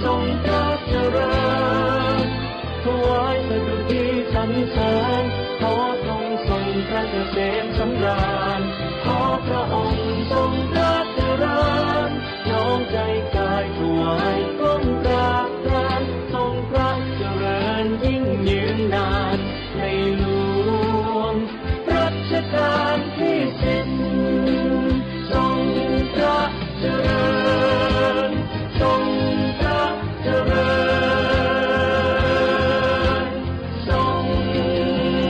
ทรงพระเจริญถวายสดุดีสรรเสริญขอทรงทรงพระเกษมสำราญขอพระองค์ทรงพระเจริญน้อมใจกายถวายก้มกราบแทนทรงพระเจริญยิ่งยืนนานในหลวงรัชกาลที่10ทรงพระเจริญทรงพระเจริญทรงพระเจริญ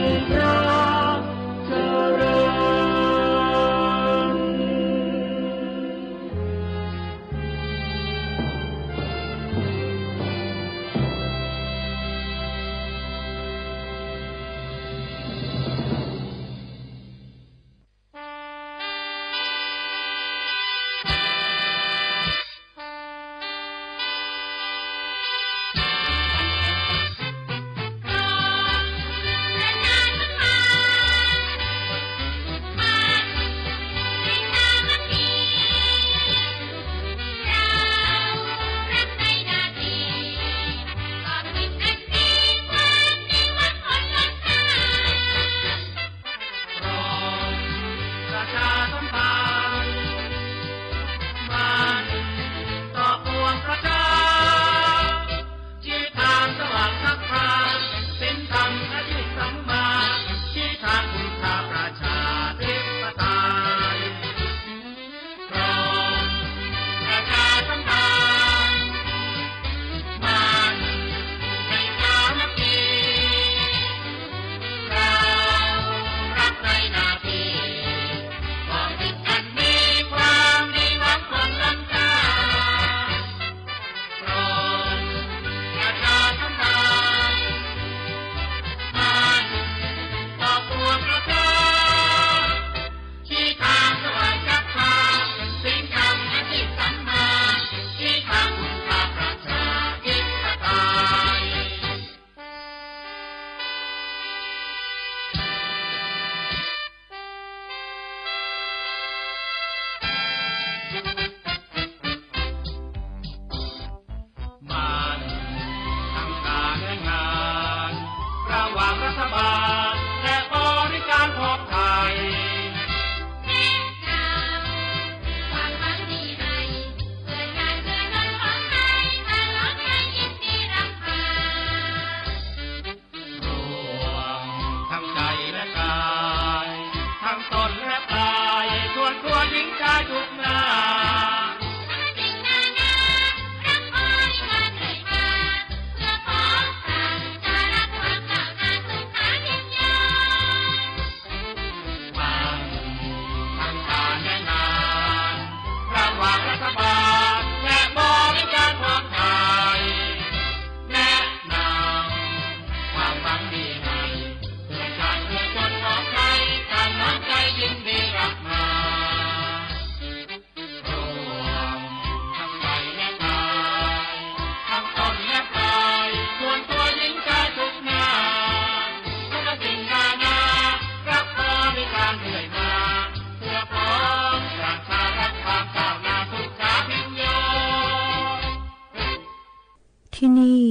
ที่นี่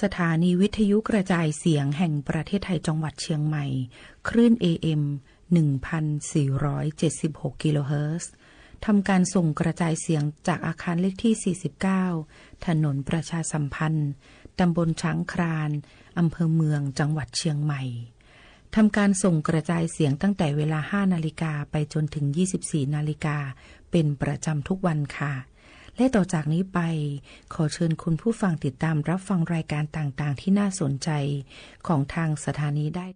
สถานีวิทยุกระจายเสียงแห่งประเทศไทยจังหวัดเชียงใหม่คลื่น AM 1,476 กิโลเฮิรตซ์ทำการส่งกระจายเสียงจากอาคารเลขที่ 49 ถนนประชาสัมพันธ์ตำบลช้างครานอำเภอเมืองจังหวัดเชียงใหม่ทำการส่งกระจายเสียงตั้งแต่เวลา 5 นาฬิกาไปจนถึง 24 นาฬิกาเป็นประจำทุกวันค่ะและต่อจากนี้ไปขอเชิญคุณผู้ฟังติดตามรับฟังรายการต่างๆที่น่าสนใจของทางสถานีได้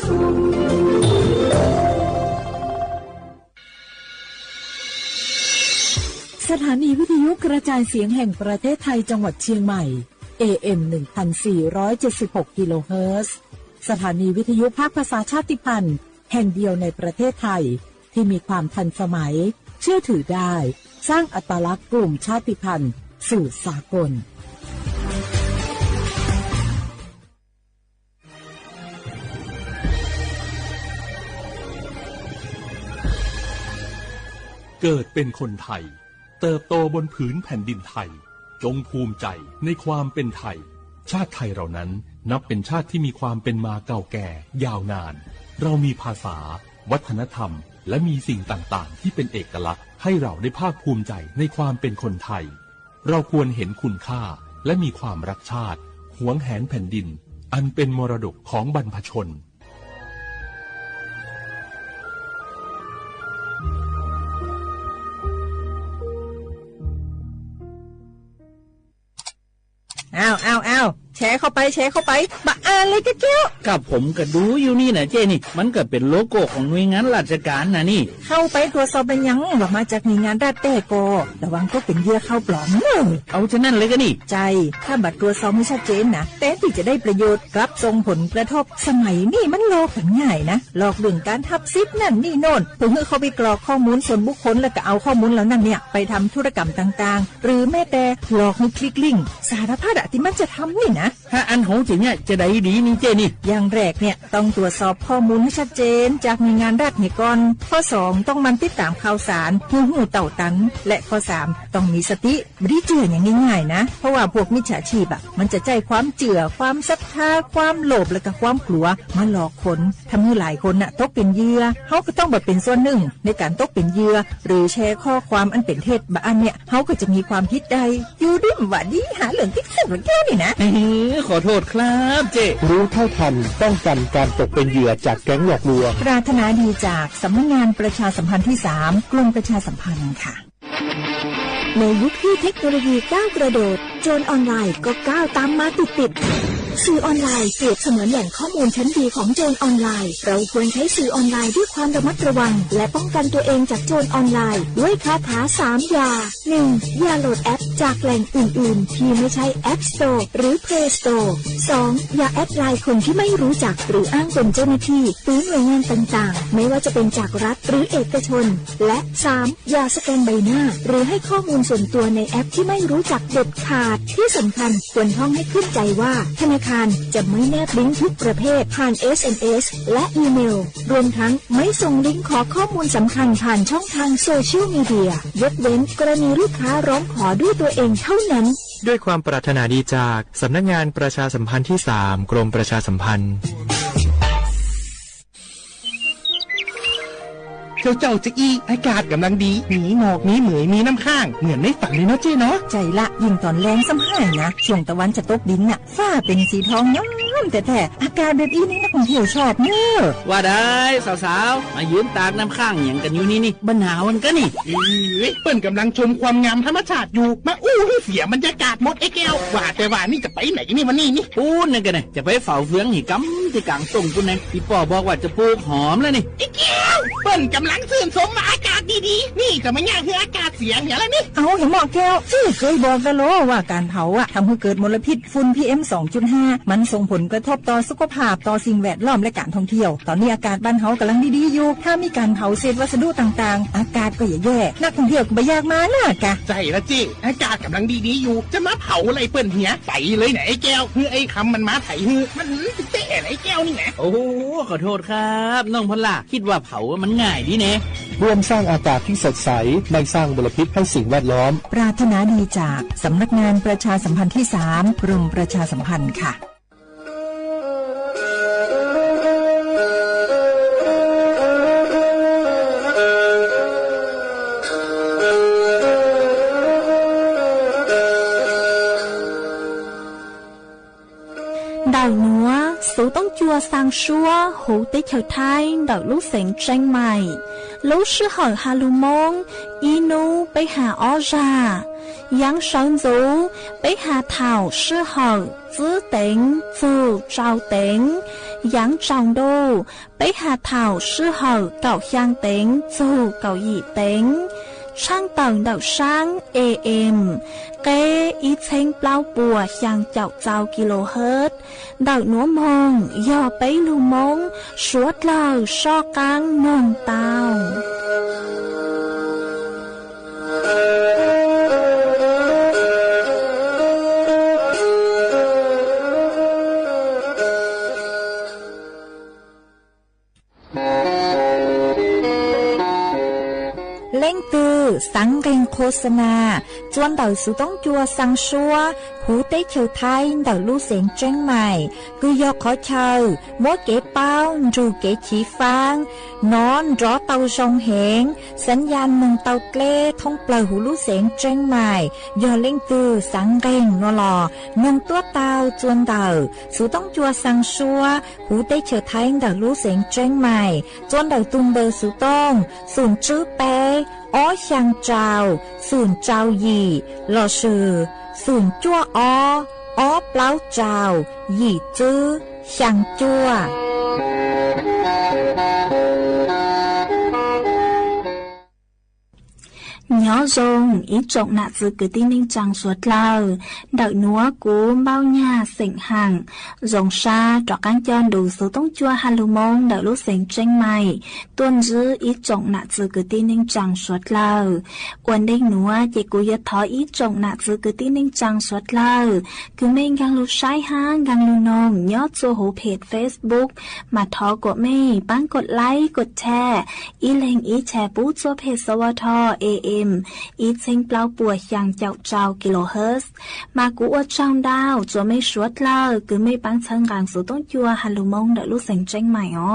สุขสถานีวิทยุกระจายเสียงแห่งประเทศไทยจังหวัดเชียงใหม่ AM 1476 กิโลเฮิรตซ์สถานีวิทยุภาคภาษาชาติพันธุ์แห่งเดียวในประเทศไทยที่มีความทันสมัยเชื่อถือได้สร้างอัตลักษณ์กลุ่มชาติพันธุ์สู่สากลเกิดเป็นคนไทยเติบโตบนผืนแผ่นดินไทยจงภูมิใจในความเป็นไทยชาติไทยเรานั้นนับเป็นชาติที่มีความเป็นมาเก่าแก่ยาวนานเรามีภาษาวัฒนธรรมและมีสิ่งต่างๆที่เป็นเอกลักษณ์ให้เราได้ภาคภูมิใจในความเป็นคนไทยเราควรเห็นคุณค่าและมีความรักชาติหวงแหนแผ่นดินอันเป็นมรดกของบรรพชนอ้าวแชร์เข้าไปบ้าอะไรกันเจ้ากับผมก็ดูอยู่นี่นะเจ้นี่มันก็เป็นโลโก้ของหน่วยงานราชการนะนี่เข้าไปตรวจสอบเป็นยังว่ามาจากหน่วยงานราชแต่ก็ระวังก็เป็นเหยื่อเข้าปลอมเอาฉะนั้นเลยก็นี่ใจถ้าบัตรตรวจสอบไม่ชัดเจนนะแต่ที่จะได้ประโยชน์รับส่งผลกระทบสมัยนี้มันหลอกกันง่ายนะหลอกเรื่องการทับซิปนั่นนี่โน่นเพื่อเขาไปกรอกข้อมูลส่วนบุคคลแล้วก็เอาข้อมูลแล้วนั่นเนี่ยไปทำธุรกรรมต่างๆหรือแม้แต่หลอกให้คลิกลิงก์สารพัดที่มันจะทำนี่นะถ้าอันของจริงเนี่ยจะได้ดีนี่เจนี่อย่างแรกเนี่ยต้องตรวจสอบข้อมูลให้ชัดเจนจากหน่วยงานรัฐนี่ก่อนข้อ2ต้องมันติดตามข่าวสารหูเต่าตันและข้อ3ต้องมีสติไม่ได้เจืออย่างง่ายๆนะเพราะว่าพวกมิจฉาชีพมันจะใจความเจือความศรัทธาความโลภและก็ความกลัวมาหลอกคนทำให้หลายคนตกเป็นเหยื่อเขาก็ต้องแบบเป็นส่วนหนึ่งในการตกเป็นเหยื่อหรือแชร์ข้อความอันเป็นเท็จบางอันเนี่ยเขาก็จะมีความคิดใดอยู่ดิ้มว่าดีหาเรื่องที่สุดเหมือนกันนี่นะขอโทษครับเจรู้เท่าทันป้องกันการตกเป็นเหยื่อจากแก๊งหลอกลวงปรารถนาดีจากสำนักงานประชาสัมพันธ์ที่3กรมประชาสัมพันธ์ค่ะในยุคที่เทคโนโลยีก้าวกระโดดโจรออนไลน์ก็ก้าวตามมาติดสื่อออนไลน์เปรียบเสมือนแหล่งข้อมูลชั้นดีของโจรออนไลน์เราควรใช้สื่อออนไลน์ด้วยความระมัดระวังและป้องกันตัวเองจากโจรออนไลน์ด้วยคาถา3อย่า 1. อย่าโหลดแอปจากแหล่งอื่นๆที่ไม่ใช่ App Store หรือ Play Store 2. อย่าแอดไลน์คนที่ไม่รู้จักหรืออ้างเป็นเจ้าหน้าที่หรือหน่วยงานต่างๆไม่ว่าจะเป็นจากรัฐหรือเอกชนและ 3. อย่าสแกนใบหน้าหรือให้ข้อมูลส่วนตัวในแอปที่ไม่รู้จักเด็ดขาดที่สำคัญควรท่องให้ขึ้นใจว่าธนาคารจะไม่แนบลิงก์ทุกประเภทผ่าน SMS และอีเมลรวมทั้งไม่ส่งลิงก์ขอข้อมูลสำคัญผ่านช่องทางโซเชียลมีเดียยกเว้นกรณีลูกค้าร้องขอด้วยตัวเองเท่านั้นด้วยความปรารถนาดีจากสำนักงานประชาสัมพันธ์ที่3กรมประชาสัมพันธ์เจ้าจะอี้อากาศกำลังดีมีหมอกมีเหมยมีน้ำข้างเหมือนในฝันเลยเนาะเจ้เนาะใจละยิ่งตอนแรงซ้ำให้นะช่วงตะวันจะตกดินน่ะฟ้าเป็นสีทองน้ำแต่อากาศแบบนี้นักท่องเที่ยวชอบเนอะว่าได้สาวๆมายืนตากน้ำข้างอย่างกันอยู่นี่บรรหาวันก็นี่เปิ้นกำลังชมความงามธรรมชาติอยู่มาให้เสียบรรยากาศหมดไอ้แก้วว่าแต่ว่านี่จะไปไหนนี่วันนี้นี่ปูนนี่กันไงจะไปเฝ้าเฟืองหิกำที่กลางส่งปูนไงพี่ป่อบอกว่าจะปลูกหอมเลยนี่ไอ้แก้วเปิ้นกำลังชื่นชมอากาศดีๆนี่จะไม่ยากคืออากาศเสียเนี่ยแล้วนี่เอาเห็นหมอแก้วที่เคยบอกกันโลว่าการเผาทำให้เกิดมลพิษฝุ่น PM 2.5 มันส่งผลกระทบต่อสุขภาพต่อสิ่งแวดล้อมและการท่องเที่ยวตอนนี้อากาศบ้านเฮากำลังดีๆอยู่ถ้ามีการเผาเศษวัสดุต่างๆอากาศก็แย่นักท่องเที่ยวก็ไม่อยากมาน่ะกะใจละจิอากาศกำลังดีๆอยู่จะมาเผาอะไรเปิ้นเหียไปเลยไหนไอ้แก้วคือไอ้คำมันมาไถฮือมันเตะไอ้แก้วนี่นะโอ้ขอโทษครับน้องพลล่ะคิดว่าเผามันง่ายดีเน่ร่วมสร้างอากาศที่สดใสไม่สร้างมลพิษให้สิ่งแวดล้อมปรารถนาดีจากสำนักงานประชาสัมพันธ์ที่3กรมประชาสัมพันธ์ค่ะĐào núa, số tông chua sang xua, hữu tế chờ thai, đào lúc sáng tranh mày. Lúc sư hỏi hà lưu mông, inu bế hà ó ra. Yang sơn dấu, bế hà thảo sư hỏi, giữ tính, phù trao tính. ยังจองดูไปหาเถ่าชื่อเหอเก่าย่างเต็งสู่เก่าหยี่เต็งช่างต่างดาวช่าง AM เกอีเชงเปล่าปัวยังเจ้าเจ้ากิโลเฮิรตซ์ดาวหนัวมงย่อไปลูมงสวดเหล่าชอกังนองเตาเล่งตือสังเกงโฆษณาจวนเต่าสุต้องจัวสังชัวหูเต้เฉียวไทยเต่าลู่เสียงเจ้งใหม่คือยอกขอเชยมัวเก๋เป้าจูเก๋ฉีฟางนอนรอเต่าชงเหงสัญญาณมึงเต่าเกล้ท่องเปล่าหูลู่เสียงเจ้งใหม่ยอเล่งตือสังเกงนัวหล่อนงตัวเต่าจวนเต่าสุต้องจัวสังชัวหูเต้เฉียวไทยเต่าลู่เสียงเจ้งใหม่จวนเต่าตุงเบอร์สุต้องศูนย์จื้อเป้อ้อช่างเจ้าศูนย์เจ้าหยี่หล่อชื่อศูนย์จั่วอ้อเปล่าเจ้าหยี่จื้อช่างจั่วnhỏ rồng ý trọng nạ dự cứ tin ninh chẳng suốt lao đợi núa cú bao nhà sỉnh hàng rồng xa trọ cán chân đủ số tông chua halu mông đợi lúc sỉnh tranh mày tuân dư ý trọng nạ dự cứ tin ninh chẳng suốt lao quần đinh núa chỉ cú yết thó ý trọng nạ dự cứ tin ninh chẳng suốt lao cứ mình gang lưu sai ha gang lưu nông nhớ cho hố page Facebook mà thó của mình bánกดไลค์กดแชร์ý lên ýแชร์ปุ๊cho page สวท AMอีเชงเปล่าปัวยังเจ้าเจ้ากิโลเฮิรตซ์มากูอวดช่างดาวจัวไม่สวดเลยคือไม่ปังเชิงกลางสู่ต้นจัวฮัลโลมงเดลูกเสียงเจ้งใหม่อ๋อ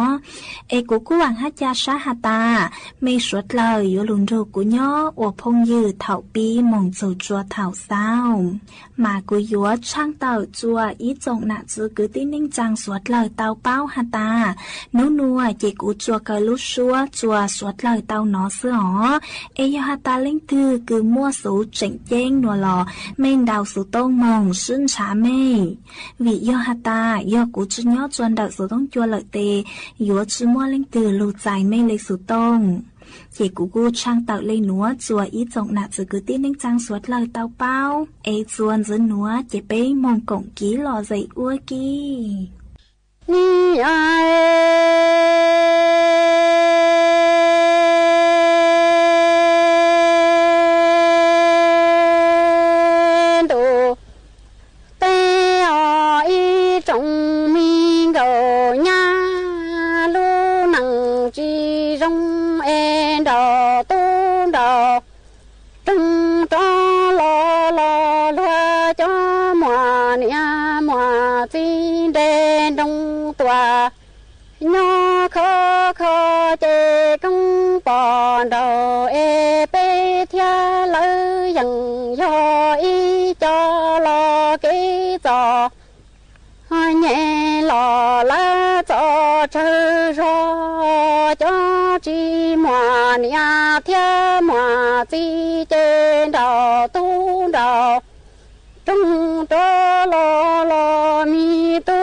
เอกูกูหวังฮัจยาชาฮาตาไม่สวดเลยอยู่ลุนรูกูย่ออวพงยืดเถาปีมงจูจัวเถาเศร้ามากูยัวช่างเต่าจัวอีจงหนักจือคือติ้งนิ่งจังสวดเลยเต่าเป้าฮาตานัวเจกูจัวกะลุชัวจัวสวดเลยเต่าหนอเสืออ๋อเอยฮาตาเล่งตือคือมั่วสูเจ๋งเจ้งนัวหล่อเม่งดาวสูต้งมงซึ่งช้าไม่วิยอฮาตายอกูจื้อยอจวนดาวสูต้งจัวเลยเตยัวจื้อมั่วเล่งตือลูใจไม่เลยสูต้งเจกูกูช่างเต่าเลยหนัวจัวอีจงหนักจือคือติ้งนิ่งจังสวดเลยเต่าเป้าเอจวนจื้อหนัวเจเป้มงกงกี้หล่อใจอ้วกี้นี่ไอnhỏ khó khó chê công bò đầu ê bê thia lỡ dần do ý cho lo kế trò nhẹ lò lá cho chơi rò cho chi mò nia thia mò chi trên đầu tu đầu trong đó lo mi tu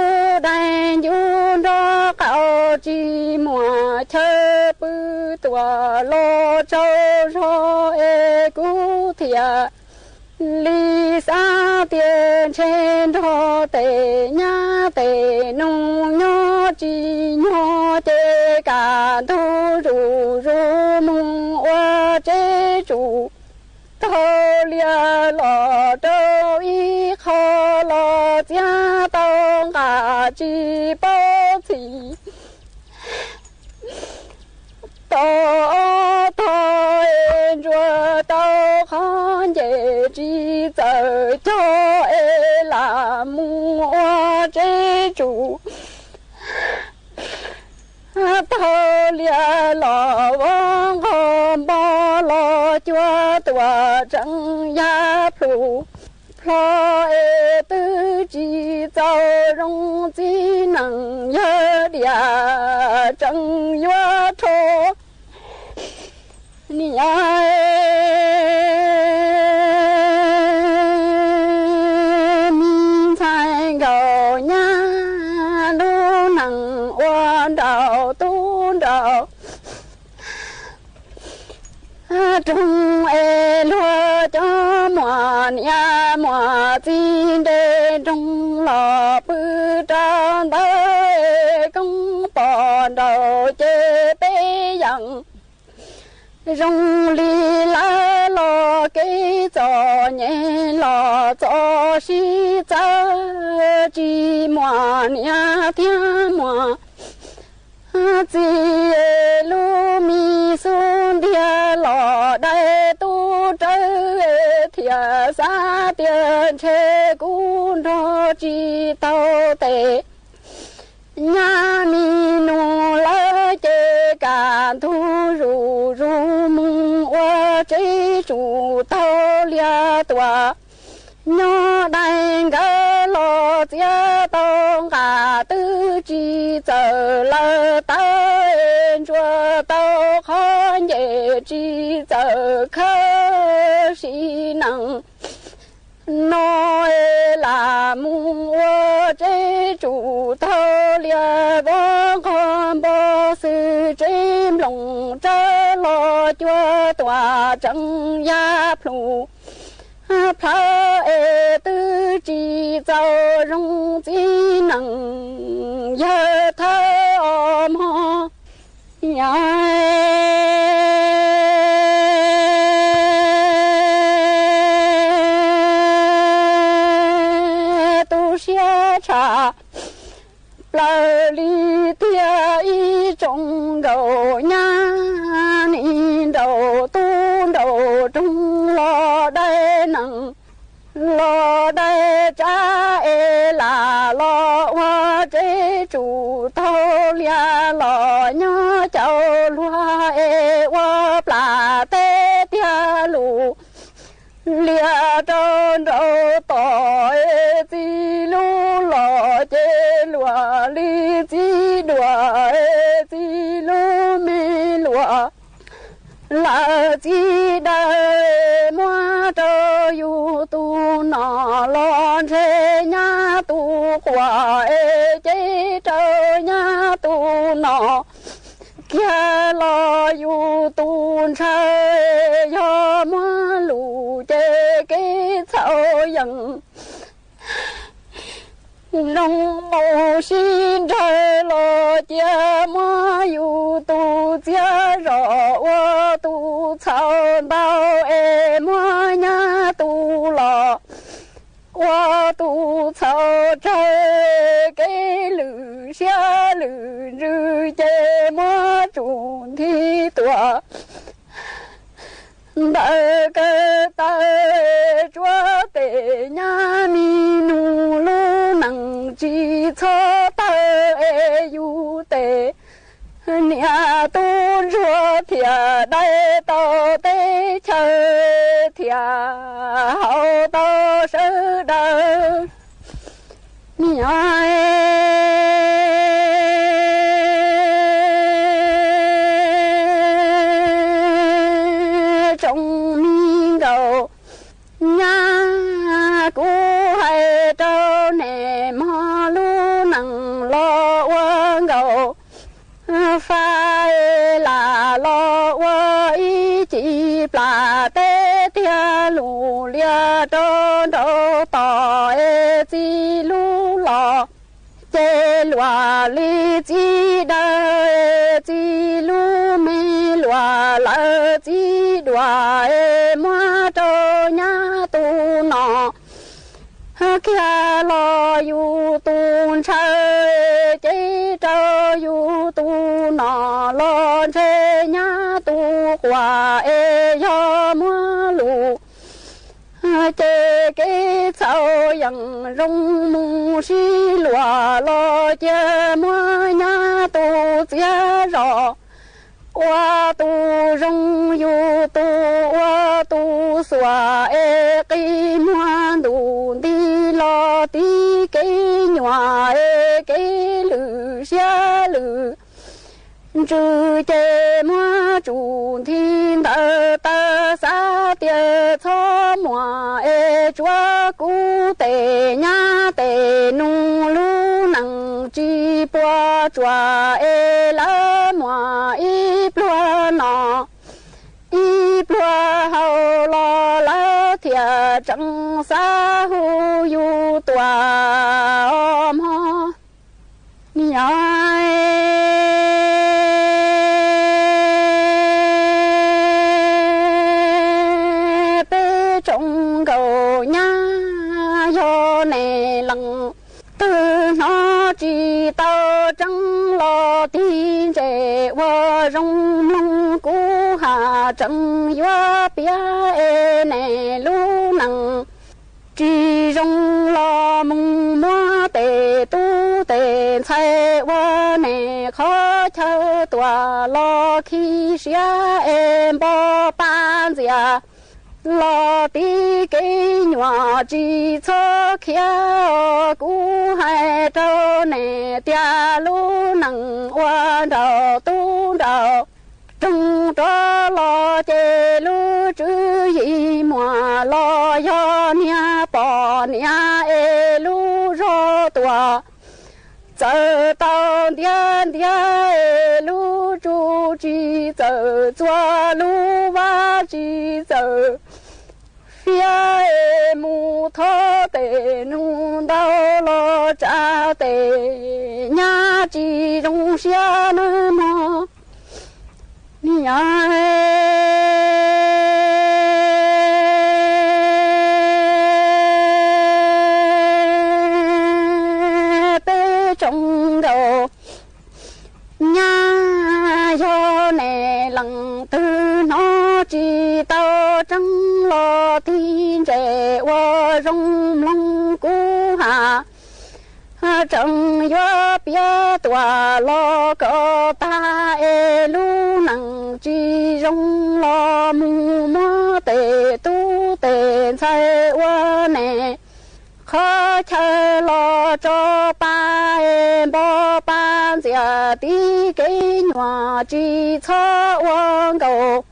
đại du đó cậu chi mùa chơi bư tua lo châu cho e cú thiệt lý xa tiền trên đó tề nhá tề nung nhó chi nhó tề cả thu rủ rủ mung oa chế chủ thâu lia lò đâu ý khó lò gia tông cả chi bao thị tao thôi rồi tao khó dễ chi giờ cho e là mua chế chủ thâu lia lò vong hôm bao lo chúa tua trăng ya plu lo e tư chi giao rong chi năng nhớ địa trăng ya cho ni ai min sai gạo nha lu năng đầu tu đầu trong e lúa cho mùa nhà mùa chín để trong lò bự tròn tới công bỏ đầu chế bê dặn rong li la lo cái giò nhẹ lo giò xí cha chỉ mùa nhà thiên mùa chỉ lu mi xuân địa lò đại tu trời thiệt xa tiền chế cũng đó chỉ tao tệ nhà mi nô la chế cả thu rù rù mung qua chế chủ tao lia tòa nhỏ đánh gà lò chia tông cả tư chi giờ là ta em chùa tao khó nhẹ chi giờ khó xí nặng nói là mua chế chủ thâu lia bó con bó sư chim lòng trơ lo chùa tòa trăng giáp lù phá ê tư chi dâu rung chi nặng nhớ thơ ôm ho nhà tu xia trà lời lý tia y trong đầu nhà ni đầu tu đầu trung lo đây nặng lo đây cha e là lo hoa chế chủ thâu lia lo nhớ cháu lúa e hoa plà tê tia lù lia trơn đầu tỏi chi lu lo chế lúa li chi đùa chi lu mi lúa là chi đời mua cho yêu tu nọ lon chế nhà tu quả chế cho nhà tu nọ kia lo yêu tu chơi cho mua lù chế cái sao dần nông màu xin trời lo chia mua yêu tu chia rõ tu sao bao em mua nhà tu lo qua tu sao trời cái lử xe lử rư chế mua trùn thi tòa đại cái tay chúa tệ nhà mi nu lu nặng chi cho tay yu tệ nhà tu chúa thiệt đại tao tê chơi thiệt hậu tao sư đời nhà trong mi đầu nhà cũ hay trâu nè mò lu nặng lo quên gầu phải là lo quên chỉ là tê tia lù lia trâu đâu tỏi chi lu lò chế lúa li chi đời chi lu mi lúa lỡ chi đùa mua cho nhà tu nọ kia lo yu tu chơi chế cho yu tu nọ lo chế nhà tu quả do mua lù chế cái sao yang rong mu xí lúa lo chế mua nhà tu chia rõ qua tu rong yu tu qua tu xóa cái mua đủ đi lo tí cái nhỏ cái lử xia lử trừ chế mua chủ thiên tờ tờ xa tiệt cho mùa chúa cú tề nhà tề nu lu nặng chỉ bùa chùa ê lá mùa y bùa nọ y bùa hậu lo lá thiệt trăng xa hu yu tòa ôm ho nhai bê trong cầu nhá do này lăng từ nó chỉ tao trăng lo tin trẻ qua rong mong cú hà trăng gió bia này lu nằng chỉ rong lo mong mua tề tu tề thay qua này khó chờ tòa lo khi xia em bỏ ban gì lo tí cái nhỏ chỉ cho kia cú hai trâu nè tia lu nằng qua đầu tu đầu trong đó lo chê lu chữ gì mà lo do nia bỏ nia e lu rô tua giờ tao điên điên e lu chu chỉ giờ cho lu va chỉ giờ phía mù thọ tề nu đau lo cha tề nhà chỉ trong xia nơi mò nhà tề trong đầu nhà do nè lăng tư nó chỉ tao trăng lo tin trẻ qua rong mong cú hà trăng gió bia tòa lo có ta e lu nằng chỉ rong lo mù mơ tề tu tề sai qua nè khó chờ lo cho ba em bỏ ban giờ tí cái nhỏ chỉ cho uống cầu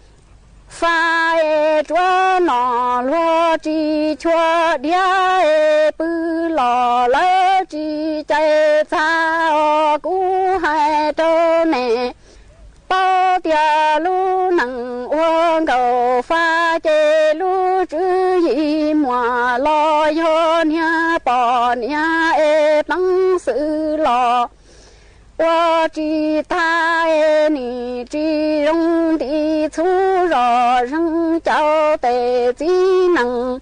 phải cho nó lo chỉ cho đĩa bự lò lỡ chỉ chạy xa cú hai trâu nè bao tia lu nằng uống cầu pha chê lu chữ gì mà lo yo nia bỏ nia e bằng sự lo qua chỉ ta e ni chỉ rong đi thu rõ răng cháu tề chỉ nằng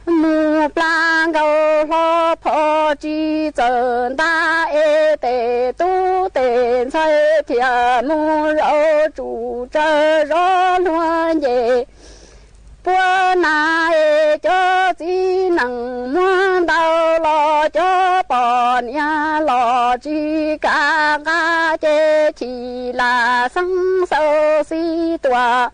mù plan cầu lo phò chỉ giờ ta e tề tu tề sai thiệt mù rau chủ trơ rõ luôn về bữa nay cho chỉ nằng muốn đau lo cho bỏ nhà lo chỉ cả chê chỉ là sáng sâu si tòa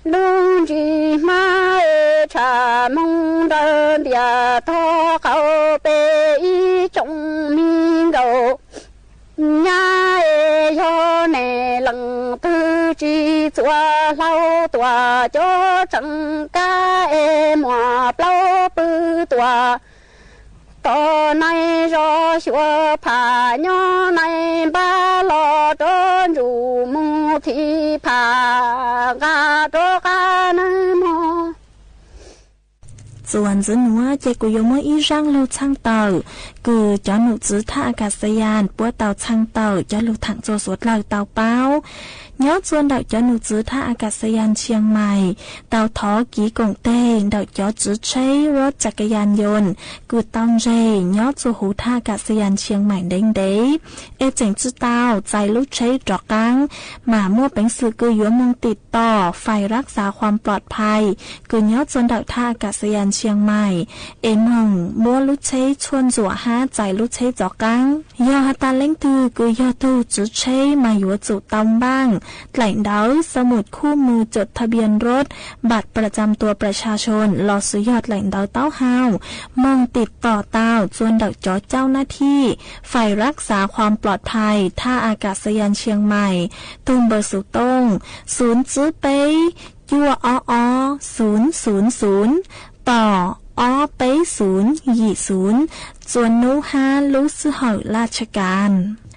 luôn chỉ mai trả mong đơn địa thọ khẩu bê ý trong miên cầu nhà do nè lăng tư chỉ chùa lâu tòa cho chẳng ca em hòa lâu bư tòa to này do xua phà nhỏ này ba lo trơn rủ mù thì phà ga cho ga nơi mòส่วนจื้อหนัวเจกุยมอีร่างลูช่างเต่าคือจอหนูจื้อท่าอากาศยานปัวเต่าช่างเต่าจอลูถังโจสวดเหล่าเต่าเป้าย้อนส่วนดาวจอหนูจื้อท่าอากาศยานเชียงใหม่เต่าท้อกีกงเต้ดาวจอจื้อใช้รถจักรยานยนต์กูตองเรย้อนสู่หูท่าอากาศยานเชียงใหม่เด้งเด้เอเจ๋งจื้อเต่าใจลูกใช้จอกกังหมามั่วเป็นสื่อคือยัวมงติดต่อไฟรักษาความปลอดภัยคือย้อนส่วนดาวท่าอากาศยานเชียงใหม่เอ็มหงมัวลุเชยชวนจั่วห้าใจลุเชยจอกกังยอฮัตตาเล้งตือกุยอตูจุเชยมาอยู่จุตอมบ้างแหล่งเดาสมุดคู่มือจดทะเบียนรถบัตรประจำตัวประชาชนรอซื้อยอดแหล่งเดาเต้าฮาวมองติดต่อเต้าจวนดักจอเจ้าหน้าที่ฝ่ายรักษาความปลอดภัยท่าอากาศยานเชียงใหม่ตุ้มเบอร์สุต้งศูนย์จื้อเป้ยัวอ000ต่ออ อ้อไป020ส่วนนู5รู้สึกหอยราชการ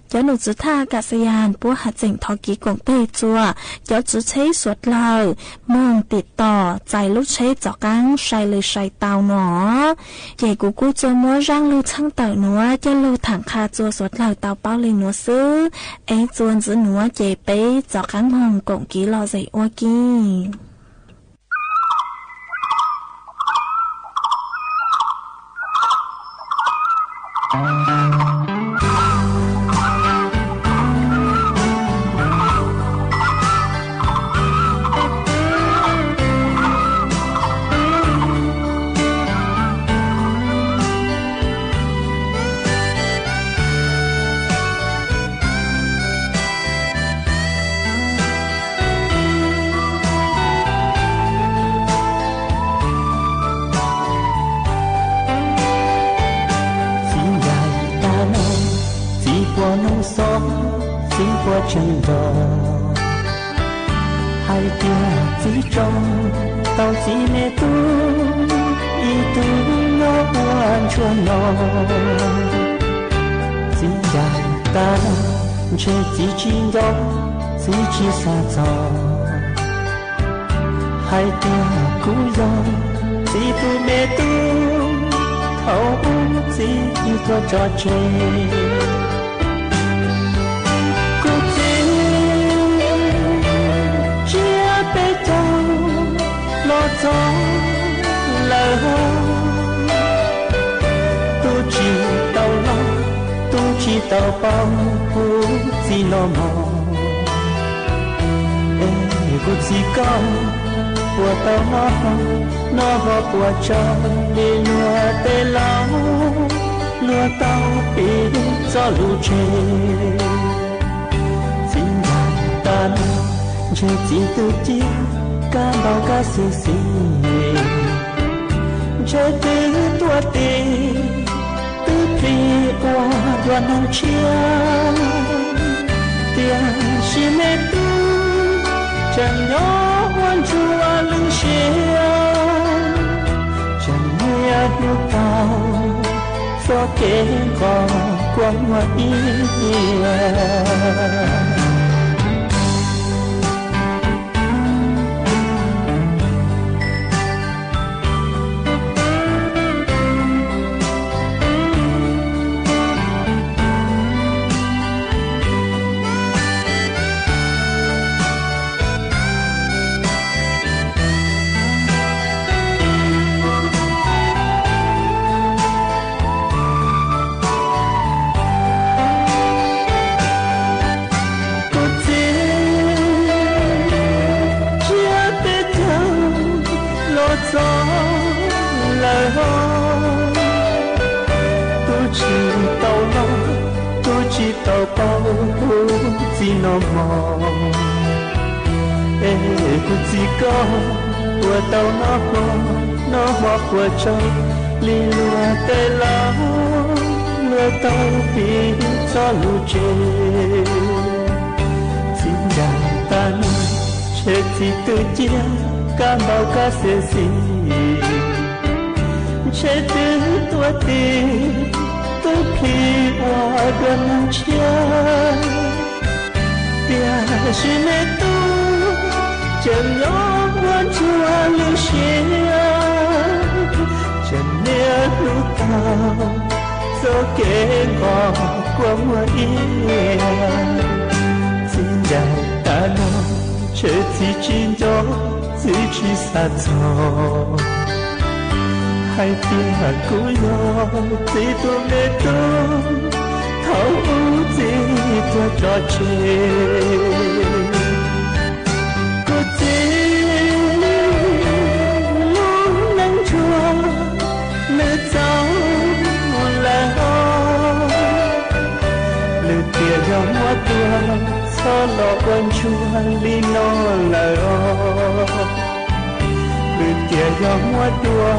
เจ้าหนูจุท่าอากาศยานปัวหัดเจิงทอกีกงเต้จัวเจ้าจุใช้สวดเรามองติดต่อใจลูกใช้จอกังใส่เลยใส่เตาหนอใหญ่กูจัวมัวร่างลูช่างเต่าหนัวเจ้าลูถังคาจัวสวดเราเตาเป้าเลยหนัวซื้อเอ็งจวนจื้อหนัวเจไปจอกังมองกงกีรอใส่อ้วกี้chân đò hai tia chỉ trong tàu chỉ mẹ tu y tu nó quan cho nó chỉ dài ta chơi chỉ gió chỉ xa gió hai tia cú gió chỉ tu mẹ tu thấu chỉ có trò chơi gió lời tu chỉ tàu lo tu chỉ tàu bao hú chỉ lo mò cô chỉ có của tàu nó vào của cho đi lúa tê lao lúa tàu bị gió lũ chê xin đàn tan chơi chỉ tu chỉ ca bao ca xì xì chơi từ tua tì từ phi qua đoàn hàng chia tiếng chỉ mê tu chẳng nhỏ quan chua lưng chia chẳng nghe yêu tao gió kể có quăng hoa tàu bao chỉ nó mò cô chỉ có của tàu nó hoa của châu li lúa tê lao lúa tàu bị gió lũ chê xin đàn tan chết chỉ tự chia ca bao ca xê xì chết từ tua tì từ khi qua gần chia tia chỉ mẹ tu chẳng nhỏ quan chua lưu xia chẳng nhớ lúc tao gió kể ngò qua mưa yên xin chào ta nói chết chỉ chín gió chỉ xa gió hai tia cúi gió chỉ tôi mẹ tu thấu chỉ tôi trò chơi cô chỉ luôn nắng chua nơi gió là lư tia gió mua tua gió lọ quanh chua li nó là lư tia gió mua tua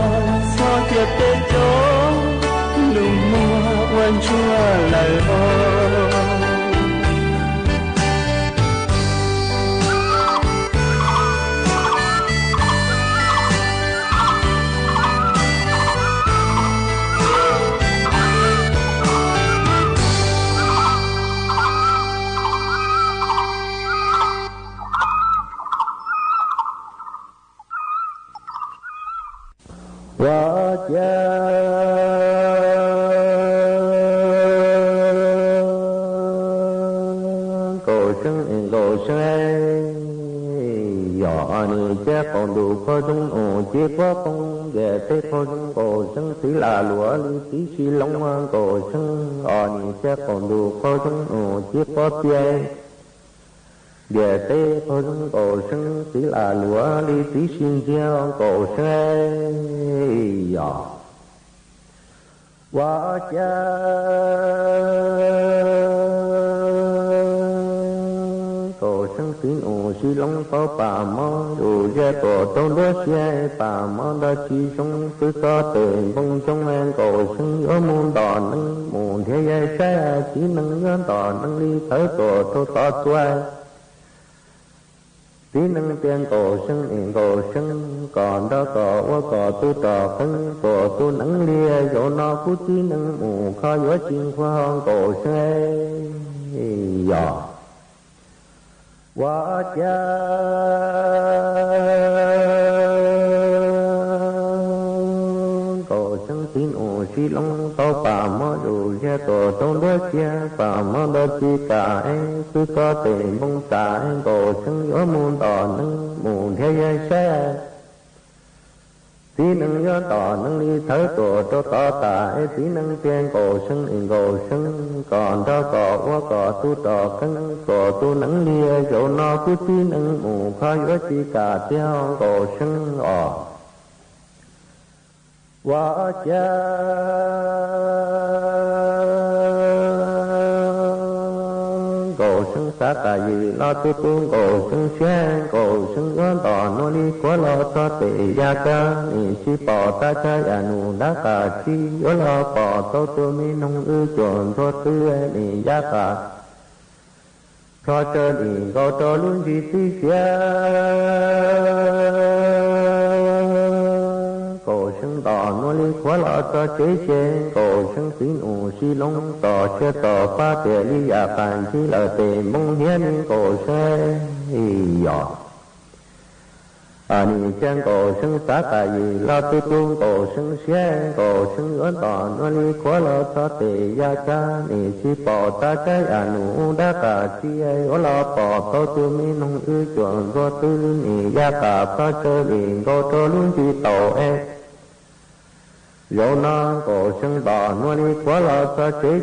gió tia tê gió lùng mua quanh chua là 我家cầu sinh nhỏ ni cha còn đủ có dung ổ chia có công về thế có dung cầu sinh tí là lúa lý tí xì long cầu sinh ni cha còn đủ có dung ổ chia có bia về thế có dung cầu sinh tí là lúa lý tí xin gieo cầu sinh nhỏ wa cha cầu sinh tín ủ si long có bà mò đủ ra tổ tôn đó xe bà mò đã chi sống cứ có tiền bông trong an cầu sinh ở môn đỏ nâng môn thế giới xe chỉ nâng ngân đỏ nâng đi tới tổ tô tỏ xoay tí nâng tiền cầu sinh còn đó có tu tỏ khấn có tu nâng lia dỗ nó phú tí nâng mù khó gió chiên khoa cầu sinh dò wa cha cầu sinh tín ủ si long tao bà mò đủ ra tổ tôn đó chia bà mò đó chi cả anh cứ có tiền bông cả anh cầu sinh gió muôn đỏ nâng muôn thế giới xe tí nâng gió đỏ nâng đi thở tổ cho tỏ tả tí nâng tiền cầu sinh còn đó có tu tỏ cân có tu nâng lia dỗ nó cứ tí nâng mù khó gió chi cả theo cầu sinh wa cha cầu sinh sát cả gì lo tu tu cầu sinh xe cầu sinh gió đỏ nó đi quá lo cho tệ gia ca ni si bỏ ta cha ya nu đá cả chi gió lo bỏ tao tu mi nông ư chuẩn cho tư ni gia cả cho chơi ni go cho luôn gì tí xe cầu sinh đỏ nó đi quá lo cho chế cầu sinh tín ủ si long tỏ che tỏ pha tề ly à bàn chi là tề mong hiến cầu xe dọ ni chân cầu sinh xá cả gì lo tu tu cầu sinh xe cầu sinh ớn đỏ nó đi quá lo cho tề gia cha ni si bỏ ta trái nu đá cả chi ai ó lo bỏ tao tu mi nông ư chuẩn do tư ni gia cả pha chơi đi go cho luôn chi tàu dẫu nó cổ sinh đỏ nó đi quá lo cho chế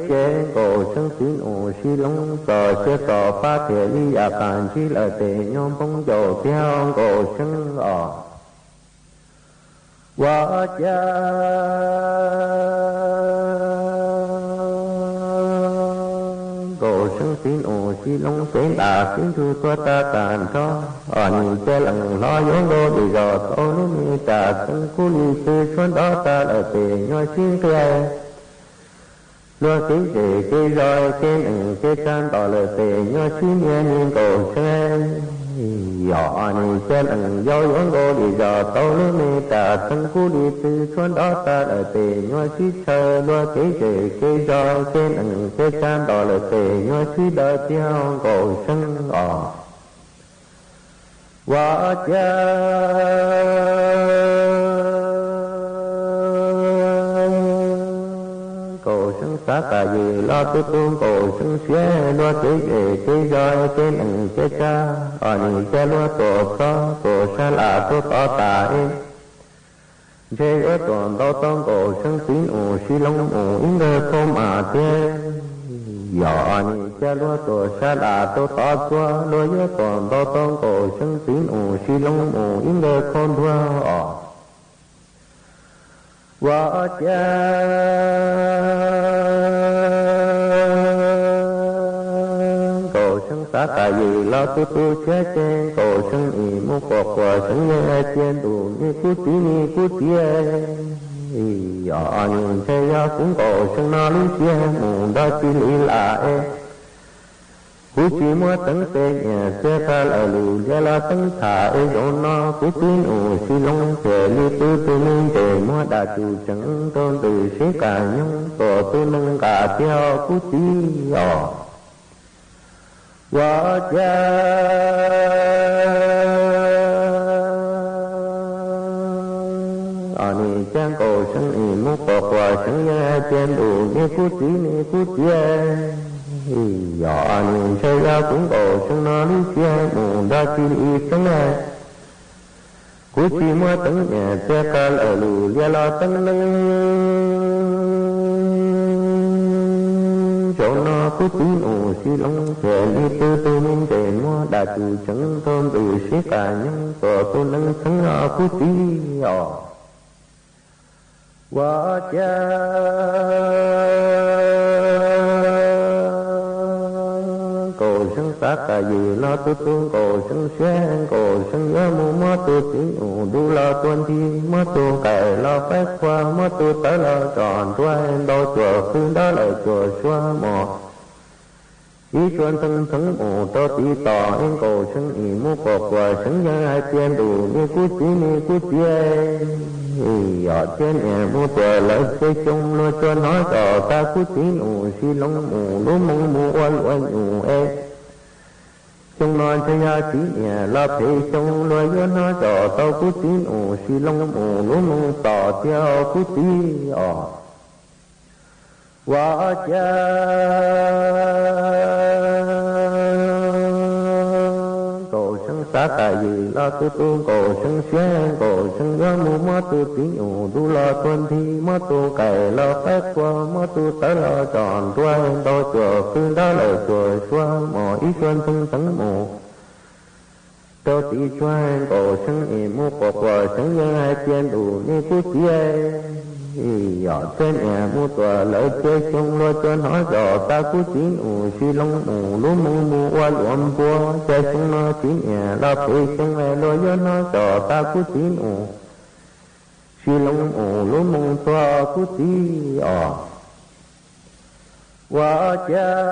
cổ sinh tín ủ si long tờ chế tờ pha thể ly à bàn chi là tề nhôm bông dầu theo cổ sinh wa cha cổ sinh tín ủ si long tên đà kiến thu toa ta tàn cho nhìn che lần lo giống đô đi dò tô nó mi trà tân cú ly sư xuân đó ta là tề nhoi xin kê lo tí tề kê roi kê nừng kê chan tỏ là tề nhoi xin nghe nhiên cầu xe dọ ni che lần do giống đô đi dò tô nó mi trà tân cú ly sư xuân đó ta là tề nhoi xin sơ lo tí tề kê roi kê nừng kê chan tỏ là tề nhoi xin đợi theo cầu sân wa cha cầu sinh xá cả gì lo tu tu cầu sinh xe lo chế về chế roi chế nặng chế cha ni chế lo tổ so tổ sa là tổ tỏ tả chế ở toàn đau tông cầu sinh tín ủ si long ủ in đơ không à thế dọ ni cha lo tổ sa là tổ tỏ xua lo nhớ còn đau tông cầu sinh tín ủ si long ủ in đơ không thua wa cha cầu sinh xá cả gì lo tu tu chế cầu sinh y mu quả sinh nghe trên đủ như cú tí dọ ni chế ya cũng cầu sinh na lý chế mù đa chi lý là cú chỉ mua tấn tê nhà xe ta là lù gia la tấn thả dỗ nó cú tín ủ si long thể ly tu tu nên thể mua đà chủ chẳng tôn từ xế cả nhung tổ tu nâng cả theo cú tí wa cha ni cha trang cổ sân ý mô bỏ quả sân nhà tiền đủ như cú tí như cú tía nhỏ như chơi ra cũng cổ sân nó lý xe mù đa chi ý sân này cú chi mơ tấn nhà xe ca lỡ lù lia lo tấn chỗ nó cú tí ủ xí lông trẻ đi tư minh trẻ mua đã từ trắng thơm từ xí cả nhân tòa tu nâng sân nó cú tí nhỏ quá cha cổ sân sát cả gì lo tu tu cổ sân xuyên cổ sân nhớ mu mơ tu tí ủ đu lo tuân thi mơ tu cải lo phép qua mơ tu tới lo tròn tuai đôi chùa phương đó lại chùa xóa mò ý xuân thân thân ủ to tí tỏ em cổ sân ý mu cổ quả sân nhớ hai tiền đủ như cú tí như cú tía ở trên nhà mua tuổi lấy xây chung lo cho nói cho ta cú tí ủ xí lông ủ lú mông mu oan oan ủ chung nói cho ya tí nhà la phê chung lo cho nói cho tao cú tí ủ xí lông ủ lú mông tỏ theo cú tí quá cha cổ sân sát cả gì lo tu tu cổ sân xuyên cổ sân nhớ mu mơ tu tí ủ đu lo tuân thi mơ tu cải lo phép qua mơ tu tới lo tròn tuai đôi chùa phương đó lời chùa xóa mò ý xuân thân tấn mù cho tí xoan cổ sân ý mu cổ quả sân nhớ hai tiền đủ như cú tía ở trên nhà mua tòa lợi chơi chung lo cho nói rõ ta cú chín ủ xí lông ủ lú mu mu qua luộm bua chơi chung nó chín nhà la phê chung này lo cho nói rõ ta cú chín ủ xí lông ủ lú mu toa cú tí quá cha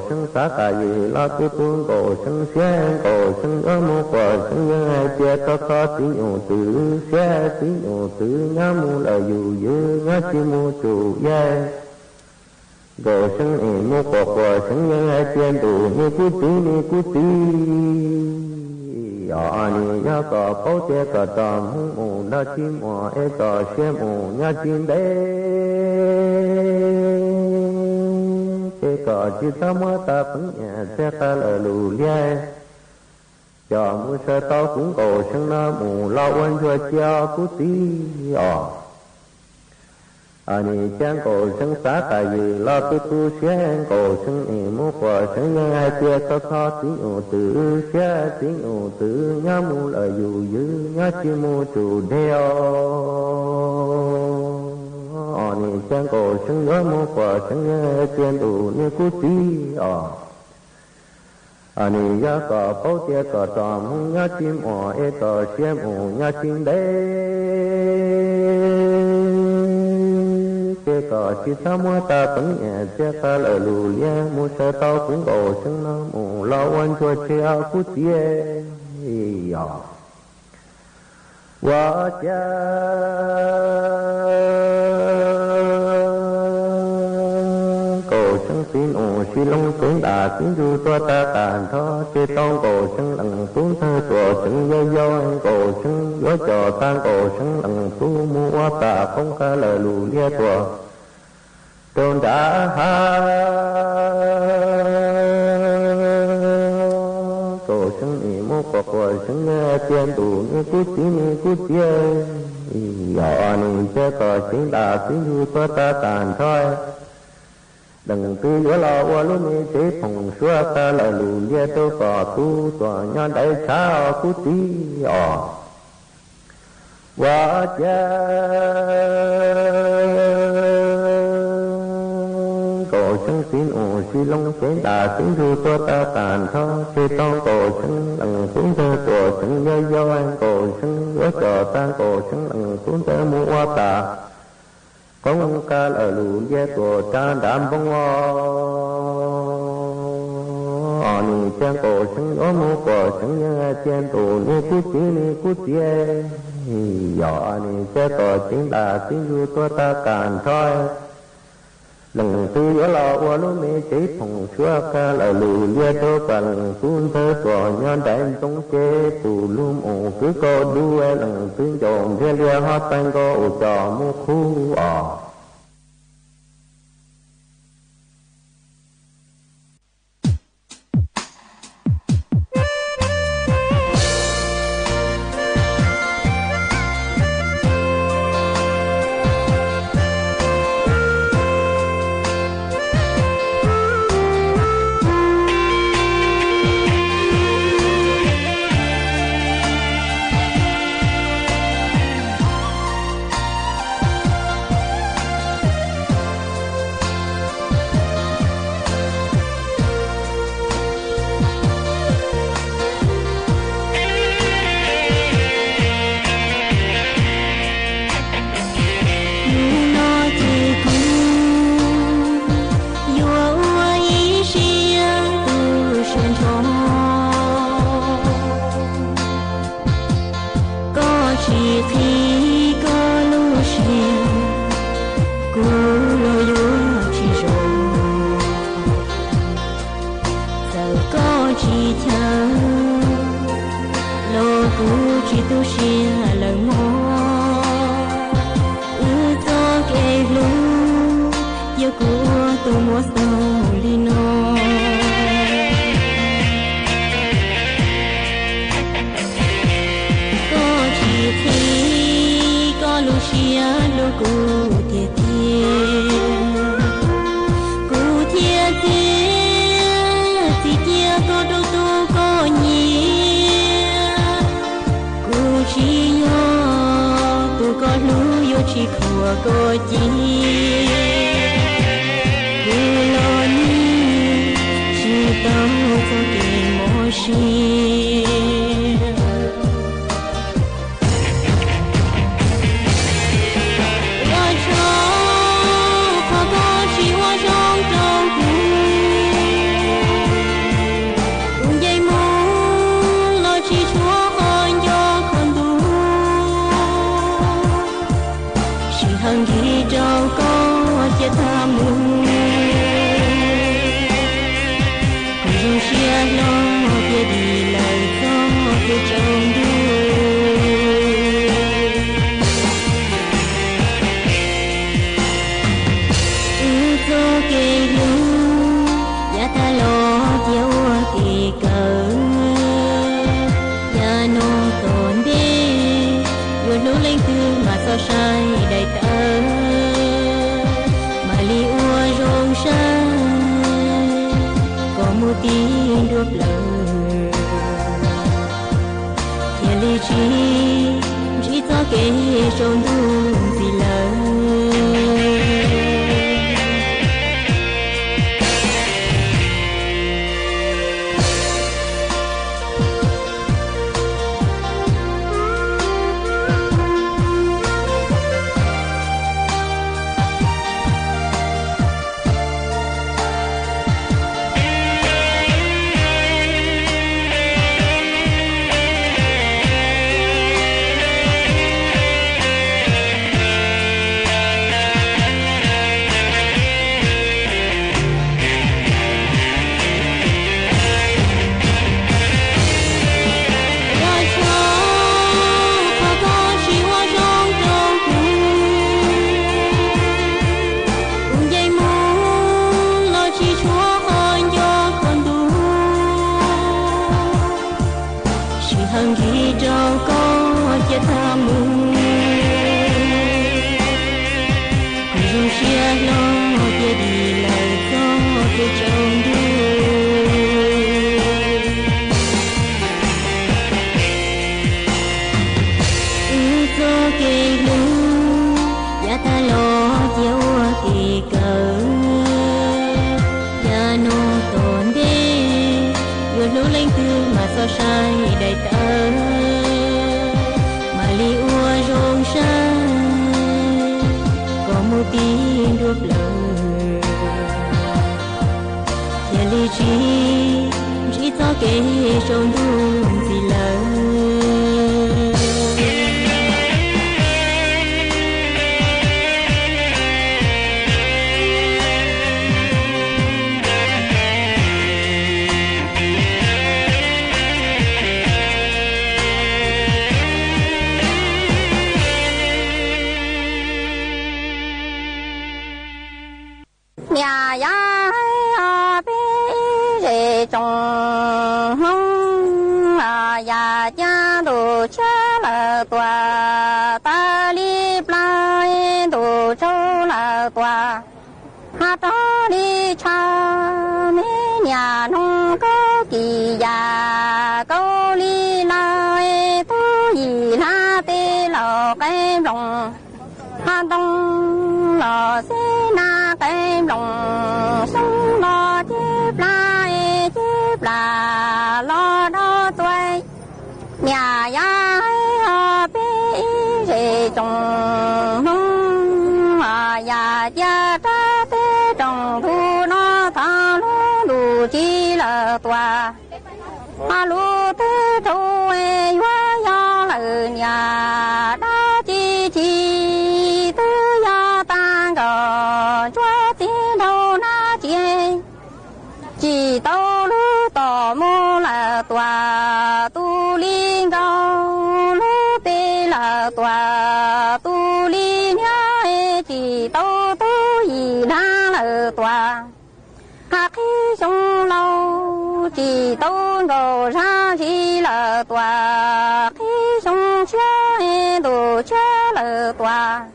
sân sát cả gì lo tu tu cổ sân xuyên cổ sân ở mu quả sân nhân hai chia có tí ủ tử xe tí ủ tử nhá mu là dù dư nhá chi mu chủ gia cổ sân ỉ mu quả sân nhân hai chia đủ như cú tí ở ni nhá cỏ phố che cỏ tòm hung ủ đa chim mò cỏ xe ủ nhá chim đế cỏ chỉ ta mua ta phấn nhà xe ta lờ lù lia cho mua xe tao cũng cổ sân na mù lao quanh cho cha cú tí ni trang cổ sân xá cả gì lo tu tu xe cổ sân ỉ mua quả sân nhân hai chia có khó tiếng ủ tử xe tiếng ủ tử nhá mu lời dù dư nhá chi mu chủ đeo ni trang cổ sân nhớ mua quả sân nhớ tiền đủ như cú tí ni giá cỏ phố tia cỏ tròn hung nhá chim cỏ xem nhá chim đế cỏ chỉ ta mua ta tấn nhà xe ta lờ lù lia mua xe tao cũng cổ sân nó mù lo quanh cho treo cú tia quá cha xin ủ xí lông xuống đà tiếng du toa ta tàn thó chê tôn cổ sân lặng xuống thơ chùa sân dây dâu cổ sân gió trò tan cổ sân lặng xuống mua hoa tà không ca lời lù lia chùa tôn đã ha cổ sân ỉ mô quả sân nghe tiền đủ như cú tí như cú tía nhỏ nì chê cỏ xin đà tiếng du toa ta tàn thôi đừng tư nhớ lo qua lúc này chế phòng xóa ta là lù lia tôi có tu tòa nhà đại xa cú tí quá cha cổ sân xin ủ xí lông chế đà tiếng ru toa ta tàn thó chê tôn cổ sân lặng xuống thơ cổ sân dây dâu an cổ sân gỡ trò tan cổ sân lặng xuống thơ mua hoa tà con ca ở lù lia của cha đám bông ni trang cổ sân gió mu cổ sân nhớ chen tù ni cú tía nhỏ ni che cổ tiếng đà tiếng du toa ta càn thôi lần tư ở lò qua lối mê chế phòng xua ca là lù lia đô và lần tuôn thơ cỏ nhon đại tông chế tù lùm ổ cứ co đu lần tư trộm lia lia hót tan co ổ trò mua khu ỏ. ya a bi rê trồng hông ya cha đồ cha là tòa ta li plai đồ châu là tòa ha ta đi cha mẹ nhà nông có kỳ già câu li lai tu gì la tê lò cái lòng ha đông lò xí na cái lòng sông lò chép là lò đó tuổi nhà ya bé rể trồng nông ya cha ta tê trồng thu nó thao nó đủ chi là tòa lu tê thu e hoa ya là nhà đã chi tư ya ta gò chúa tiếng đâu na chỉ tao lu tỏ mô là tòa tu liên cao lu tê là tòa tu liên nhá chỉ tao tu gì na là tòa hạt khí sông lâu chỉ tao gò ra chỉ là tòa khí sông chia đồ chia là tòa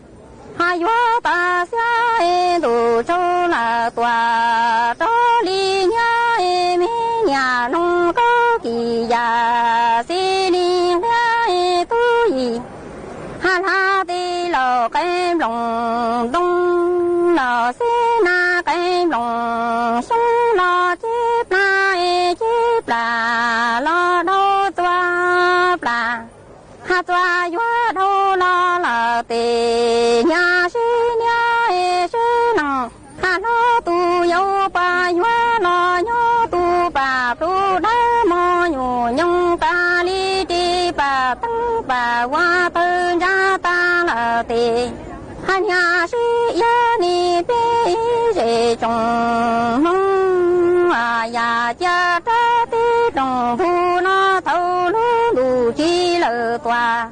hai hoa ta xa đồ châu là tòa đó li nhá mẹ nhà nông có kỳ già xí li nhá tu gì ha tê lò cái lòng đông lò xí na cái lòng sông lò chép là lò đô toa là ha toa hoa đô lo là tê nhà xí nhà xí nằng ha nó tu yêu ba hoa lo nhớ tu bà tu đá mò nhủ nhung ta li đi bà tăng bà hoa thơ ra ta là tê ha nhà xí ya ni bê rê trồng nông ya cha ta tê trồng thu nó thâu lu đủ chi lờ tòa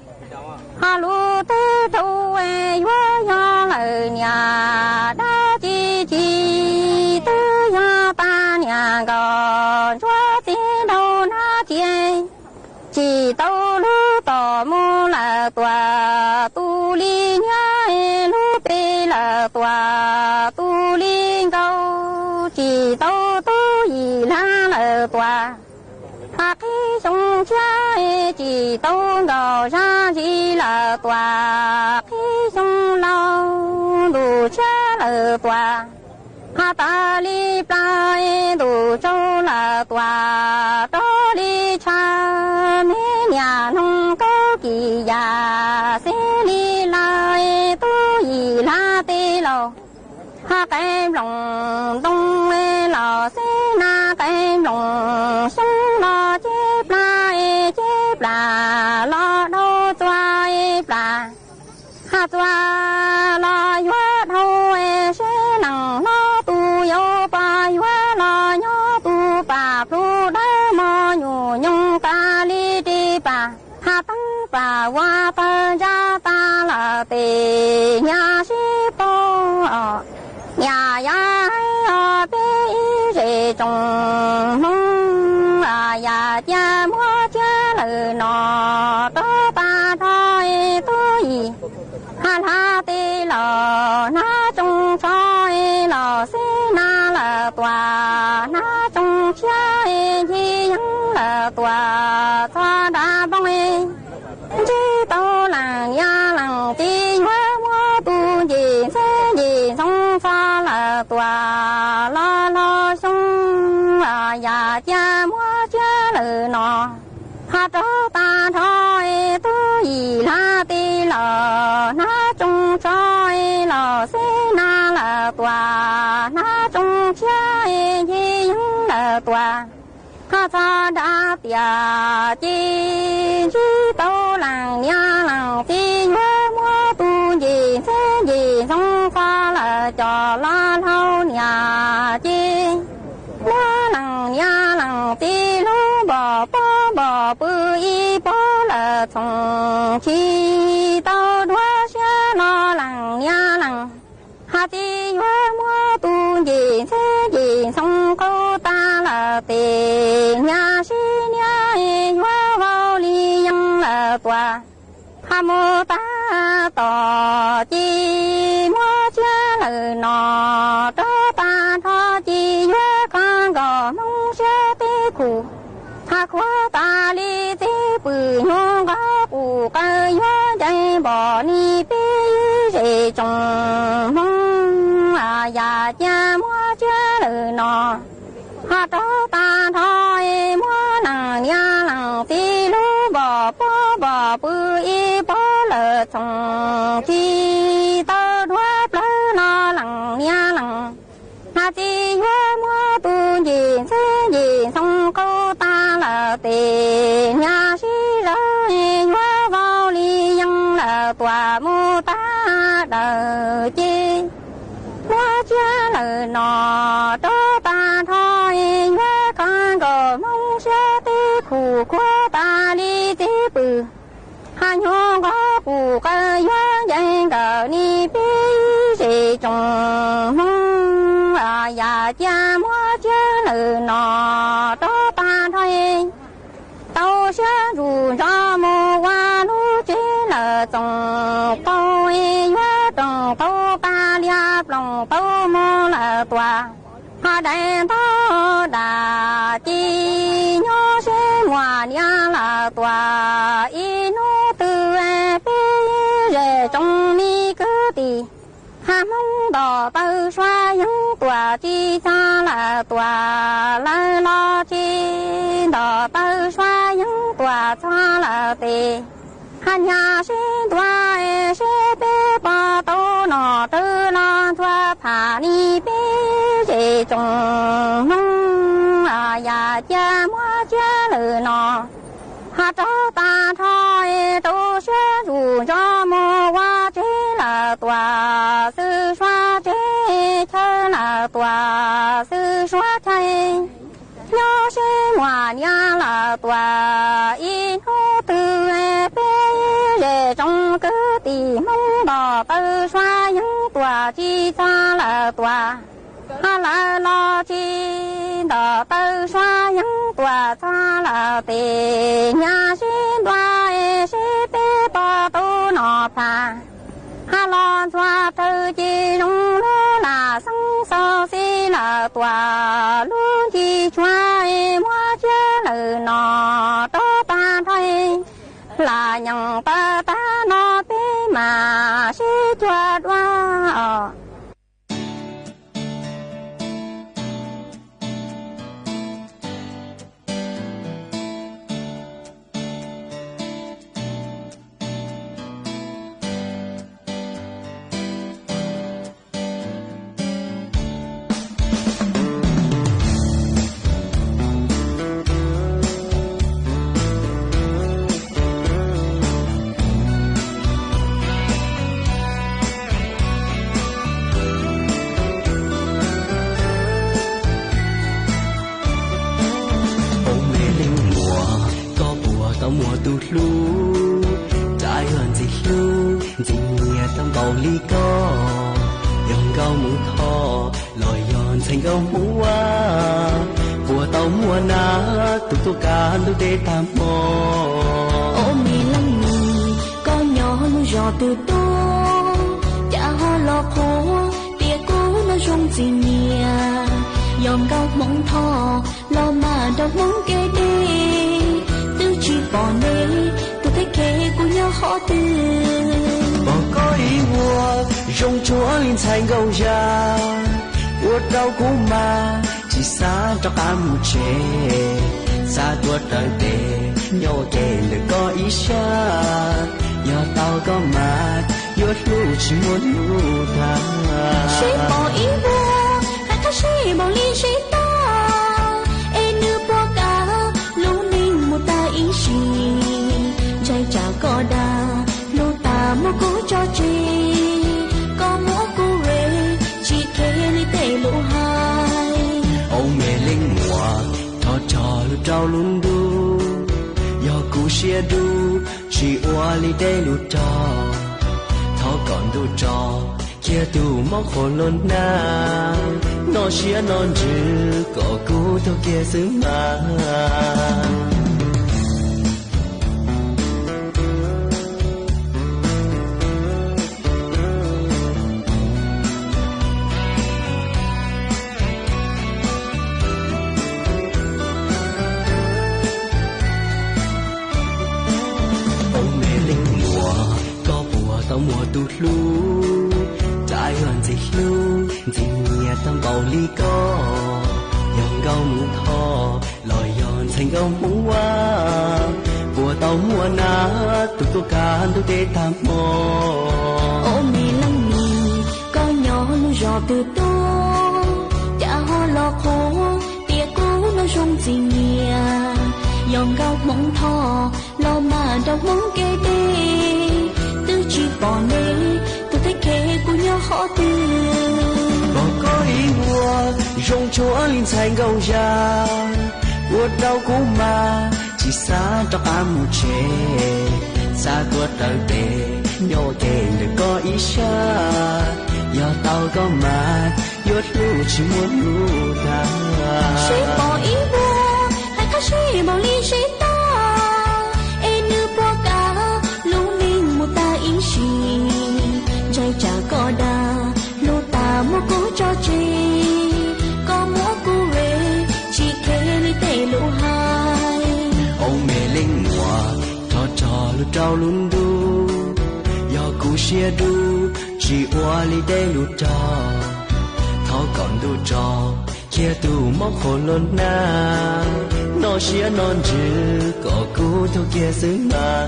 ha lu tê thu e hoa ya lờ nhà đã chi tư ya ta nhà gò chúa tiếng đâu na chỉ tao lu tỏ mô là tòa tu li nhá lu bê là tòa tu li câu chỉ tao tu gì la là tòa hạt khí sông cha chỉ tao gò ra chỉ là tòa khí sông lâu đủ cha là tòa ha ta li plai đủ châu là tòa đó li cha mẹ nhà nông có kỳ già xí li lai tu gì la tê lò ha cái lòng đông lò xí na cái lòng sông lò chép là lò đô toa là ha toa lò hoa thâu xí nằng nó tu yêu ba hoa lò nhớ tu bà tu đá mò nhủ nhung ta li đi bà ha tăng bà hoa ta ra ta là tề nhà sĩ po nhà ya bé rể trồng nông ya cha mua cha lời nọ đó ta thôi tôi ha tê lò na trong choi lò xí na là tòa na trong chai chi hắn là tòa cho đã bông chi tao làng ya làng chi hoa mua tu gì sông pha là tòa lo sông ya cha mua cha lời nọ ha cho ta thôi tu gì la tê lò na trong choi lò xí na là tòa na trong chai chi hắn là tòa ha cha đã tia chi tao làng nha làng chi hoa mua tu gì sông pha là trò la thâu nhà chi la làng nha làng chi lu bò bư y bò là thùng chi tao đoá xa lo làng nha làng ha chi hoa mua tu gì tiền nhà sĩ nhà hoa vào ly dân là tòa hà mô ta tỏ chi mua chia lời nọ cho ta thọ chi hoa con gò mong chia tê cụ hà khoa ta ly tê bự nhung có cụ cây hoa chạy bỏ ni bê dễ trồng mong à già cha mua chia lời nọ hà cho ta thôi mua nàng nhà nàng tí lú bỏ bự y bỏ lỡ chồng khi tao đua lỡ nó lằng nhà lằng hà chi hoa mua tu nhìn thế nhìn xong câu ta là tiền nhà sĩ rơi hoa vào ly dân là tòa mô ta đời chi hoa chia lời nọ cho ta thôi hoa con gò mong sẽ tê khủ qua ta đi tê bự hà nhung có cụ cây hoa dây cờ ni bê dì trồng mong à già cha mua chia lời nọ cho ta thôi tao sẽ rủ cho mô qua lũ chế là trồng câu hoa trồng câu ta liệp lòng câu mô là tòa hà đại thọ đà chi nhớ sẽ hòa nhà là tòa y nô tư bê rề trong mi cứ tì hà mong đỏ tơ xoa những tòa chi xa là tòa la lo chi đỏ tơ xoa những tòa xa là tì hà nhà sẽ tòa sẽ bê bà tô nọ tư lo tòa thả ni bê dễ trồng mong à già cha mua cha lời nọ hà cho ta thôi tôi sẽ rủ cho mô qua chế là tòa sư xoa chế chơi là tòa sư xoa chơi nhớ sẽ hòa nhà là tòa y hô tư bê rề trong cứ tì mong đỏ tư xoa những tòa chi xa là tòa hà la lo chi đỏ tư xoa những tòa xa là tì nhà sĩ tòa sĩ bê bò tu nọ phà hà lo xoa tư chi rung lô là sông sơ si là tòa luôn chi xoa mua chia lời nọ cho ta thôi là nhận ta nó bê mà sĩ choa đoa mùa tu lu trái hơn gì lu gì nhẹ trong bầu ly co dòng cao mũi kho lòi giòn thành cao mũi của tàu mùa ná tu cá tu đê tam mò ôm mi lăng mì con nhỏ nu giò từ to chả ho lo khô tia cố nó rong gì nhẹ dòng cao mỏng thò lo mà đâu mong kê đi chỉ bỏ nê tôi thấy kê của nhau họ từ bỏ có ý mùa rong chúa lên thành gầu già uất đau cũ mà chỉ xa cho ta một chế xa tuột đời tề nhau kề lời có ý xa nhờ tao có mặt uất lu chỉ muốn lu tha sẽ bỏ ý mùa hay ta sẽ bỏ ly sẽ ta em như bỏ cả ta ý gì trái chào có đà lô ta mua cố cho chi có mua cố rê chỉ kê đi tê lũ hai ông mẹ linh mùa thọ trò lu trao luôn đu do cú xia đu chỉ oa li tê lu trò thọ còn đu trò chia tu móc khổ lôn na nó xia non chữ có cú theo kia xứ mà tao mùa tụt lú trái hơn gì lú gì nhẹ tâm bầu ly co dòng gấu mũ thò lòi giòn thành gấu mũ hoa mùa tao mùa ná tụt tô can tụt tê tam mò ôm mi lăng mi con nhỏ lu giò từ tô cha ho lo khô tia cú nó rung gì nhẹ dòng gấu mũ thò lo mà đâu mũ kê tê chỉ bỏ nê tôi thấy kẻ của nhau họ tư bỏ có ý mùa rong chúa linh thành gầu già buốt đau cũ mà chỉ xa trong ám chê xa tuột đời bề nhỏ kề đừng có ý xa giờ tao có mà yuốt lưu chỉ muốn lưu ta sẽ bỏ ý mùa hay có sẽ bỏ ly sẽ ta em như bỏ cả trái trả có đà lô ta mua cố cho chi có mua cố rê chỉ kê lý tê lũ hai ông mẹ linh hòa cho lũ trao luôn đu do cú xia đu chỉ qua lý tê lũ trao tháo còn đu trao chia tu móc khổ lôn na nó xia non chữ có cú theo kia xứ mà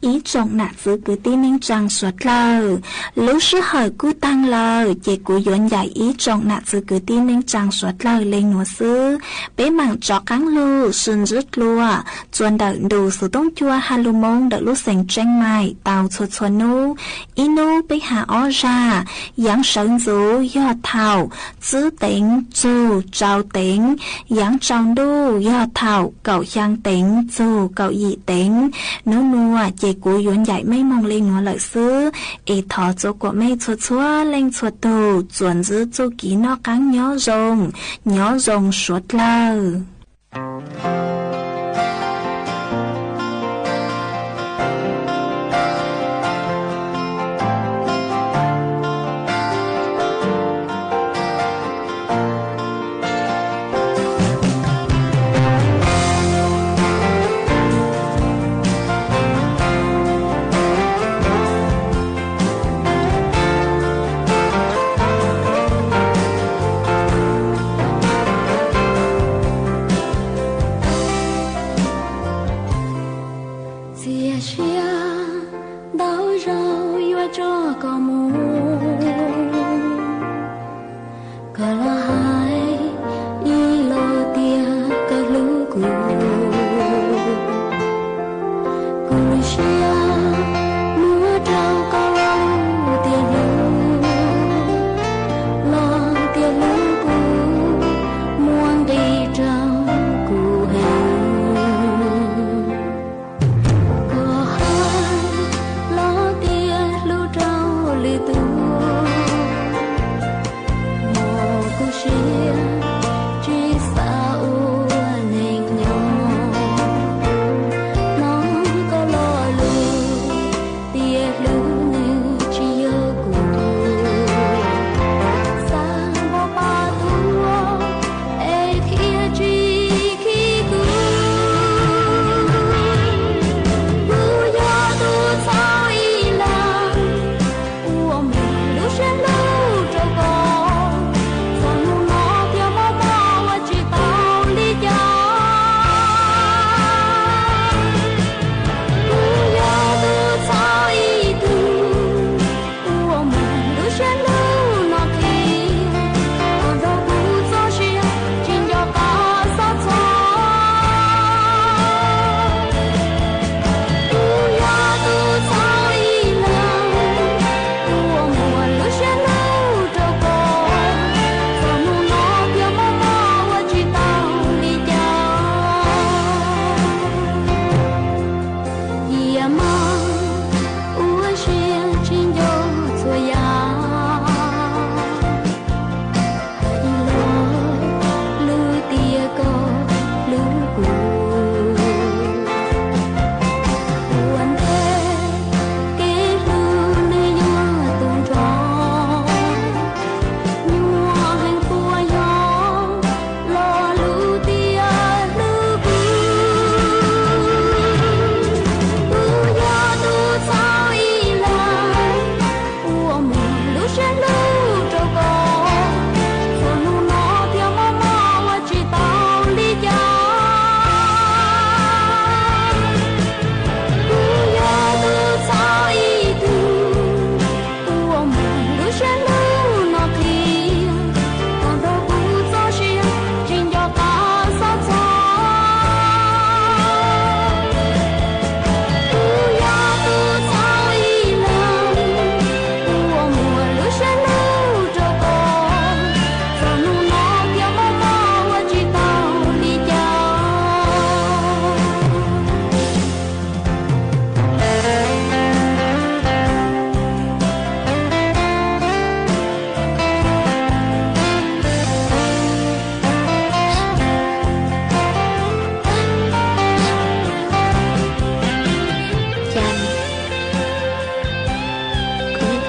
ý trọng nạt giữ cứ tin nên chẳng xuất lờ lúc sư hỏi cứ tăng lờ chỉ cứ dọn dạy ý trọng nạt giữ cứ tin nên chẳng xuất lờ lên nửa sư bé mảng chó cắn lưu xuân rứt lùa chuẩn đợi đủ sự tông chua hà lưu mông đợi lúc sành tranh mài tàu chuột chuột nu ý nu bé hạ ó ra giáng sơn rú do thảo giữ tính dù trao tính giáng trong đu do thảo cậu giang tính dù cậu dị tính nô nua chỉ cú yuan dạy mấy mong lên ngõ lợi xứ ý thọ chỗ của mấy chuột chúa lên chuột tù chuẩn giữ chỗ ký nó cắn nhỏ rồng suốt lờ Hãy subscribe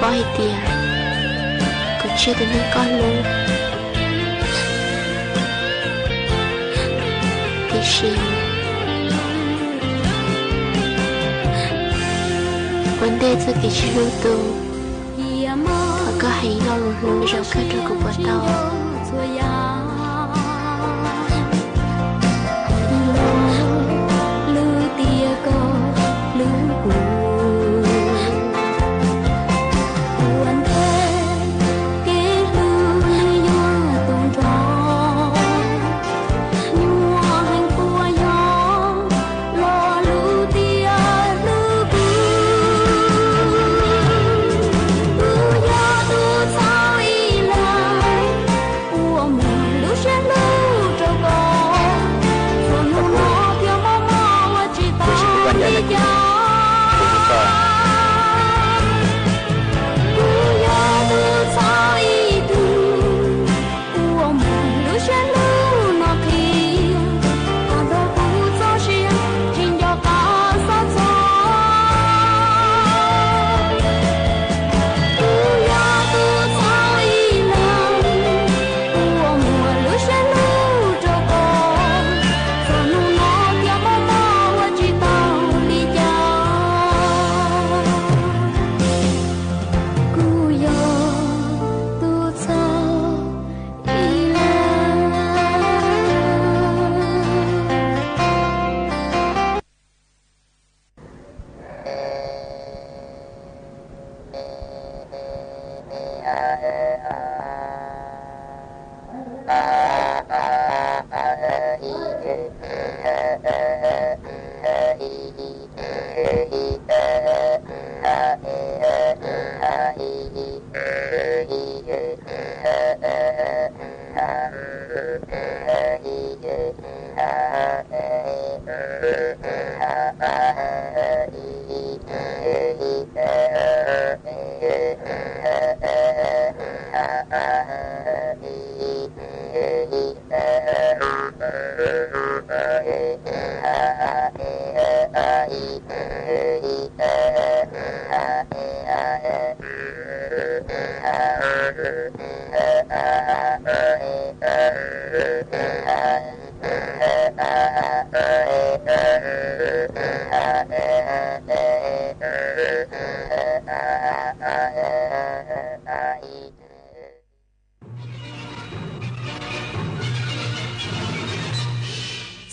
phó hay tiền còn chưa tới nơi con luôn thì xin vấn đề cho cái chuyện lưu tu và có hãy lo lù rồi kết rồi của bọn tao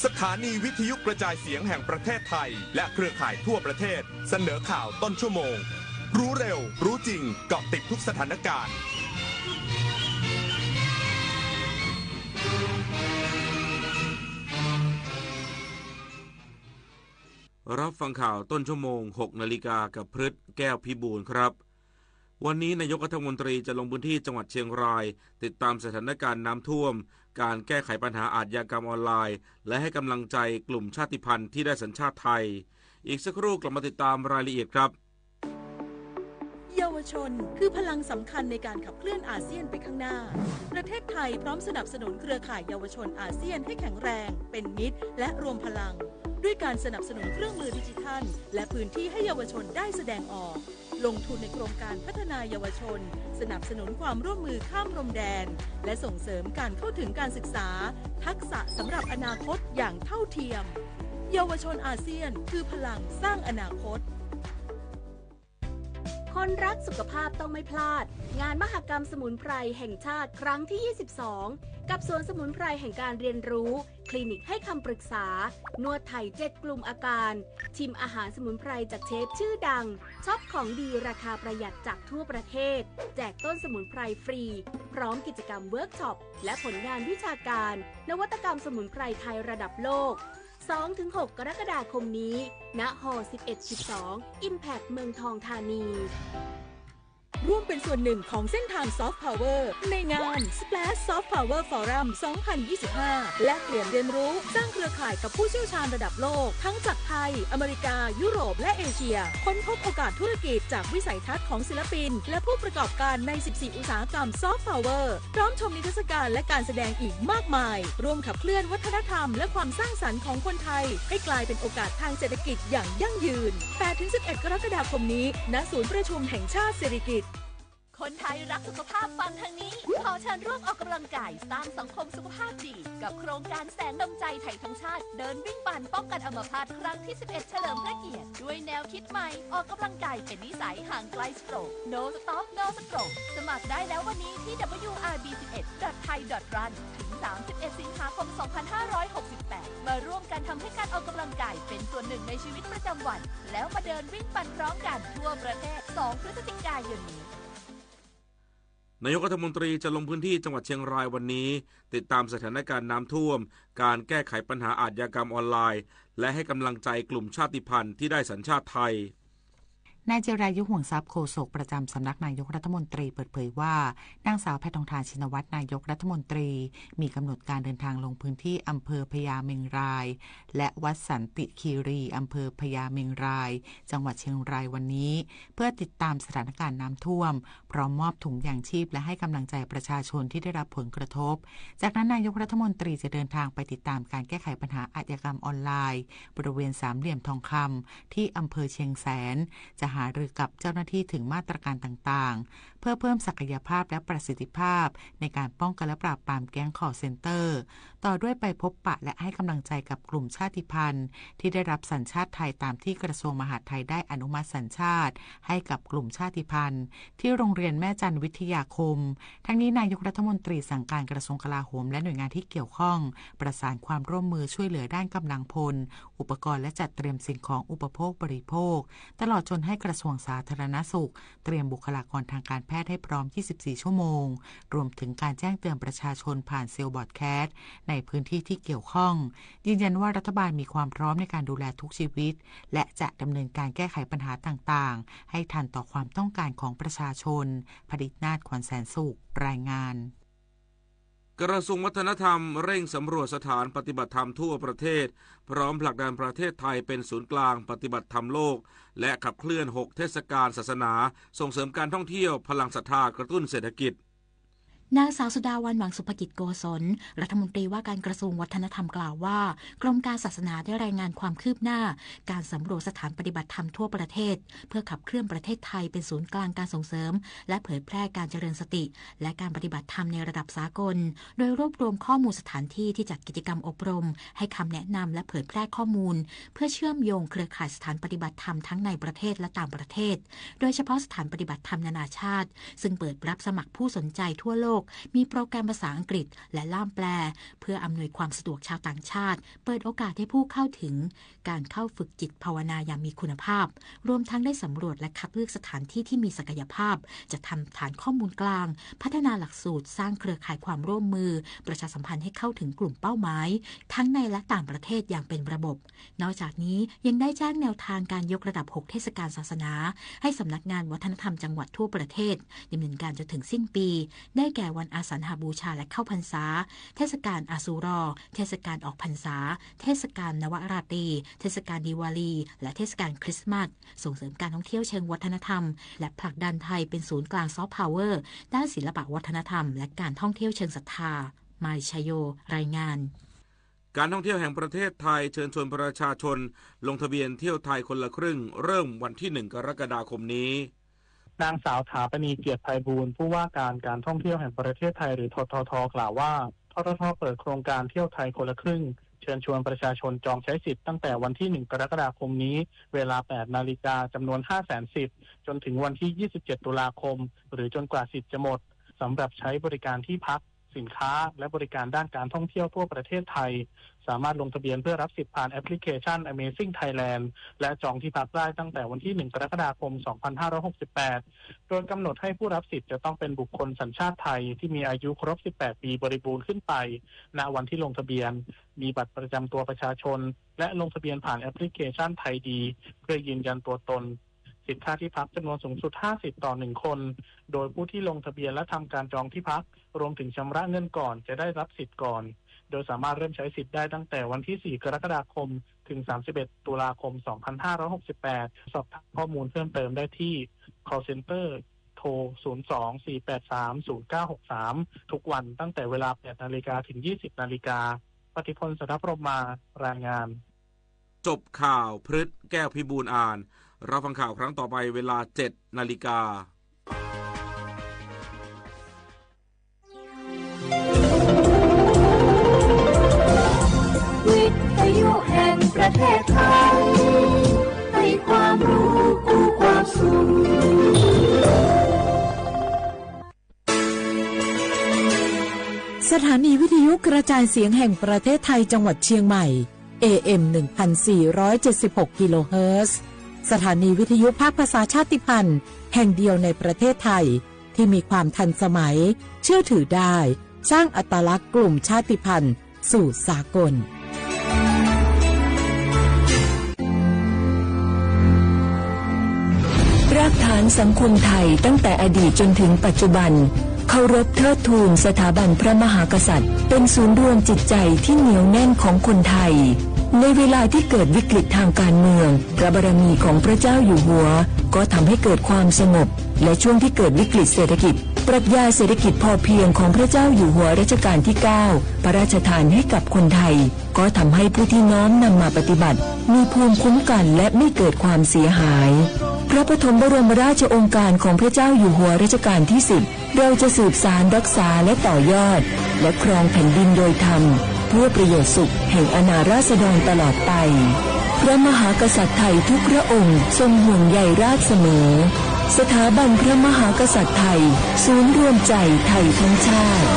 สถานีวิทยุกระจายเสียงแห่งประเทศไทยและเครือข่ายทั่วประเทศเสนอข่าวต้นชั่วโมงรู้เร็วรู้จริงเกาะติดทุกสถานการณ์รับฟังข่าวต้นชั่วโมง 6 นาฬิกากับพฤทธิ์แก้วพิบูลครับวันนี้นายกรัฐมนตรีจะลงพื้นที่จังหวัดเชียงรายติดตามสถานการณ์น้ำท่วมการแก้ไขปัญหาอาชญากรรมออนไลน์และให้กำลังใจกลุ่มชาติพันธุ์ที่ได้สัญชาติไทยอีกสักครู่กลับมาติดตามรายละเอียดครับเยาวชนคือพลังสำคัญในการขับเคลื่อนอาเซียนไปข้างหน้าประเทศไทยพร้อมสนับสนุนเครือข่ายเยาวชนอาเซียนให้แข็งแรงเป็นมิตรและรวมพลังด้วยการสนับสนุนเครื่องมือดิจิทัลและพื้นที่ให้เยาวชนได้แสดงออกลงทุนในโครงการพัฒนาเยาวชนสนับสนุนความร่วมมือข้ามพรมแดนและส่งเสริมการเข้าถึงการศึกษาทักษะสำหรับอนาคตอย่างเท่าเทียมเยาวชนอาเซียนคือพลังสร้างอนาคตคนรักสุขภาพต้องไม่พลาดงานมหกรรมสมุนไพรแห่งชาติครั้งที่ 22 กับสวนสมุนไพรแห่งการเรียนรู้คลินิกให้คำปรึกษานวดไทย7 กลุ่มอาการชิมอาหารสมุนไพรจากเชฟชื่อดังช็อปของดีราคาประหยัดจากทั่วประเทศแจกต้นสมุนไพรฟรีพร้อมกิจกรรมเวิร์กช็อปและผลงานวิชาการนวัตกรรมสมุนไพรไทยระดับโลก 2-6 กรกฎาคมนี้ณหอ 11-12 Impact เมืองทองธานีร่วมเป็นส่วนหนึ่งของเส้นทางซอฟต์พาวเวอร์ในงาน Splash Soft Power Forum 2025 และเปลี่ยนเรียนรู้สร้างเครือข่ายกับผู้เชี่ยวชาญระดับโลกทั้งจากไทยอเมริกายุโรปและเอเชียค้นพบโอกาสธุรกิจจากวิสัยทัศน์ของศิลปินและผู้ประกอบการใน 14 อุตสาหกรรมซอฟต์พาวเวอร์พร้อมชมนิทรรศการและการแสดงอีกมากมายร่วมขับเคลื่อนวัฒนธรรมและความสร้างสรรค์ของคนไทยให้กลายเป็นโอกาสทางเศรษฐกิจอย่างยั่งยืน 8-11 กรกฎาคมนี้ณศูนย์ประชุมแห่งชาติสิริกิติ์ คนไทยรักสุขภาพฟังทางนี้ขอเชิญร่วมออกกำลังกายสร้างสังคมสุขภาพดีกับโครงการแสงดำใจไทยทั้งชาติเดินวิ่งปั่นป้องกันอัมพาตครั้งที่ 11 เฉลิมพระเกียรติด้วยแนวคิดใหม่ออกกำลังกายเป็นนิสัยห่างไกลสโตรก No Stop No Stroke สมัครได้แล้ววันนี้ที่ wrb11.thai.run ถึง 31 สิงหาคม 2568 มาร่วมกันทำให้การออกกำลังกายเป็นส่วนหนึ่งในชีวิตประจำวันแล้วมาเดินวิ่งปั่นพร้อมกันทั่วประเทศ 2 พฤศจิกายนนี้นายกรัฐมนตรีจะลงพื้นที่จังหวัดเชียงรายวันนี้ติดตามสถานการณ์น้ำท่วมการแก้ไขปัญหาอาชญากรรมออนไลน์และให้กำลังใจกลุ่มชาติพันธุ์ที่ได้สัญชาติไทยนายจิรายุห่วงทรัพย์โฆษกประจำสำนักนายกรัฐมนตรีเปิดเผยว่านางสาวแพทองธารชินวัตรนายกรัฐมนตรีมีกำหนดการเดินทางลงพื้นที่อำเภอพญาเมงรายและวัดสันติคีรีอำเภอพญาเมงรายจังหวัดเชียงรายวันนี้เพื่อติดตามสถานการณ์น้ำท่วมพร้อมมอบถุงยางชีพและให้กำลังใจประชาชนที่ได้รับผลกระทบจากนั้นนายกรัฐมนตรีจะเดินทางไปติดตามการแก้ไขปัญหาอาชญากรรมออนไลน์บริเวณสามเหลี่ยมทองคำที่อำเภอเชียงแสนจะหารือกับเจ้าหน้าที่ถึงมาตรการต่างๆเพื่อเพิ่มศักยภาพและประสิทธิภาพในการป้องกันและปราบปรามแก๊งคอลเซ็นเตอร์ต่อด้วยไปพบปะและให้กำลังใจกับกลุ่มชาติพันธุ์ที่ได้รับสัญชาติไทยตามที่กระทรวงมหาดไทยได้อนุมัติสัญชาติให้กับกลุ่มชาติพันธุ์ที่โรงเรียนแม่จันวิทยาคมทั้งนี้นายกรัฐมนตรีสั่งการกระทรวงกลาโหมและหน่วยงานที่เกี่ยวข้องประสานความร่วมมือช่วยเหลือด้านกำลังพลอุปกรณ์และจัดเตรียมสิ่งของอุปโภคบริโภคตลอดจนให้กระทรวงสาธารณสุขเตรียมบุคลากรทางการแพทย์ให้พร้อม24 ชั่วโมงรวมถึงการแจ้งเตือนประชาชนผ่านเซลล์บอดแคสต์ในพื้นที่ที่เกี่ยวข้องยืนยันว่ารัฐบาลมีความพร้อมในการดูแลทุกชีวิตและจะดำเนินการแก้ไขปัญหาต่างๆให้ทันต่อความต้องการของประชาชนผลิตนาถ ขวัญแสนสุขรายงานกระทรวงวัฒนธรรมเร่งสำรวจสถานปฏิบัติธรรมทั่วประเทศพร้อมผลักดันประเทศไทยเป็นศูนย์กลางปฏิบัติธรรมโลกและขับเคลื่อน6เทศกาลศาสนาส่งเสริมการท่องเที่ยวพลังศรัทธากระตุ้นเศรษฐกิจนางสาวสุดาวรรณหวังสุภกิจโกศลรัฐมนตรีว่าการกระทรวงวัฒนธรรมกล่าวว่ากรมการศาสนาได้รายงานความคืบหน้าการสำรวจสถานปฏิบัติธรรมทั่วประเทศเพื่อขับเคลื่อนประเทศไทยเป็นศูนย์กลางการส่งเสริมและเผยแพร่การเจริญสติและการปฏิบัติธรรมในระดับสากลโดยรวบรวมข้อมูลสถานที่ที่จัดกิจกรรมอบรมให้คำแนะนำและเผยแพร่ข้อมูลเพื่อเชื่อมโยงเครือข่ายสถานปฏิบัติธรรมทั้งในประเทศและต่างประเทศโดยเฉพาะสถานปฏิบัติธรรมนานาชาติซึ่งเปิดรับสมัครผู้สนใจทั่วโลกมีโปรแกรมภาษาอังกฤษและล่ามแปลเพื่ออำนวยความสะดวกชาวต่างชาติเปิดโอกาสให้ผู้เข้าถึงการเข้าฝึกจิตภาวนาอย่างมีคุณภาพรวมทั้งได้สำรวจและคัดเลือกสถานที่ที่มีศักยภาพจะทำฐานข้อมูลกลางพัฒนาหลักสูตรสร้างเครือข่ายความร่วมมือประชาสัมพันธ์ให้เข้าถึงกลุ่มเป้าหมายทั้งในและต่างประเทศอย่างเป็นระบบนอกจากนี้ยังได้แจ้งแนวทางการยกระดับ6เทศกาลศาสนาให้สำนักงานวัฒนธรรมจังหวัดทั่วประเทศดำเนินการจนถึงสิ้นปีได้แก่วันอาสันหบูชาและเข้าพรรษาเทศกาลอาซูรอเทศกาลออกพรรษาเทศกาลนวราตรีเทศกาลดีวาลีและเทศกาลคริสต์มาสส่งเสริมการท่องเที่ยวเชิงวัฒนธรรมและผลักดันไทยเป็นศูนย์กลางซอฟต์พาวเวอร์ด้านศิลปวัฒนธรรมและการท่องเที่ยวเชิงศรัทธามายชโยรายงานการท่องเที่ยวแห่งประเทศไทยเชิญชวนประชาชนลงทะเบียนเที่ยวไทยคนละครึ่งเริ่มวันที่1 กรกฎาคมนี้นางสาวถาปณีเกียรติไพบูลย์ผู้ว่าการท่องเที่ยวแห่งประเทศไทยหรือททท.กล่าวว่าททท.เปิดโครงการเที่ยวไทยคนละครึ่งเชิญชวนประชาชนจองใช้สิทธิ์ตั้งแต่วันที่1 กรกฎาคมนี้เวลา 8 นาฬิกาจำนวน 500,000 สิทธิ์จนถึงวันที่ 27 ตุลาคมหรือจนกว่าสิทธิ์จะหมดสำหรับใช้บริการที่พักสินค้าและบริการด้านการท่องเที่ยวทั่วประเทศไทยสามารถลงทะเบียนเพื่อรับสิทธิ์ผ่านแอปพลิเคชัน Amazing Thailand และจองที่พักได้ตั้งแต่วันที่1 กรกฎาคม 2568 โดยกำหนดให้ผู้รับสิทธิ์จะต้องเป็นบุคคลสัญชาติไทยที่มีอายุครบ 18 ปีบริบูรณ์ขึ้นไปณวันที่ลงทะเบียนมีบัตรประจำตัวประชาชนและลงทะเบียนผ่านแอปพลิเคชันไทยดีเพื่อยืนยันตัวตนสิทธิค่าที่พักจำนวนสูงสุด50ต่อ1คนโดยผู้ที่ลงทะเบียนและทำการจองที่พักรวมถึงชำระเงินก่อนจะได้รับสิทธิ์ก่อนโดยสามารถเริ่มใช้สิทธิ์ได้ตั้งแต่วันที่4 กรกฎาคมถึง31 ตุลาคม 2568 สอบถามข้อมูลเพิ่มเติมได้ที่ call center โทร 02-483-0963 ทุกวันตั้งแต่เวลา 8 นาฬิกาถึง 20 นาฬิกาปฏิพล สัทธพรหมารายงานจบข่าวพฤษแก้วพิบูลย์อ่านรับฟังข่าวครั้งต่อไปเวลา 7 นาฬิกา ประเทศไทยให้ความรู้คู่ความสุขสถานีวิทยุกระจายเสียงแห่งประเทศไทยจังหวัดเชียงใหม่ AM 1476 กิโลเฮิรตซ์สถานีวิทยุภาคภาษาชาติพันธุ์แห่งเดียวในประเทศไทยที่มีความทันสมัยเชื่อถือได้สร้างอัตลักษณ์กลุ่มชาติพันธุ์สู่สากลรากฐานสังคมไทยตั้งแต่อดีตจนถึงปัจจุบันเคารพเทิดทูนสถาบันพระมหากษัตริย์เป็นศูนย์รวมจิตใจที่เหนียวแน่นของคนไทยในเวลาที่เกิดวิกฤตทางการเมืองพระบารมีของพระเจ้าอยู่หัวก็ทำให้เกิดความสงบและช่วงที่เกิดวิกฤตเศรษฐกิจปรัชญาเศรษฐกิจพอเพียงของพระเจ้าอยู่หัวรัชกาลที่ 9 พระราชทานให้กับคนไทยก็ทำให้ผู้ที่น้อมนำมาปฏิบัติมีภูมิคุ้มกันและไม่เกิดความเสียหายพระปฐมบรมราชโองการของพระเจ้าอยู่หัวรัชกาลที่ 10เราจะสืบสานรักษาและต่อยอดและครองแผ่นดินโดยธรรมเพื่อประโยชน์สุขแห่งอาณาราษฎรตลอดไปพระมหากษัตริย์ไทยทุกพระองค์ทรงห่วงใยราชเสมอสถาบันพระมหากษัตริย์ไทยศูนย์รวมใจไทยทั้งชาติ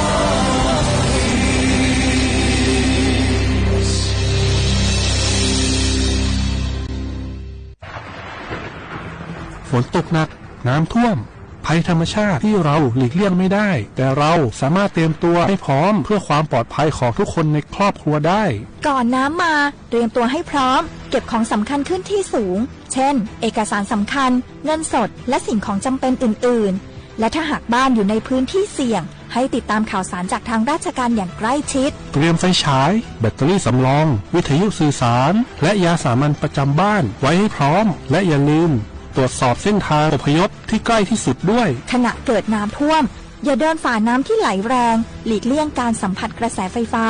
ฝนตกหนักน้ำท่วมภัยธรรมชาติที่เราหลีกเลี่ยงไม่ได้แต่เราสามารถเตรียมตัวให้พร้อมเพื่อความปลอดภัยของทุกคนในครอบครัวได้ก่อนน้ำมาเตรียมตัวให้พร้อมเก็บของสำคัญขึ้นที่สูงเช่นเอกสารสำคัญเงินสดและสิ่งของจำเป็นอื่นๆและถ้าหากบ้านอยู่ในพื้นที่เสี่ยงให้ติดตามข่าวสารจากทางราชการอย่างใกล้ชิดเตรียมไฟฉายแบตเตอรี่สำรองวิทยุสื่อสารและยาสามัญประจำบ้านไว้ให้พร้อมและอย่าลืมตรวจสอบเส้นทางอพยพที่ใกล้ที่สุดด้วยขณะเกิดน้ำท่วมอย่าเดินฝ่าน้ำที่ไหลแรงหลีกเลี่ยงการสัมผัสกระแสไฟฟ้า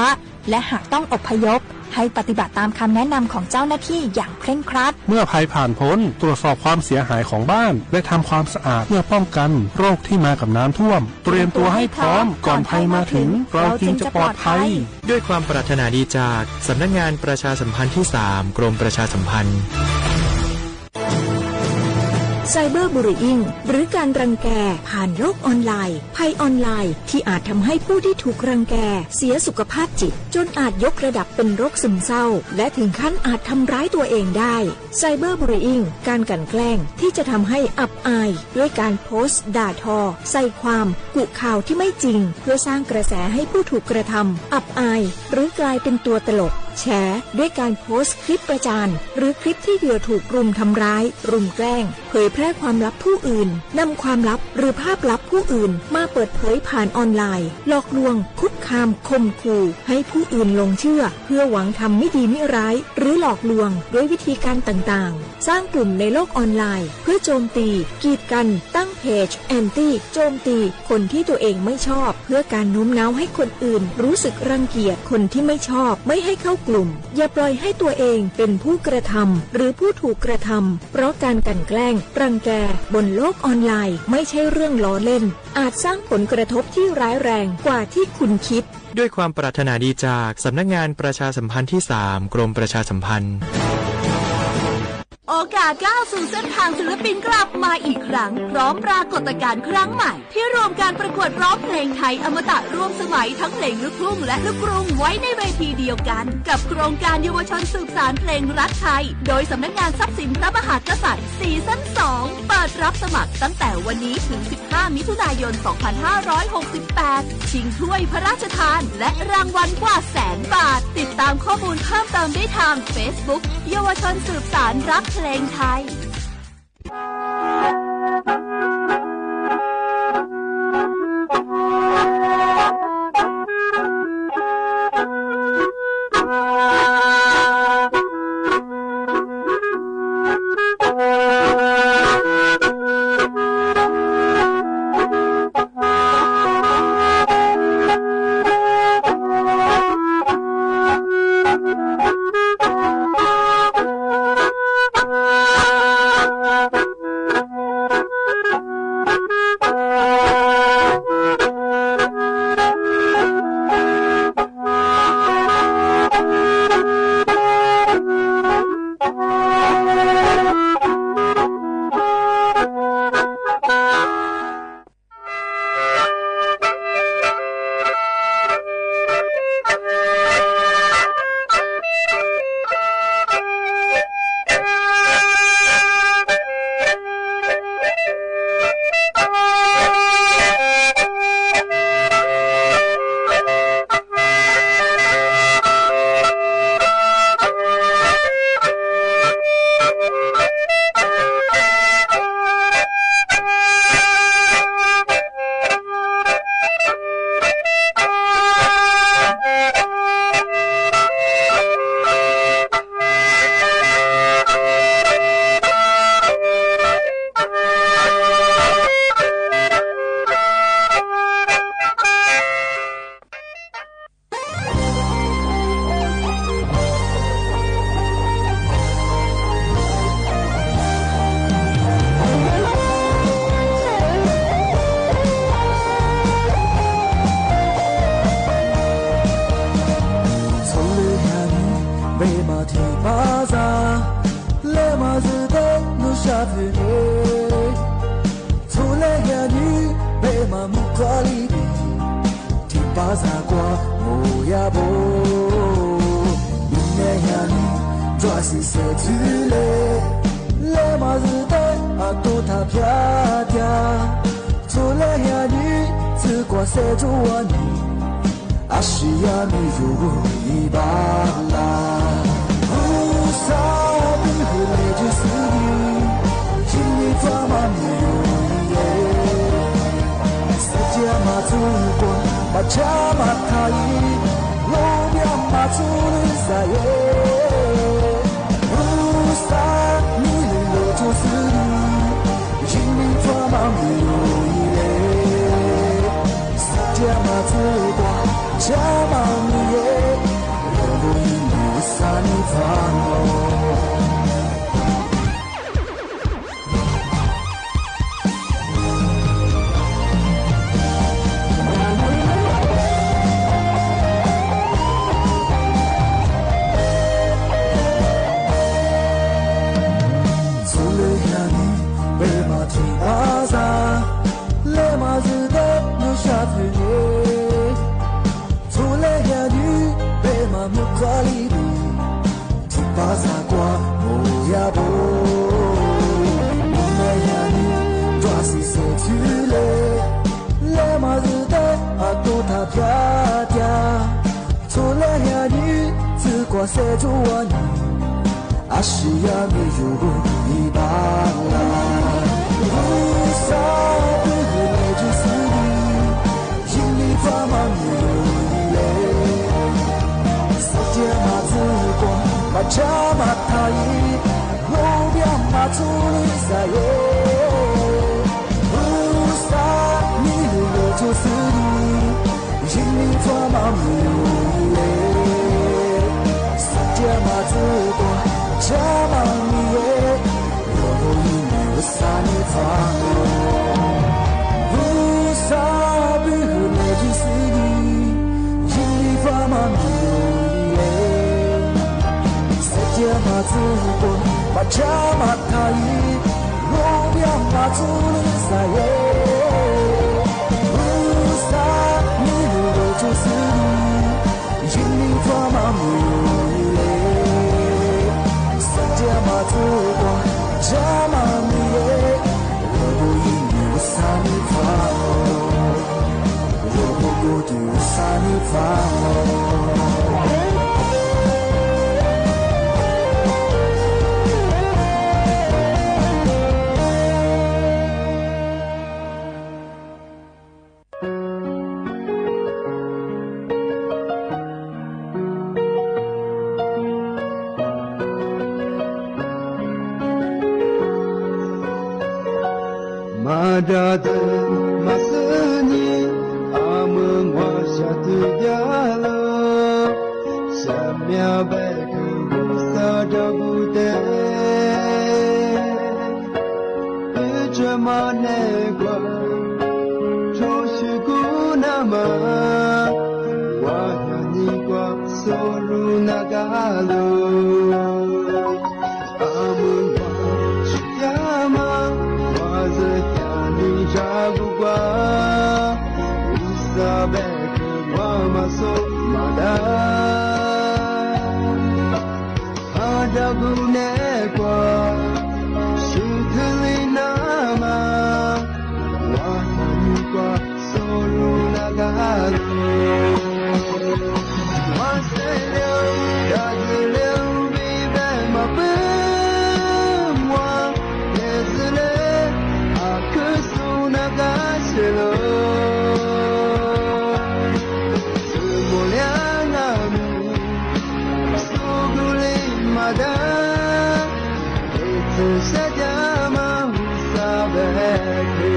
และหากต้องอพยพให้ปฏิบัติตามคำแนะนำของเจ้าหน้าที่อย่างเคร่งครัดเมื่อภัยผ่านพ้นตรวจสอบความเสียหายของบ้านและทำความสะอาดเพื่อป้องกันโรคที่มากับน้ำท่วมเตรียมตัวให้พร้อมก่อนภัยมาถึงเราจึงจะปลอดภัยด้วยความปรารถนาดีจากสำนักงานประชาสัมพันธ์ที่ 3 กรมประชาสัมพันธ์ไซเบอร์บูลลี่อิงหรือการรังแกผ่านโลกออนไลน์ภัยออนไลน์ที่อาจทำให้ผู้ที่ถูกรังแกเสียสุขภาพจิตจนอาจยกระดับเป็นโรคซึมเศร้าและถึงขั้นอาจทำร้ายตัวเองได้ไซเบอร์บูลลี่อิงการกลั่นแกล้งที่จะทำให้อับอายด้วยการโพสต์ด่าทอใส่ความกุข่าวที่ไม่จริงเพื่อสร้างกระแสให้ผู้ถูกกระทำอับอายหรือกลายเป็นตัวตลกแชร์ด้วยการโพสต์คลิปประจานหรือคลิปที่เหยื่อถูกรุมทำร้ายรุมแกล้งเผยแพร่ความลับผู้อื่นนำความลับหรือภาพลับผู้อื่นมาเปิดเผยผ่านออนไลน์หลอกลวงคุกคามข่มขู่ให้ผู้อื่นหลงเชื่อเพื่อหวังทำไม่ดีไม่ร้ายหรือหลอกลวงด้วยวิธีการต่างๆสร้างกลุ่มในโลกออนไลน์เพื่อโจมตีกีดกันตั้งเพจแอนตี้โจมตีคนที่ตัวเองไม่ชอบเพื่อการโน้มน้าวให้คนอื่นรู้สึกรังเกียจคนที่ไม่ชอบไม่ให้เข้ากลุ่มอย่าปล่อยให้ตัวเองเป็นผู้กระทำหรือผู้ถูกกระทำเพราะการกลั่นแกล้งรังแกบนโลกออนไลน์ไม่ใช่เรื่องล้อเล่นอาจสร้างผลกระทบที่ร้ายแรงกว่าที่คุณคิดด้วยความปรารถนาดีจากสำนักงานประชาสัมพันธ์ที่ 3 กรมประชาสัมพันธ์โอกาสก้าวสู่เส้นทางศิลปินกลับมาอีกครั้งพร้อมปรากฏการณ์ครั้งใหม่ที่รวมการประกวดร้องเพลงไทยอมตะร่วมสมัยทั้งเพลงลูกทุ่งและลูกกรุงไว้ในเวทีเดียวกันกับโครงการเยาวชนสืบสานเพลงรักไทยโดยสำนักงานทรัพย์สินพระมหากษัตริย์ซีซั่น 2 เปิดรับสมัครตั้งแต่วันนี้ถึง 15 มิถุนายน 2568 ชิงถ้วยพระราชทานและรางวัลกว่า100,000 บาทติดตามข้อมูลเพิ่มเติมได้ทาง Facebook เยาวชนสืบสานรักเพลงไทย我呀不，你那呀你抓是谁去嘞？来嘛日的啊都他飘掉，出来呀你只管谁住我你，啊是呀你如一把啦，不傻逼和你就是你，心里装满你。马祖国，马家马塔伊，路边马祖的赛耶，乌萨米路就是你，心里装满你路伊嘞，世界马祖国，家马你耶，路伊路萨你放哦。谁住我你，阿西呀米如一把啦，乌萨对和你就是你，心里装满你如泪，世界马祖国，马家马塔伊，路边马祖里赛耶，乌萨米如就是你，心里装满你如泪。马祖国，家马你耶，我因为萨尼发乌萨比和那句是你，心里发马你耶，世界马祖国，马家马塔伊，路边马祖里赛耶，乌萨你我就是你，心里发马你。马祖国，家马你耶，我不因为萨尼发哦，我不过对萨尼发哦。Madad masni amung wasatu jalo samya baku sadabude ujamane kwa choshikunama wahani kwa soru nagalo amung washiyama Jagua, Isabek, Mama so Mada, Adagunekwa, Shuthalinama, Wahanikwa, Solu Nagalo, Maselio, Dagilio, Vive Mapimwa, Yezile, Nagashelo, Sumulianami, Suguli Mada, Itu Sajama Usabeki.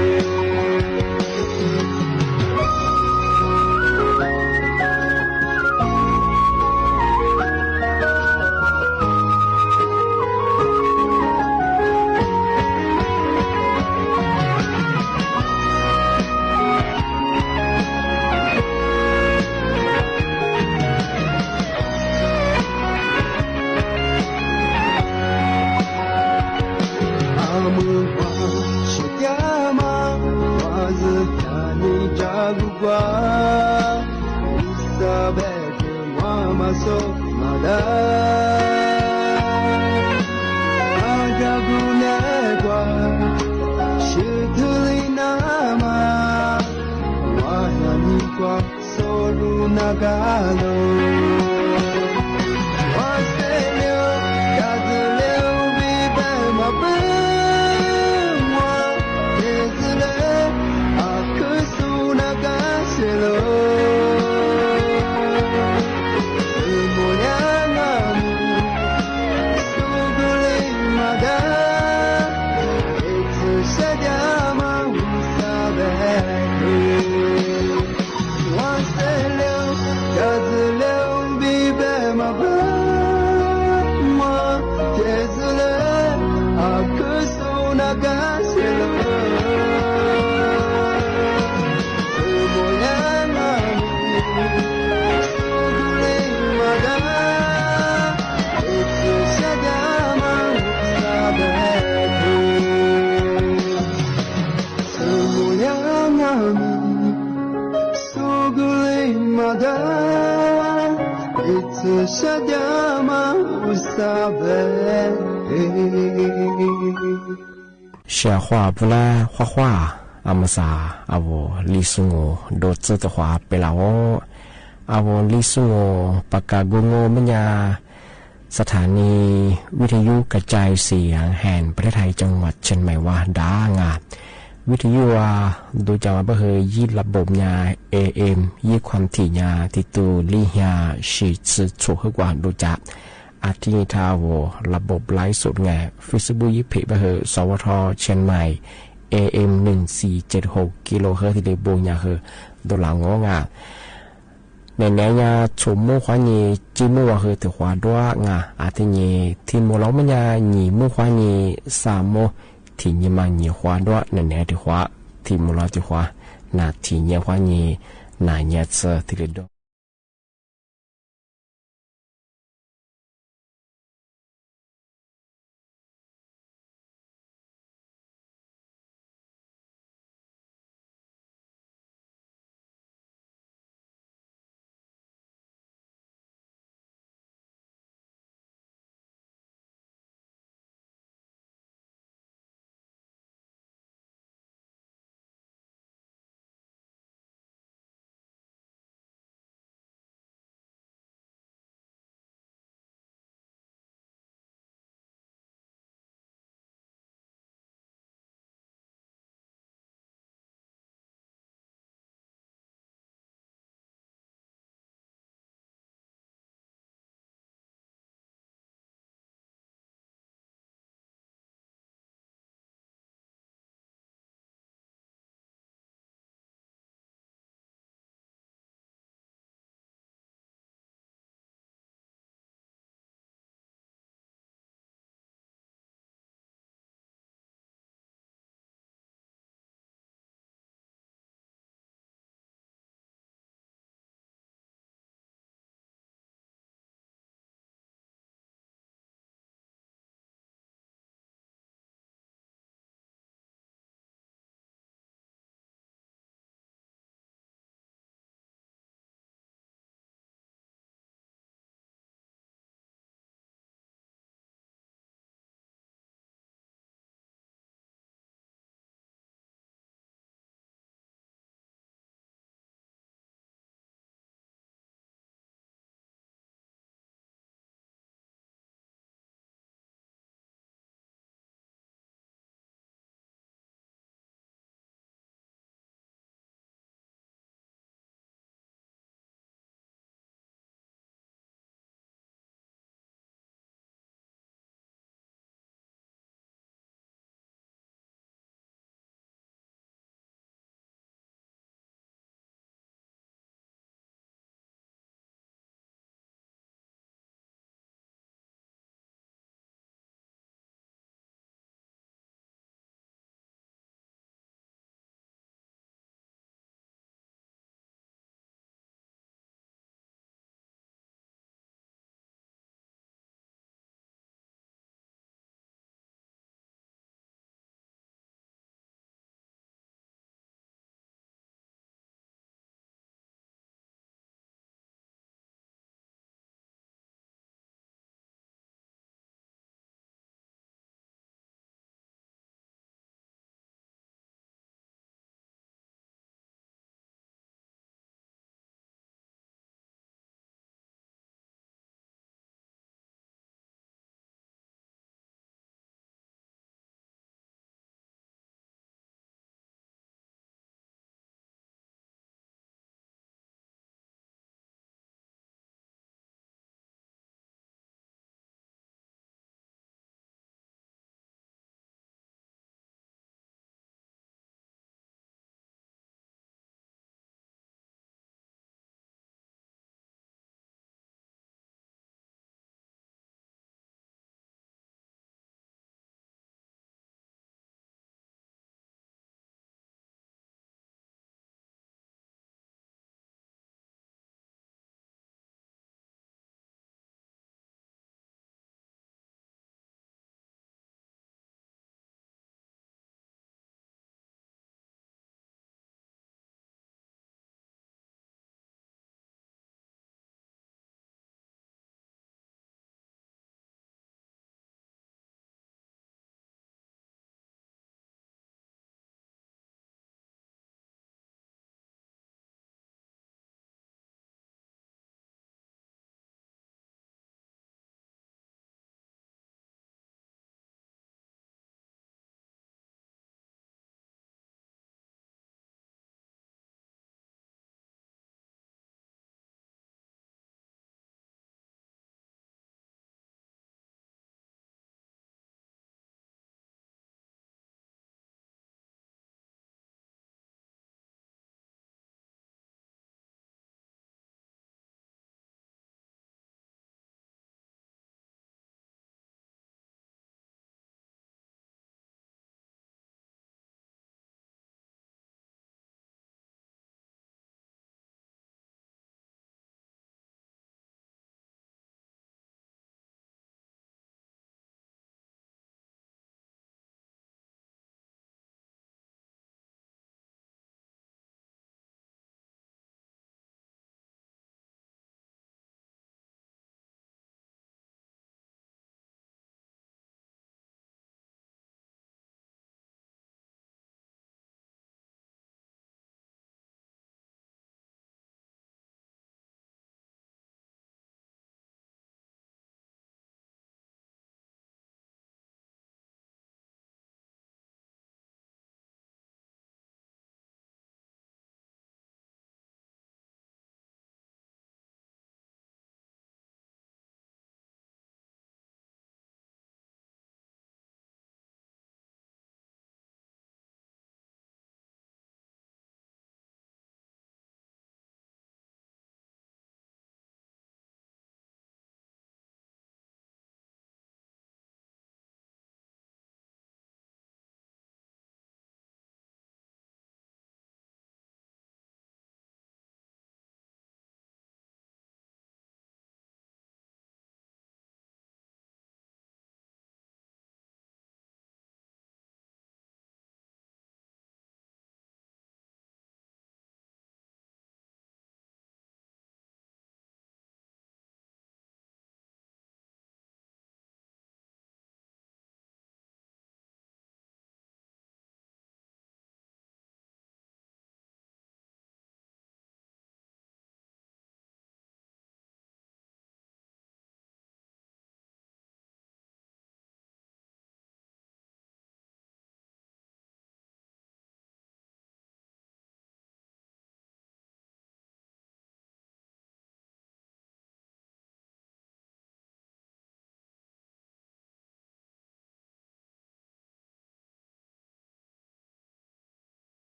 maso mada agagune kwa shitulina ma wahani kwa solu nagalo waselio yazilio bibe mabe mwa yezile akusu nagasilo小话不啦，画画，阿么啥，阿我历史我都知道话不啦哦，阿我历史我ปากกาโกโง่มันยาสถานีวิทยุกระจายเสียงแห่งประเทศไทยจังหวัดเชียงใหม่ว่าดางาวิทยุว่าดูจากว่าเฮยยีระบบยา AM ยีความถี่ยาที่ตูลี่ยาชีสืบถูกกว่าดูจากอาทิตย์ทาวระบบไลฟ์สดไง Facebook ยิเพบเฮสวทเชียงใหม่ AM 1476กิโลเฮิรตซ์ที่ได้บ่งยาเฮดูหลังงงาในแนวยาชมมือขวานีจีมือว่าเฮถือขวาด้วยงาอาทิตย์ที่มือเราไม่ยาหนีมือขวานีสามโมที่ยี่มันยี่ขวาด้วยในแนวที่ขวาที่มือเราที่ขวานาที่ยี่ขวานีนายี่เจอที่เดือ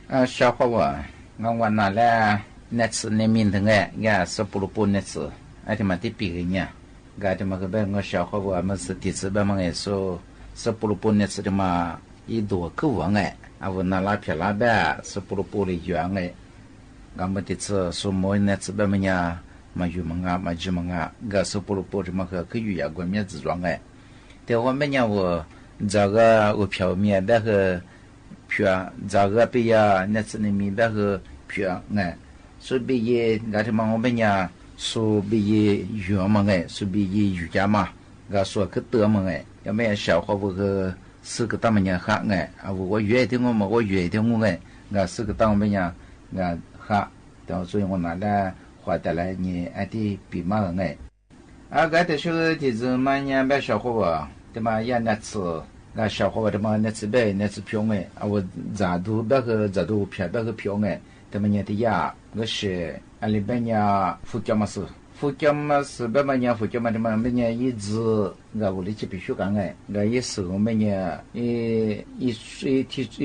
小伙我วันนั้นแลเน็ตในมินถึงแกสปุรุปุนเน็ตไอ้ที่มาที่ปีเนี่ยก็ที่มาก็เป็นก็小伙我们是第四班嘛ไงสปุรุปุนเน็ตที่มาอีตัวคือว่าไงเอาวันนั้นลาเพียลาแบบสปุรุปุริอยู่ไงก็มันที่สมัยเน็ตแบบมันเนี่ยมาอยู่มังมาจีมังก็สปุรุปุริมาคืออยู่อย่างกว่ามี自装ไงแต่ว่าไม่เนี่ยว่า这个我票面那个票这个比呀那是你明白个票哎所以也那他妈我们呀所以也远嘛哎所以也远家嘛个说去得嘛哎要没小伙我个是个他们呀哈哎啊我远的我远的我哎个是个他们呀个哈然后所以我拿来花的来你爱的比嘛哎啊个的是就是嘛呀别小伙我他妈也那次那小伙他妈那次呗那次票哎啊我咋都别个咋都票别个票哎他们也的呀我是阿里边呀福建嘛是福建嘛是别嘛呀福建嘛他妈边呀一直我屋里去必须干哎我也是我们呀一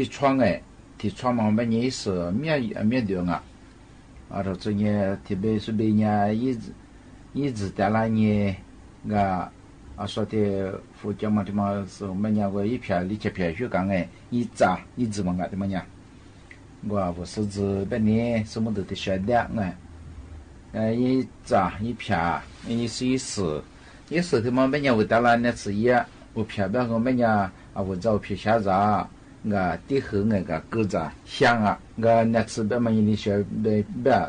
窗哎提窗嘛我们也是面对啊啊这这呢特别是边呀一直在那呢个啊，说的福建嘛，他妈是我们家个一片里切片去干哎，一直嘛个他妈呀，我是指本年什么都得晓得哎，一片，一时他妈本年我到了那次也，我片边我们家啊我照片下子个地后个狗子香啊，个那次本嘛你晓别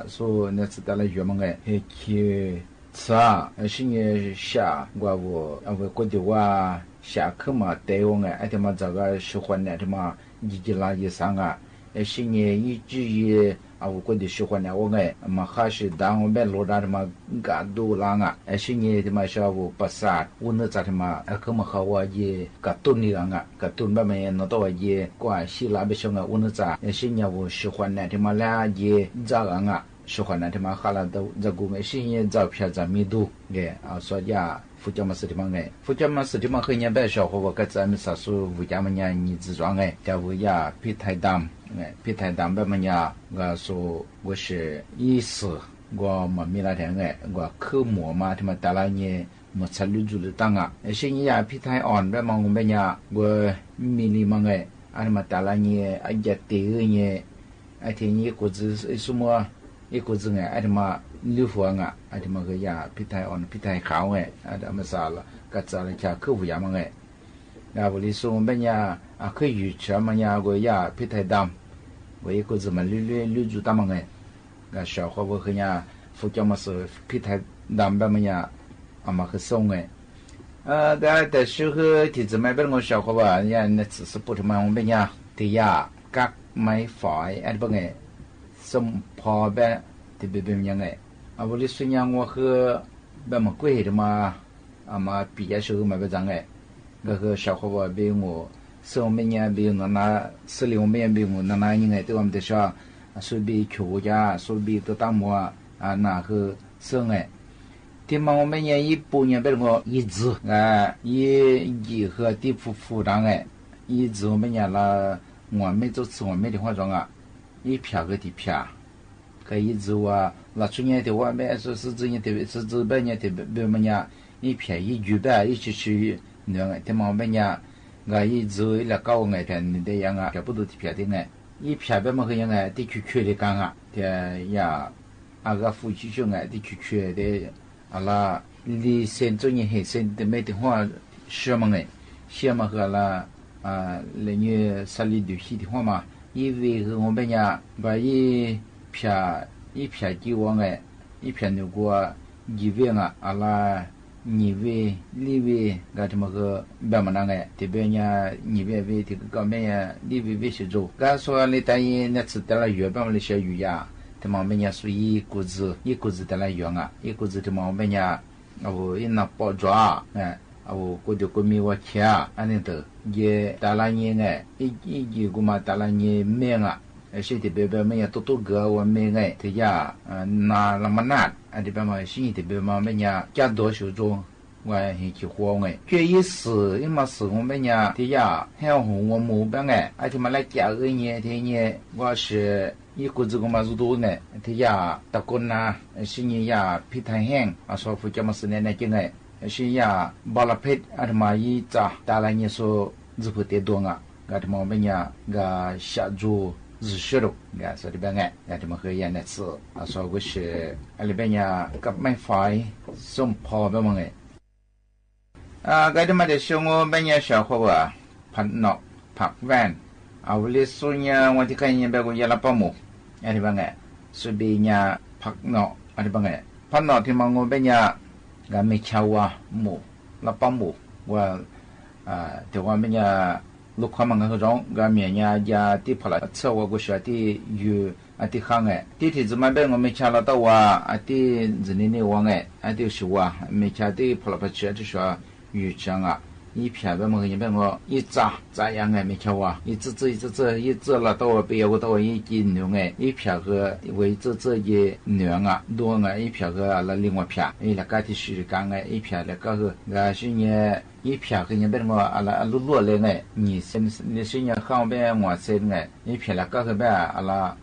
说那次到了月嘛哎，去。是啊，是你下我过的话下课嘛，带我哎，而且嘛这个喜欢的他妈一拉一上啊，是你一直啊我过的喜欢的我哎，嘛还是当我们罗达他妈干多浪啊，是你他妈说我不杀，我那咋他妈可嘛好我也干多你浪啊，干多慢慢那到也关系那边上啊，我那咋是你我喜欢的他妈俩也咋浪啊。喜欢的他妈哈拉都这个没是也照片在密度哎啊说呀福建嘛是的嘛哎福建嘛是的嘛和人白小伙我个咱们啥说福建嘛呀你自装哎叫我呀皮太淡哎皮太淡白嘛呀我说我是意思我嘛没那天哎我科目嘛他妈带来你我参与住的当啊是你呀皮太安白嘛我们呀我迷你嘛哎啊他妈带来你啊也对你啊天你果子什么一个字哎，他妈六方啊，他妈个呀，皮太安皮太好哎，他们啥了，个咋了家客户呀嘛哎，那我哩说我们呀啊可以吃嘛呀个呀皮太淡，我一个字嘛绿猪淡嘛哎，那小伙我和呀福建嘛是皮太淡吧嘛呀，啊嘛可松哎，但是和提子买本我小伙吧，呀那只是不他妈我们呀的呀，各买法哎不哎。สมพอแบบที่เป็นยังไงเอาบริสุทธิ์ยังว่าคือแบบมันก็เห็นมาอามาปียชูมาเป็นยังไงก็คือชาวเขาว่าเป็นงูส่วนไม่ยังเป็นนานาสิ่งไม่ยังเป็นงูนานายังไงตัวมันจะชอบสุบีชูยาสุบีตัวตั้งมัวน่าคือส่วนไงที่มันไม่ยังญี่ปุ่นยังเป็นงูยี่จื้อยี่和地府长ไงยี่จื้อไม่ยังละ我没做吃我没的化妆啊一票个的票，可以做啊，那去年的话没说是这年的，是这半年的别么呀，一票一举办一起去那个，他们么呀，我一做一了搞个片的样啊，票不多的票的哎，一票别么个样哎，的去的干啊，的呀，啊个夫妻兄哎，的去的，啊啦，离现做年黑现的没的话，什么哎，什么个啦啊，那你山里头西的话嘛。因为我们呀，把一片给我哎，一片如果一位啊，阿拉二位、二位，个他们个别么那个，这边呀二位这个高面呀，二位是做，个说你等于那次得了月半么的小鱼呀，他们呀属于一股子得了月啊，一股子他们呀，我一拿包装哎。我过去过米我吃安尼的，也打了年哎，一个嘛打了年命啊，是的别别么呀，多个我命哎，这呀，那么难，这边嘛是的别嘛么呀，加多少种，我很喜欢哎，这一时因么是我们呀，第呀，还有我们班哎，而且嘛来加个年，第年我是。一股子个嘛是多呢，他呀打工呐，是你呀皮太香，说副这么是呢进来，是呀巴拉皮，他妈一扎，打来你说日不得多啊，他妈我们呀个下注日学了，个说的边个，他妈和人那次，说个是，里边呀个买饭送跑边么个，他妈的小我边呀小伙伴，ผัดหนอกผักแว่นเอาลิสุญญาวันที่ใครยังแบบกูยาละปะหมูอะไรบ้างไงสุบีญาผักหนอกอะไรบ้างไงผักหนอกที่มังงเป็นญากาไม่ชาวะหมูละปะหมูว่าแต่ว่าเป็นญาลูกค้ามันก็ร้องกาเมียญายาที่พลัดเชื่อว่ากูชอบที่อยู่ที่ข้างไงที่จะมาเป็นกูไม่ชาละตัวว่าที่จะนี่ว่าไงที่ชัวไม่ชาที่พลัดเชื่อที่ชัวอยู่จัง一片边么个边个一扎样哎没瞧啊，一只了到我别个到一斤牛哎，一片个为这一牛啊多啊，一片个那另外片，那个的是干哎，一片那个是呢。一片个人边个阿拉落来哎，你是呢后边我是哎，一片那个边阿拉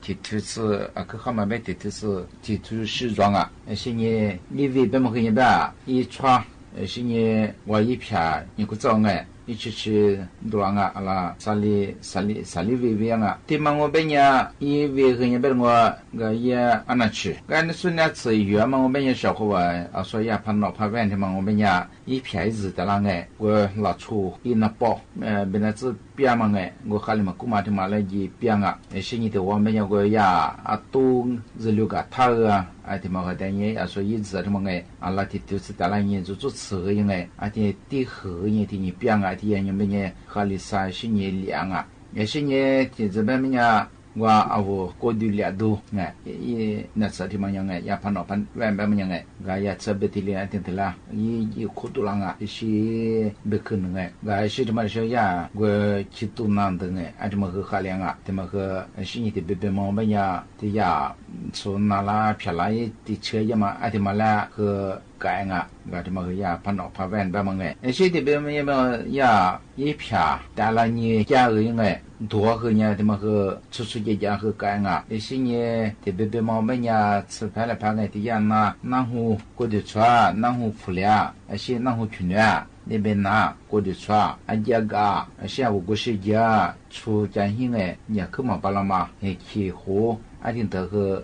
提出是个后面边提出西装啊，是呢你为边么个人边一穿。是呢，我一片你个早哎，一起去多啊，阿拉啥里微啊，对嘛我本呀，一微个人边我个也安那去，俺说那次月嘛我本呀小伙伴说也怕闹怕问的嘛我本呀一片日的啦哎，我拿出一那包本来是边嘛哎，我哈里嘛姑妈的嘛来一边啊，是你的我们呀个呀都日六个他的嘛个等于说一直的嘛哎，阿拉的就是带来人做吃个人哎，的的和人的你边的人们呢，哈里啥是你凉也是你的这边呀。我我过度了都哎，那时候的嘛样哎，也怕闹pan外边嘛样哎，我也特别的了听得啦，一苦多lang是不可能哎，我是的嘛说呀，我去都难的哎，这么个哈凉这么个是你的别嘛么呀，的呀，从那啦漂亮的车呀嘛，的嘛啦和。改我这么个呀，怕闹怕问别么哎，现在别么也么呀，一片，但了你家人哎，多和呢这么个出家和改那些呢，特别别么呀，吃饭了饭哎的呀那户过的穿，那户铺了，那些那户群了。那边呐，过的穿，家个，下午过时间，出家庭哎，也可嘛巴拉嘛，起火，定得个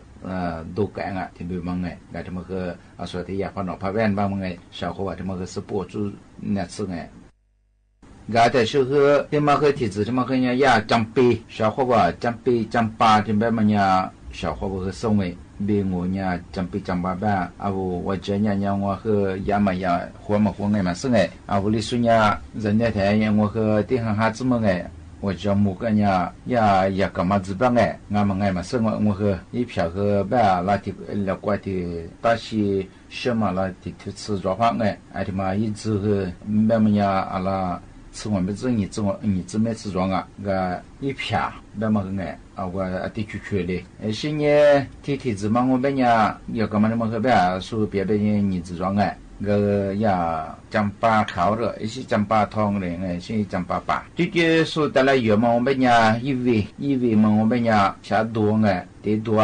都改特别忙哎，这么个说的也怕闹怕问吧么哎，小伙这么个是播出那次哎。的时候，这么个体质，这么个呀长辈，小伙吧长辈长爸这边么呀，小伙和送哎。别我呢，长辈长爸爸，我这呢我和爷们呀，活嘛嘛是哎，我里说呢，人家台呀，我和地上孩子们哎，我叫某个呢，也干嘛子办哎，俺们嘛是我和一票和爸那的那过的大些什么那的吃着饭哎，的嘛一直和慢慢呀阿拉。吃我们你这么吃装个一片那么个我的去的是呢天子嘛我们呀要干嘛那么个呗说别你吃装个呀张巴烤的一些张巴汤的是张巴巴这说得来有嘛我们呀一位嘛我们呀下多得多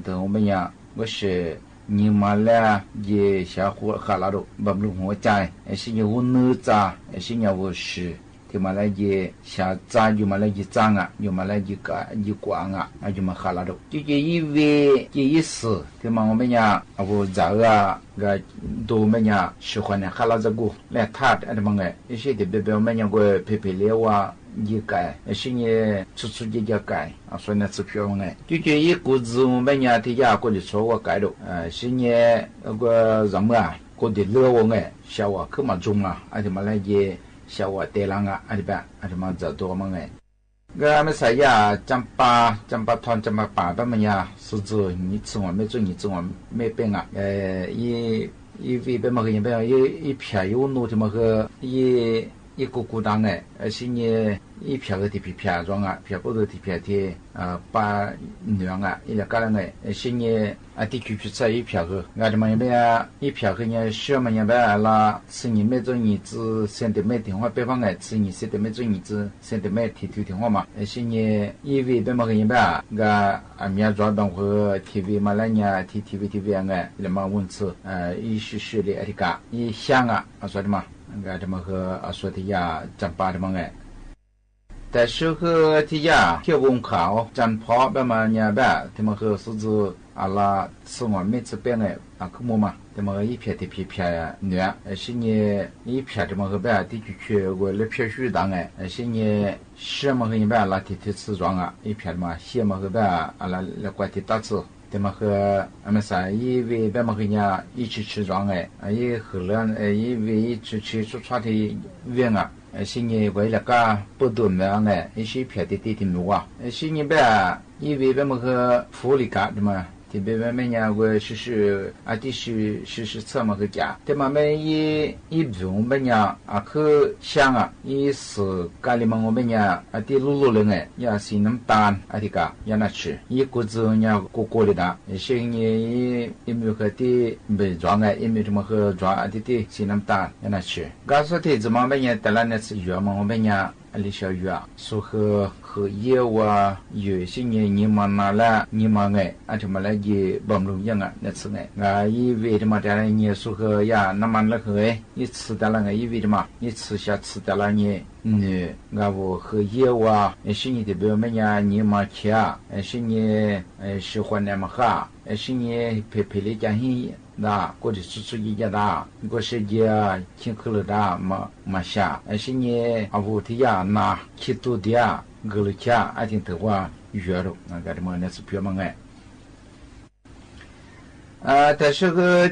等我们呀我是你嘛嘞也小伙哈拉都不弄我在是你我哪吒是你我是就嘛来也下扎就嘛来也脏就嘛来也光就嘛哈拉都就一位一时就嘛我们呀我早个都们呀喜欢的哈拉这个来他的嘛个一些的别我们呀个配了一改是你出家改所以呢支票就一股子我们呀的呀过去说我改了是你那个人过的乐我小我可嘛中就嘛来也小我得浪就嘛这多嘛俺们啥呀张巴团张巴爸爸们呀是指你吃我没做你吃我没变一位别么个人别一片有弄的么个一一股股当哎，是呢一票个的票装啊，票不多的票的把娘啊，一个干人哎，是呢地区去在一票个，俺这么一边一票个呢，小么一边啦，是你每周日子3点每电话北方哎，是你3点每周日子3点每提电话嘛，是呢因为北方个一边俺们抓帮和 TV 马来亚 TV 哎，那么文字一时的这个一想啊，说的嘛。个这么和说的呀，讲巴的么哎，但是和的呀，铁文考讲跑别么呀别，他们和是指阿拉是我每次变哎可么嘛，他们一片的片呀，暖，是呢一片他们和别地区去我来片水当哎，是呢什么和一边拉提瓷装啊，一片嘛，什么和别阿拉来管的打字。他们和俺们啥，因为别么和人一起吃装哎，也后来因为一起吃出差的远啊，是呢为了个不多么哎，一些偏的地路啊，是呢别因为别么和福利卡的嘛。特别我们家我是测么个价，对嘛们一种我们家可想啊，一是家里嘛我们家的路人哎，也是能单的个也那吃，一个子人家过的的，是呢一没和的没装哎，一没什么和装的是能单也那吃，刚说的怎么我们家得了那次药嘛，我们家。里小鱼啊，说和业务啊，有些你们拿了，你们哎，这么来给帮助样啊，那次哎，因为这么的你说和呀，那么那个哎，你吃的了哎，因为什么？你吃下吃的了你，我和业务啊，是你的表妹呀，你们去啊，是你喜欢那么哈，是你陪你家人。那过去出一家的，过世界听课了的嘛下，是呢，我的呀那去多的呀，过了家挺的话约了，那什么那是票嘛哎，但是个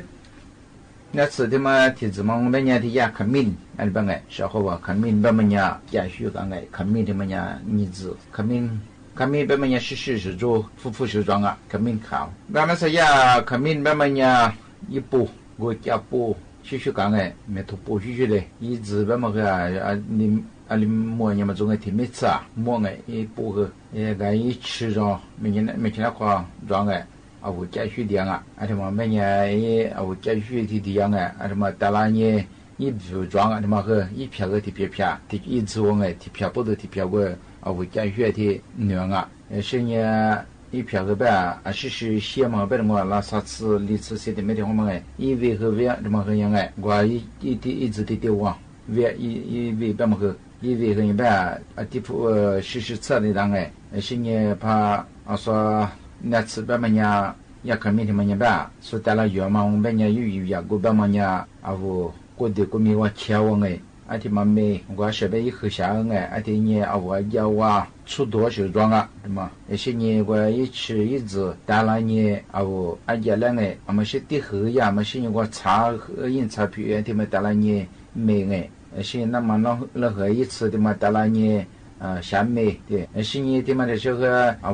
那次的嘛，提子嘛，我们家的呀看命，那里边哎，小伙伴看命，别么呀，家学个哎，看命的么呀，儿子看命。看命别么呀，是做夫是装啊，看命考。俺们说呀，看命别么呀。一步我家步续讲哎，没头步续嘞，一直别么个你摸你们总爱听没吃啊，摸哎一步个，个一吃着，没见那块装哎，我家续的啊，什么每年我家续的样哎，什么大拉年一不装啊，什么个一票个的票，一直我哎，票不多的票我家续的娘啊，是呢。一票个呗，是些嘛，别的我拉啥次、里次些的没得我们哎，因为和为这么个样哎，我一直的我，为因为别么个，因为和一般地铺是测的当哎，是呢怕说那次别么样也看明天么样吧，说带了药嘛，我们家有药过别么样我过的过米我切我哎。这嘛没，我设备一合下哎，这呢我要啊出多少装啊，对吗？些呢我一吃一直带了呢我家来哎，我们是的后呀，么是呢我查印查票的么带了呢没哎，是那么那个一次的么带了呢下面对，是呢的么的时候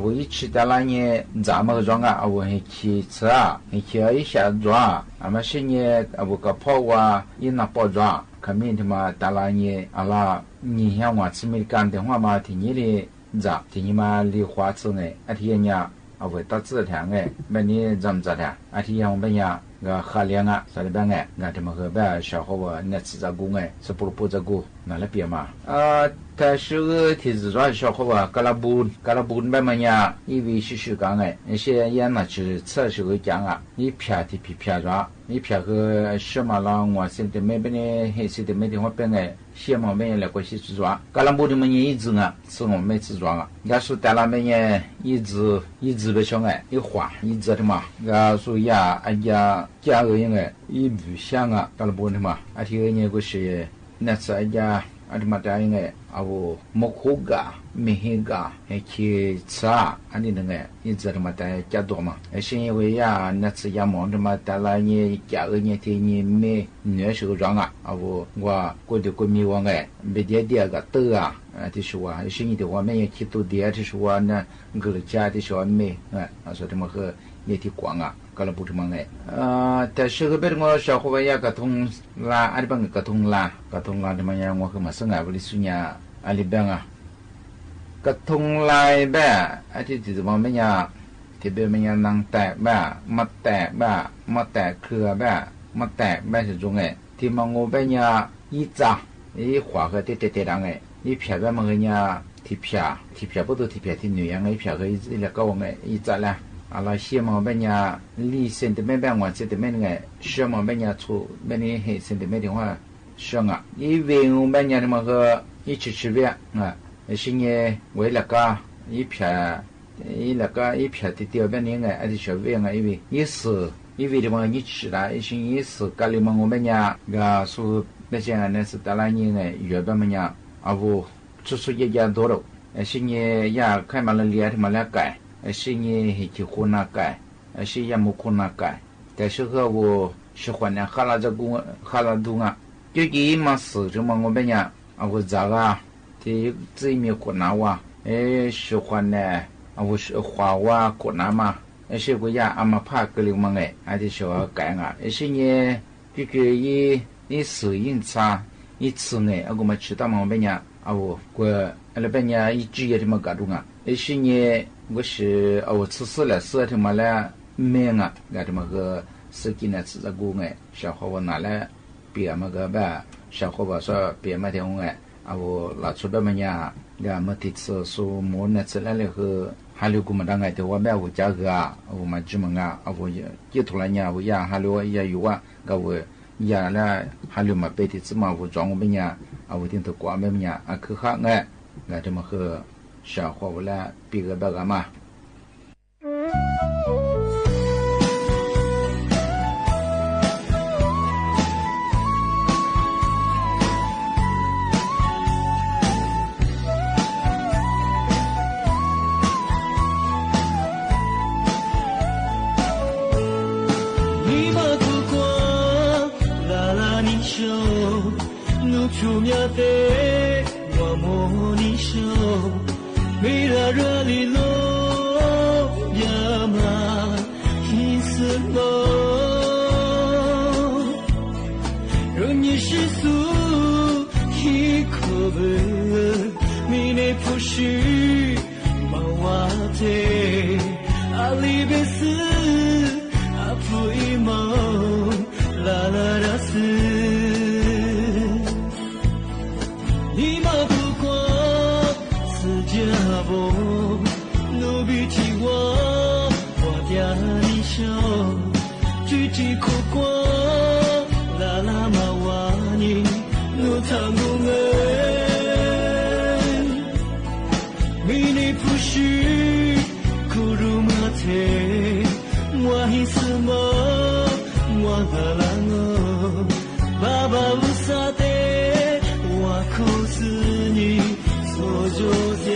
我一吃带了呢咱们装啊，我还去吃啊，去一下装，么是呢我个泡啊一那包装。看明天嘛，打拉你阿拉，你像我吃没干的话嘛，听你的咋？听你嘛梨花子哎，听人家会打字条哎，没你怎么着的？听我们家个喝凉啊，啥的办哎，俺这么个办小伙伴那吃着过哎，是不着过，俺那边嘛但是个提子装小伙伴，嘎拉不别么呀，因为是讲哎，那些也那是测试个讲啊，你偏的偏装。你偏个什么了？我现在没别呢，还是的没地方变哎，什么没来过去自装，干了不的么人一直啊，是我没自装啊。人家说带了没呢，一直不想哎，一花一直的嘛。人家说呀，家个人哎，一不想啊，干了不的嘛。这个呢个是那次家。这么答应哎，啊我木苦噶没黑噶还去吃啊安尼那个一直他妈在加多嘛是因为呀那次呀忙他妈带来你加个你天你没女手上啊我过的过米我哎没点点个豆啊的说啊是你的话没去多点的说那个家的说没说他妈和你的光啊kalau butuh mangai. Tak sekeber ngor syakwa ya katong la ada bang katong la namanya ngor ke masenga beli sunya ali banga. Katong la ba ati di mamanya tibe menya nang tak ba mat tak ke ba mat tak ba se jong ti mango ba nya yi za yi hua ge de dang yi pia ba mangnya ti pia bu do ti pia ti nu yang yi pia ge yi le ga wang yi za la阿拉西毛本呀，离身的没办法，这的没那个，小毛本呀出，没那黑身的没的话，上啊，因为我们呀那么个一起吃饭啊，是呢为了个一片的掉边那个，还是小饭啊，因为的嘛一起啦，一些也是家里嘛我们呀个说那些那是大来年个月边么呀，啊不，出一家多了，是呢呀开嘛了脸他妈了改。是你很喜欢那个，是也没看那个，但是和我喜欢的哈拉东啊，就给嘛是这么我们呀，我这个这面看那哇，喜欢的我是花哇看那嘛，是个呀阿妈怕个了嘛还得说改啊，是呢这个一适应差一次我们知道嘛我们呀，我那边呀一直也这么搞动啊，是呢。我是我吃死了死他妈了命啊那他妈个司机呢吃着过哎小伙我拿来别么个吧小伙我说别么的哎我拿出来么呀那么的吃说么呢吃来了和还有个么当哎的我买我家个啊我们这么啊我也突然呀我呀还有也有啊个我呀了还有么别的芝麻我装我们呀我定都挂么呀可好哎那这么和小伙我来比个那个嘛。你把烛光拉拉你手，弄出面的我摸你手。Mira realilo llama hismo Roni shisu hikobu mine pushi mawate alibesu apuimo lalarasu Nima努比起我家你手，举起苦瓜，拉拉马瓦尼，努汤努恩，米尼普须，库鲁马特，我希斯么，我的兰哦，爸爸乌萨德，我口是你。我就讲。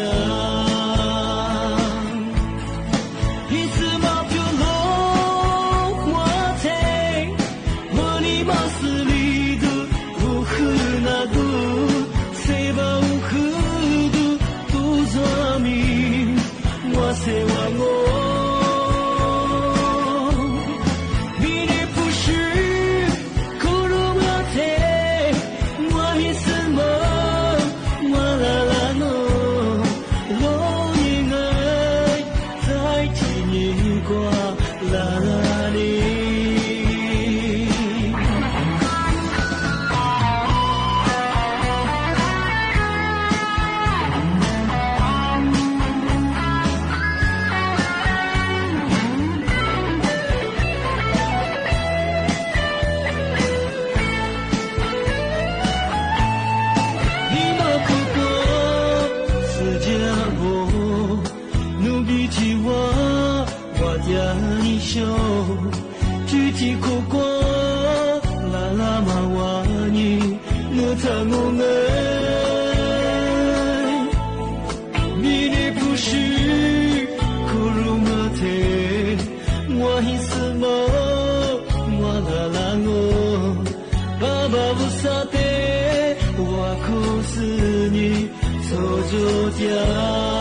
作家。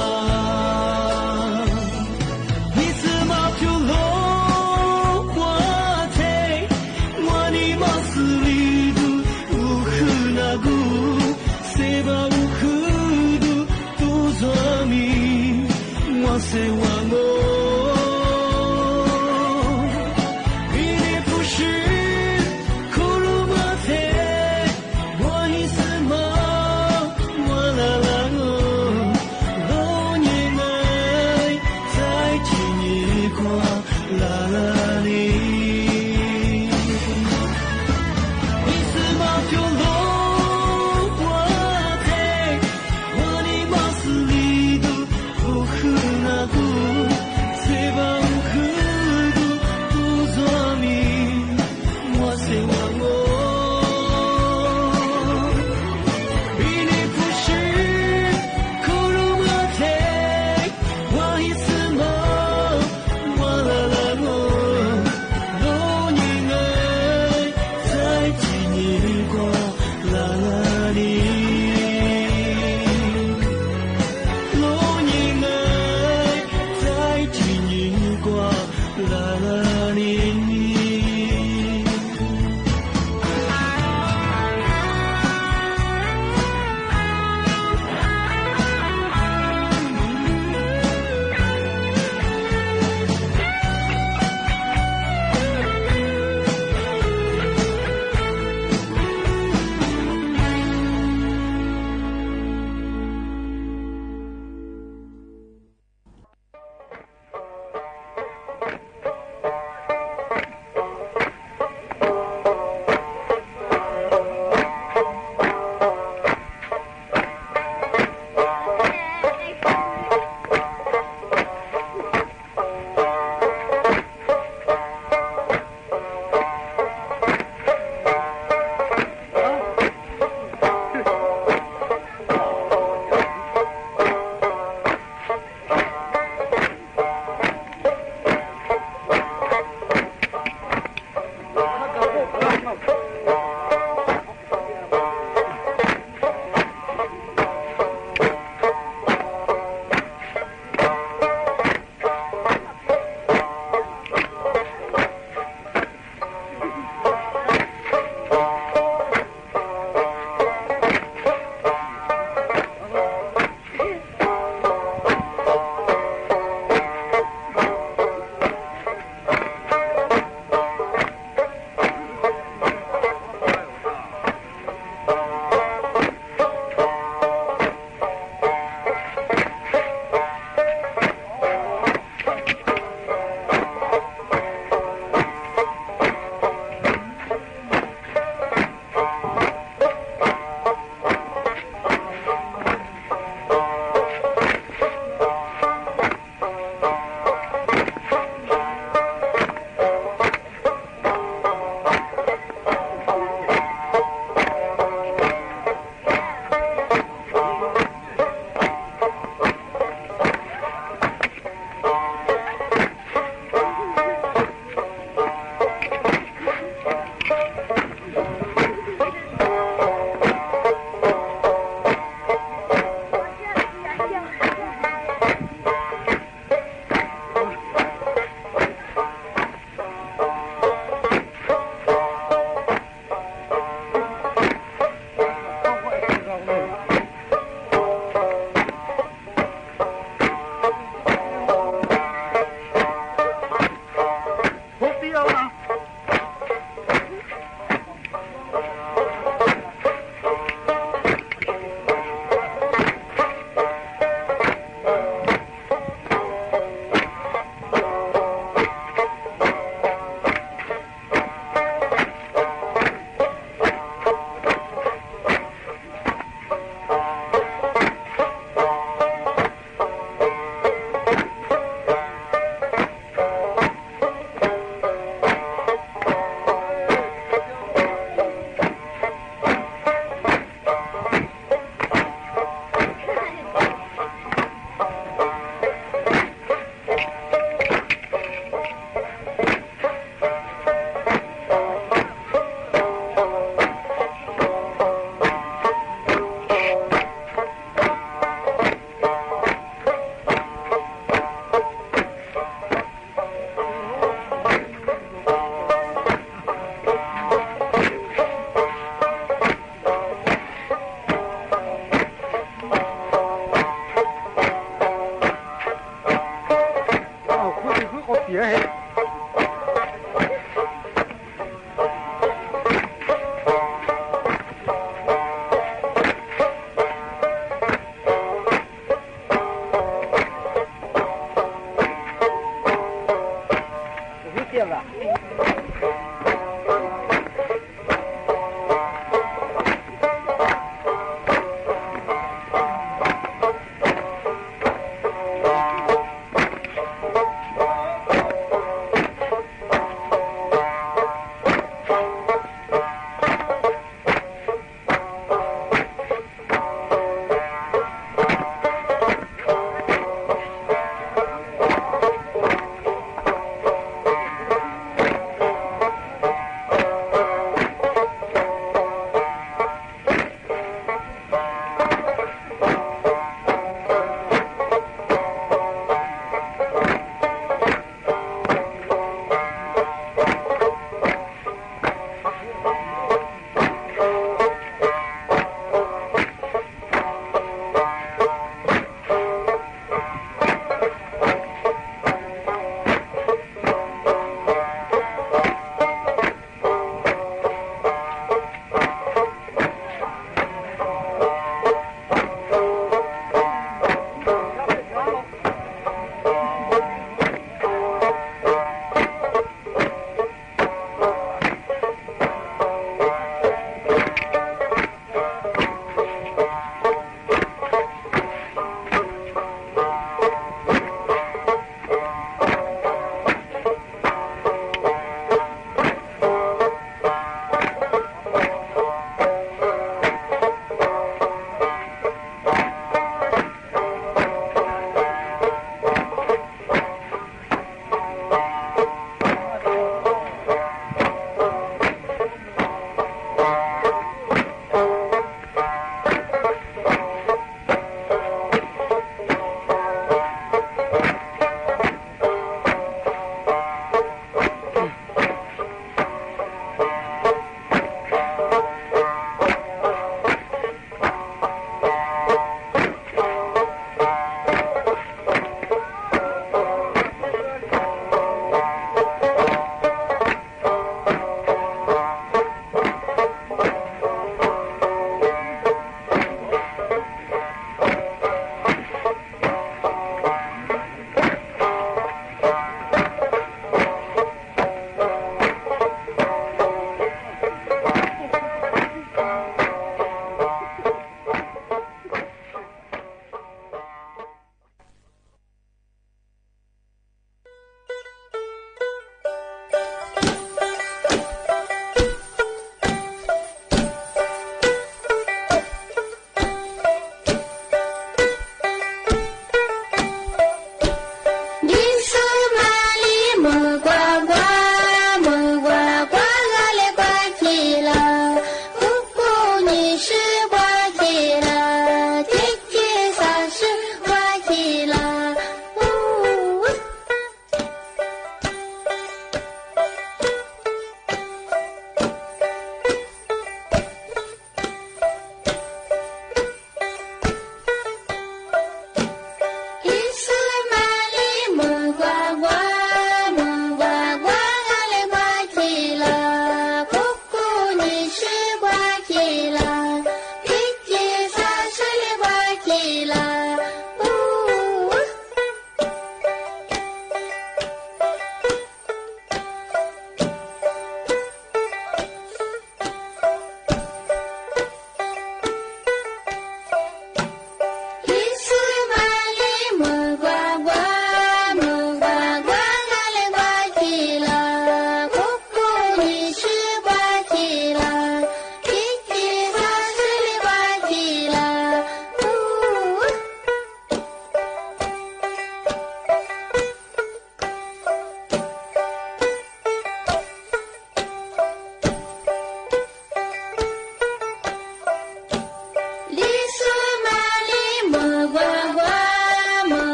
เ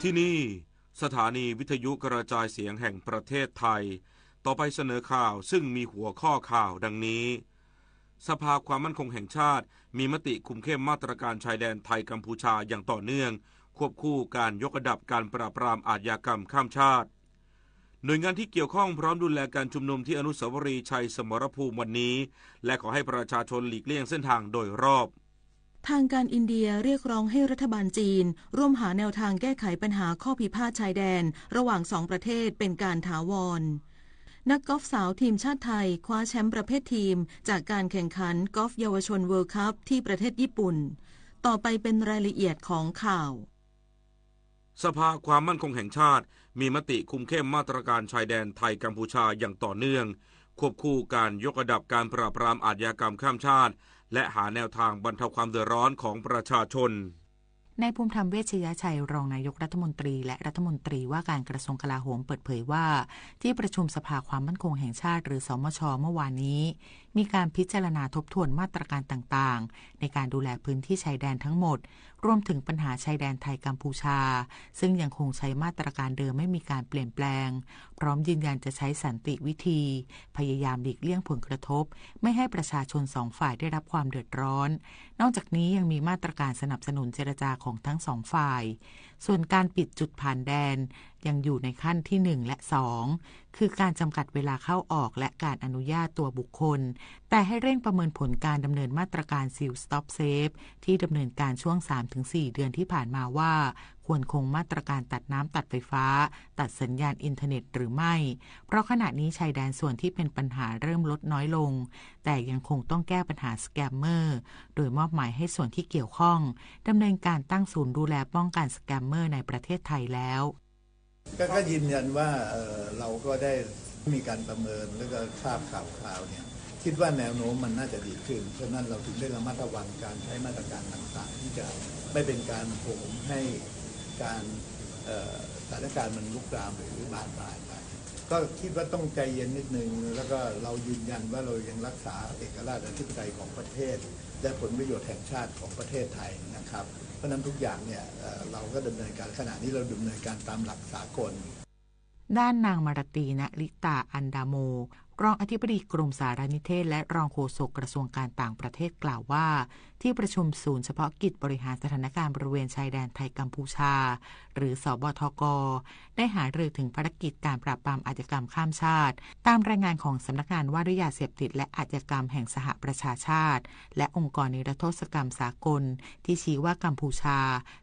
ที่นี่สถานีวิทยุกระจายเสียงแห่งประเทศไทยต่อไปเสนอข่าวซึ่งมีหัวข้อข่าวดังนี้สภาความมั่นคงแห่งชาติมีมติคุมเข้มมาตรการชายแดนไทยกัมพูชาอย่างต่อเนื่องควบคู่การยกระดับการปราบปรามอาชญากรรมข้ามชาติหน่วยงานที่เกี่ยวข้องพร้อมดูแลการชุมนุมที่อนุสาวรีย์ชัยสมรภูมิวันนี้และขอให้ประชาชนหลีกเลี่ยงเส้นทางโดยรอบทางการอินเดียเรียกร้องให้รัฐบาลจีนร่วมหาแนวทางแก้ไขปัญหาข้อพิพาทชายแดนระหว่างสองประเทศเป็นการถาวรนักกอล์ฟสาวทีมชาติไทยคว้าแชมป์ประเภททีมจากการแข่งขันกอล์ฟเยาวชนเวิลด์คัพที่ประเทศญี่ปุ่นต่อไปเป็นรายละเอียดของข่าวสภาความมั่นคงแห่งชาติมีมติคุมเข้มมาตรการชายแดนไทยกัมพูชาอย่างต่อเนื่องควบคู่การยกระดับการปราบปรามอาชญากรรมข้ามชาติและหาแนวทางบรรเทาความเดือดร้อนของประชาชนนายภูมิธรรมเวชยชัยรองนายกรัฐมนตรีและรัฐมนตรีว่าการกระทรวงกลาโหมเปิดเผยว่าที่ประชุมสภาความมั่นคงแห่งชาติหรือสมช.เมื่อวานนี้มีการพิจารณาทบทวนมาตรการต่างๆในการดูแลพื้นที่ชายแดนทั้งหมดรวมถึงปัญหาชายแดนไทยกัมพูชาซึ่งยังคงใช้มาตรการเดิมไม่มีการเปลี่ยนแปลงพร้อมยืนยันจะใช้สันติวิธีพยายามหลีกเลี่ยงผลกระทบไม่ให้ประชาชนสองฝ่ายได้รับความเดือดร้อนนอกจากนี้ยังมีมาตรการสนับสนุนเจรจาของทั้งสองฝ่ายส่วนการปิดจุดผ่านแดนยังอยู่ในขั้นที่1และ2คือการจำกัดเวลาเข้าออกและการอนุญาตตัวบุคคลแต่ให้เร่งประเมินผลการดำเนินมาตรการ Seal Stop Safe ที่ดำเนินการช่วง 3-4 เดือนที่ผ่านมาว่าควรคงมาตรการตัดน้ำตัดไฟฟ้าตัดสัญญาณอินเทอร์เน็ตหรือไม่เพราะขณะนี้ชายแดนส่วนที่เป็นปัญหาเริ่มลดน้อยลงแต่ยังคงต้องแก้ปัญหาสแกมเมอร์โดยมอบหมายให้ส่วนที่เกี่ยวข้องดำเนินการตั้งศูนย์ดูแลป้องกันสแกมเมอร์ในประเทศไทยแล้วก็ยืนยันว่าเราก็ได้มีการประเมินแล้วก็ทราบข่าวเนี่ยคิดว่าแนวโน้มมันน่าจะดีขึ้นเพราะนั้นเราถึงได้ระมัดระวังการใช้มาตรการต่างๆที่จะไม่เป็นการโหมให้การสถานการณ์มันลุกลามหรือบานปลายไปก็คิดว่าต้องใจเย็นนิดนึงแล้วก็เรายืนยันว่าเรายังรักษาเอกราชอธิปไตยของประเทศและผลประโยชน์แห่งชาติของประเทศไทยนะครับเพราะนั้นทุกอย่างเนี่ยเราก็ดำเนินการขณะนี้เราดำเนินการตามหลักสากลด้านนางมารตีณลิตาอันดาโมรองอธิบดีกรมสารนิเทศและรองโฆษกกระทรวงการต่างประเทศกล่าวว่าที่ประชุมศูนย์เฉพาะกิจบริหารสถานการณ์บริเวณชายแดนไทยกัมพูชาหรือสบทก.ได้หารือถึงภารกิจการปราบปรามอาชญากรรมข้ามชาติตามรายงานของสำนักงานว่าด้วยยาเสพติดและอาชญากรรมแห่งสหประชาชาติและองค์กรนิรโทษกรรมสากลที่ชี้ว่ากัมพูชา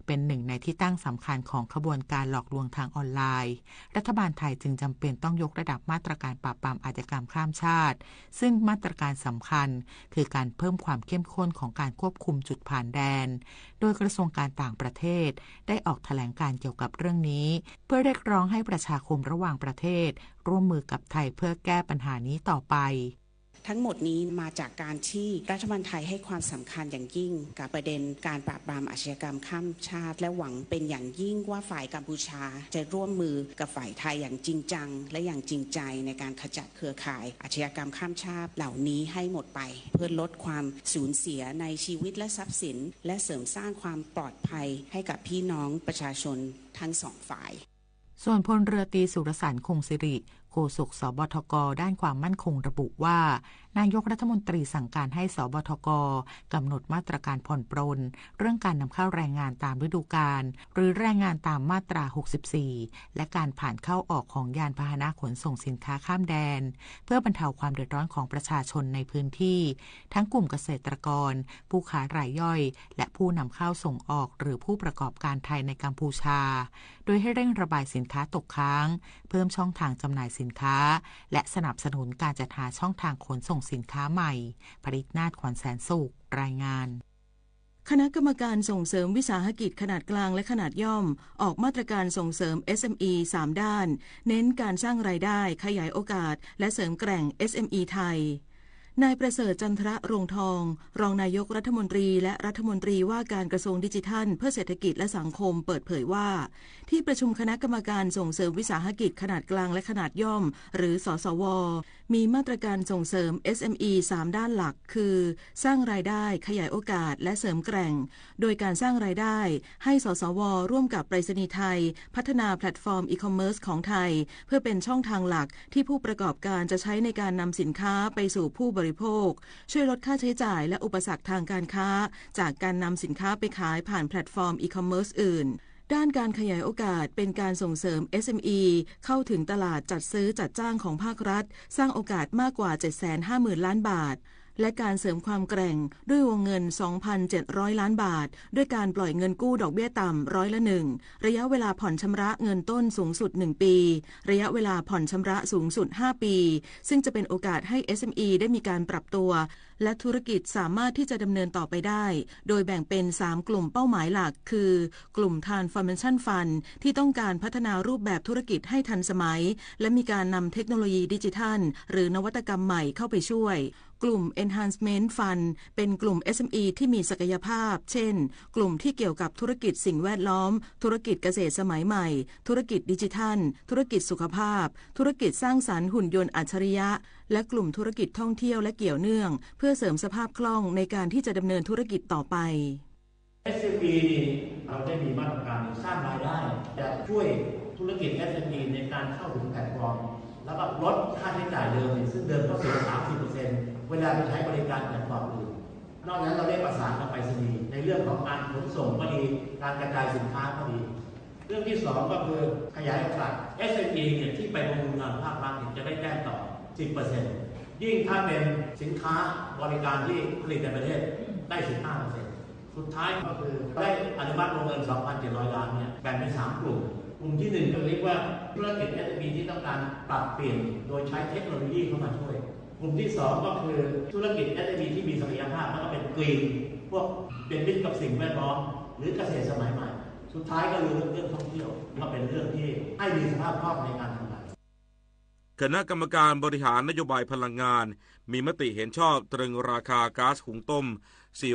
เป็นหนึ่งในที่ตั้งสำคัญของขบวนการหลอกลวงทางออนไลน์รัฐบาลไทยจึงจำเป็นต้องยกระดับมาตรการปราบปรามอาชญากรรมข้ามชาติซึ่งมาตรการสำคัญคือการเพิ่มความเข้มข้นของการควบคุมจุดผ่านแดนโดยกระทรวงการต่างประเทศได้ออกแถลงการเกี่ยวกับเรื่องนี้เพื่อเรียกร้องให้ประชาคมระหว่างประเทศร่วมมือกับไทยเพื่อแก้ปัญหานี้ต่อไปทั้งหมดนี้มาจากการที่รัฐบาลไทยให้ความสำคัญอย่างยิ่งกับประเด็นการปราบปรามอาชญากรรมข้ามชาติและหวังเป็นอย่างยิ่งว่าฝ่ายกัมพูชาจะร่วมมือกับฝ่ายไทยอย่างจริงจังและอย่างจริงใจในการขจัดเครือข่ายอาชญากรรมข้ามชาติเหล่านี้ให้หมดไปเพื่อลดความสูญเสียในชีวิตและทรัพย์สินและเสริมสร้างความปลอดภัยให้กับพี่น้องประชาชนทั้งสองฝ่ายส่วนพลเรือตรีสุรสารคงสิริโฆษกสบทก.ด้านความมั่นคงระบุว่านายกรัฐมนตรีสั่งการให้สบทก.กำหนดมาตรการผ่อนปรนเรื่องการนำเข้าแรงงานตามฤดูกาลหรือแรงงานตามมาตรา 64 และการผ่านเข้าออกของยานพาหนะขนส่งสินค้าข้ามแดนเพื่อบรรเทาความเดือดร้อนของประชาชนในพื้นที่ทั้งกลุ่มเกษตรกรผู้ค้ารายย่อยและผู้นำเข้าส่งออกหรือผู้ประกอบการไทยในกัมพูชาโดยให้เร่งระบายสินค้าตกค้างเพิ่มช่องทางจำหน่ายสินค้าและสนับสนุนการจัดหาช่องทางขนส่งสินค้าใหม่ผลิตนาฏขวัญแสนสุขรายงานคณะกรรมการส่งเสริมวิสาหกิจขนาดกลางและขนาดย่อมออกมาตรการส่งเสริม SME 3 ด้านเน้นการสร้างรายได้ขยายโอกาสและเสริมแกร่ง SME ไทย นายประเสริฐจันทระรงทองรองนายกรัฐมนตรีและรัฐมนตรีว่าการกระทรวงดิจิทัลเพื่อเศรษฐกิจและสังคมเปิดเผยว่าที่ประชุมคณะกรรมการส่งเสริมวิสาหกิจขนาดกลางและขนาดย่อมหรือสสวมีมาตรการส่งเสริม SME 3 ด้านหลักคือสร้างรายได้ขยายโอกาสและเสริมแกร่งโดยการสร้างรายได้ให้สสวร่วมกับไปรษณีย์ไทยพัฒนาแพลตฟอร์มอีคอมเมิร์ซของไทยเพื่อเป็นช่องทางหลักที่ผู้ประกอบการจะใช้ในการนำสินค้าไปสู่ผู้บริโภคช่วยลดค่าใช้จ่ายและอุปสรรคทางการค้าจากการนำสินค้าไปขายผ่านแพลตฟอร์มอีคอมเมิร์ซอื่นด้านการขยายโอกาสเป็นการส่งเสริม SME เข้าถึงตลาดจัดซื้อจัดจ้างของภาครัฐสร้างโอกาสมากกว่า 750,000 ล้านบาทและการเสริมความแกร่งด้วยวงเงิน 2,700 ล้านบาทด้วยการปล่อยเงินกู้ดอกเบี้ยต่ำ1%ระยะเวลาผ่อนชำระเงินต้นสูงสุด1ปีระยะเวลาผ่อนชำระสูงสุด5ปีซึ่งจะเป็นโอกาสให้ SME ได้มีการปรับตัวและธุรกิจสามารถที่จะดำเนินต่อไปได้โดยแบ่งเป็น3กลุ่มเป้าหมายหลักคือกลุ่ม Transformation Fund ที่ต้องการพัฒนารูปแบบธุรกิจให้ทันสมัยและมีการนำเทคโนโลยีดิจิทัลหรือนวัตกรรมใหม่เข้าไปช่วยกลุ่ม Enhancement Fund เป็นกลุ่ม SME ที่มีศักยภาพเช่นกลุ่มที่เกี่ยวกับธุรกิจสิ่งแวดล้อมธุรกิจเกษตรสมัยใหม่ธุรกิจดิจิทัลธุรกิจสุขภาพธุรกิจสร้างสรรค์หุ่นยนต์อัจฉริยะและกลุ่มธุรกิจท่องเที่ยวและเกี่ยวเนื่องเพื่อเสริมสภาพคล่องในการที่จะดำเนินธุรกิจต่อไป SME เราได้มีมาตรการสร้างรายได้จะช่วยธุรกิจ SME ในการเข้าถึงแพลตฟอร์มแล้วก็ลดค่าใช้จ่ายเดิมซึ่งเดิมก็เสีย 30% เวลาไปใช้บริการแพลตฟอร์มอื่นนอกจากนั้นเราได้ประสานกับไปรษณีย์ในเรื่องของการขนส่งก็ดีการกระจายสินค้าก็ดีเรื่องที่2ก็คือขยายโอกาส SME เนี่ยที่ไปประมูลงานภาครัฐจะได้แต้มต่อ 10% ยิ่งถ้าเป็นสินค้าบริการที่ผลิตในประเทศได้ 15% สุดท้ายก็คือได้อนุมัติวงเงิน 2,700 ล้านเนี่ยแบ่งเป็น3กลุ่มกลุ่มที่1ก็เรียกว่าธุรกิจ SME ที่ต้องการปรับเปลี่ยนโดยใช้เทคโนโลยีเข้ามาช่วยกลุ่มที่2ก็คือธุรกิจ SME ที่มีศักยภาพแล้วก็เป็นกรีนพวกเป็นมิตรกับสิ่งแวดล้อมหรือเกษตรสมัยใหม่สุดท้ายก็คือเรื่องท่องเที่ยวก็เป็นเรื่องที่ให้มีสภาพคล่องในการทำงานคณะกรรมการบริหารนโยบายพลังงานมีมติเห็นชอบตรึงราคาก๊าซหุงต้ม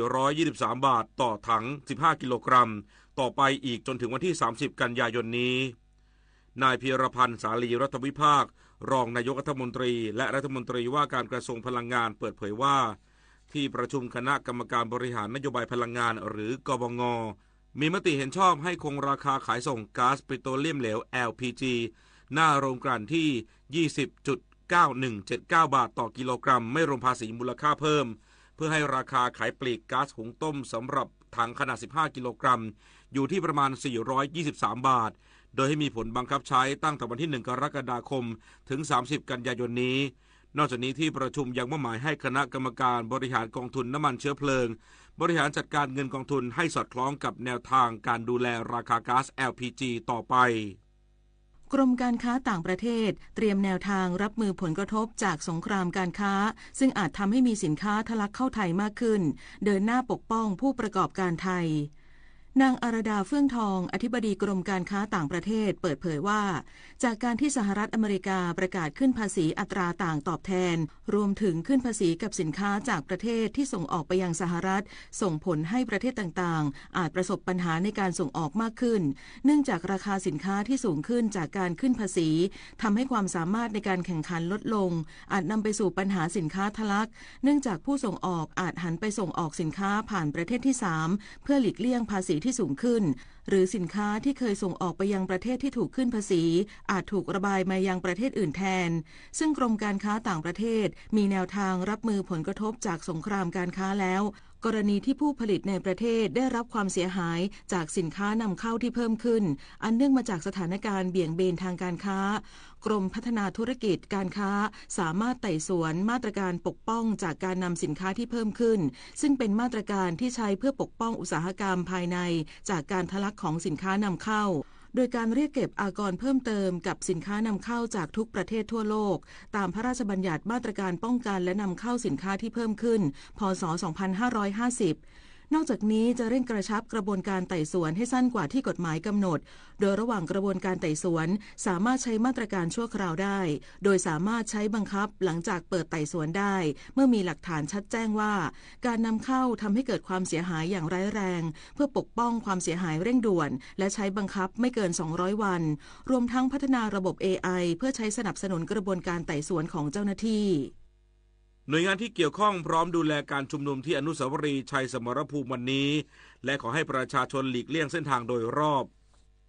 423 บาทต่อถัง15 กิโลกรัมต่อไปอีกจนถึงวันที่30 กันยายนนี้นายพีรพันธ์สาลีรัฐวิภาครองนายกรัฐมนตรีและรัฐมนตรีว่าการกระทรวงพลังงานเปิดเผยว่าที่ประชุมคณะกรรมการบริหารนโยบายพลังงานหรือกบง.มีมติเห็นชอบให้คงราคาขายส่งก๊าซปิโตรเลียมเหลว LPG หน้าโรงกลั่นที่ 20.9179 บาทต่อกิโลกรัมไม่รวมภาษีมูลค่าเพิ่มเพื่อให้ราคาขายปลีกก๊าซหุงต้มสำหรับถังขนาด15 กิโลกรัมอยู่ที่ประมาณ423 บาทโดยให้มีผลบังคับใช้ตั้งแต่วันที่1 กรกฎาคมถึง30 กันยายนนี้นอกจากนี้ที่ประชุมยังมอบหมายให้คณะกรรมการบริหารกองทุนน้ำมันเชื้อเพลิงบริหารจัดการเงินกองทุนให้สอดคล้องกับแนวทางการดูแลราคาก๊าซ LPG ต่อไปกรมการค้าต่างประเทศเตรียมแนวทางรับมือผลกระทบจากสงครามการค้าซึ่งอาจทำให้มีสินค้าทะลักเข้าไทยมากขึ้นเดินหน้าปกป้องผู้ประกอบการไทยนางอรดาเฟื่องทองอธิบดีกรมการค้าต่างประเทศเปิดเผยว่าจากการที่สหรัฐอเมริกาประกาศขึ้นภาษีอัตราต่างตอบแทนรวมถึงขึ้นภาษีกับสินค้าจากประเทศที่ส่งออกไปยังสหรัฐส่งผลให้ประเทศต่างๆอาจประสบปัญหาในการส่งออกมากขึ้นเนื่องจากราคาสินค้าที่สูงขึ้นจากการขึ้นภาษีทำให้ความสามารถในการแข่งขันลดลงอาจนำไปสู่ปัญหาสินค้าทะลักเนื่องจากผู้ส่งออกอาจหันไปส่งออกสินค้าผ่านประเทศที่3เพื่อหลีกเลี่ยงภาษีที่สูงขึ้นหรือสินค้าที่เคยส่งออกไปยังประเทศที่ถูกขึ้นภาษีอาจถูกระบายมายังประเทศอื่นแทนซึ่งกรมการค้าต่างประเทศมีแนวทางรับมือผลกระทบจากสงครามการค้าแล้วกรณีที่ผู้ผลิตในประเทศได้รับความเสียหายจากสินค้านำเข้าที่เพิ่มขึ้นอันเนื่องมาจากสถานการณ์เบี่ยงเบนทางการค้ากรมพัฒนาธุรกิจการค้าสามารถไต่สวนมาตรการปกป้องจากการนำสินค้าที่เพิ่มขึ้นซึ่งเป็นมาตรการที่ใช้เพื่อปกป้องอุตสาหกรรมภายในจากการทะลักของสินค้านำเข้าโดยการเรียกเก็บอากรเพิ่มเติมกับสินค้านำเข้าจากทุกประเทศทั่วโลกตามพระราชบัญญัติมาตรการป้องกันและนำเข้าสินค้าที่เพิ่มขึ้นพ.ศ. 2550 นอกจากนี้จะเร่งกระชับกระบวนการไต่สวนให้สั้นกว่าที่กฎหมายกำหนดโดยระหว่างกระบวนการไต่สวนสามารถใช้มาตรการชั่วคราวได้โดยสามารถใช้บังคับหลังจากเปิดไต่สวนได้เมื่อมีหลักฐานชัดแจ้งว่าการนำเข้าทำให้เกิดความเสียหายอย่างร้ายแรงเพื่อปกป้องความเสียหายเร่งด่วนและใช้บังคับไม่เกิน200วันรวมทั้งพัฒนาระบบ AI เพื่อใช้สนับสนุนกระบวนการไต่สวนของเจ้าหน้าที่หน่วยงานที่เกี่ยวข้องพร้อมดูแลการชุมนุมที่อนุสาวรีย์ชัยสมรภูมิวันนี้และขอให้ประชาชนหลีกเลี่ยงเส้นทางโดยรอบ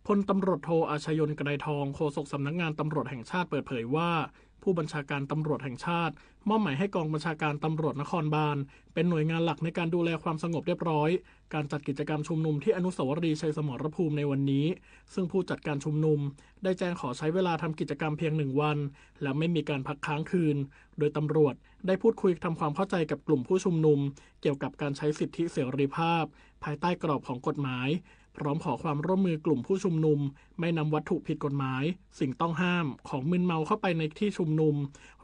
พลตำรวจโทอาชยนต์ ไกรทองโฆษกสำนักงานตำรวจแห่งชาติเปิดเผยว่าผู้บัญชาการตำรวจแห่งชาติมอบหมายให้กองบัญชาการตำรวจนครบาลเป็นหน่วยงานหลักในการดูแลความสงบเรียบร้อยการจัดกิจกรรมชุมนุมที่อนุสาวรีย์ชัยสมรภูมิในวันนี้ซึ่งผู้จัดการชุมนุมได้แจ้งขอใช้เวลาทำกิจกรรมเพียง1วันและไม่มีการพักค้างคืนโดยตำรวจได้พูดคุยทำความเข้าใจกับกลุ่มผู้ชุมนุมเกี่ยวกับการใช้สิทธิเสรีภาพภายใต้กรอบของกฎหมายพร้อมขอความร่วมมือกลุ่มผู้ชุมนุมไม่นำวัตถุผิดกฎหมายสิ่งต้องห้ามของมึนเมาเข้าไปในที่ชุมนุม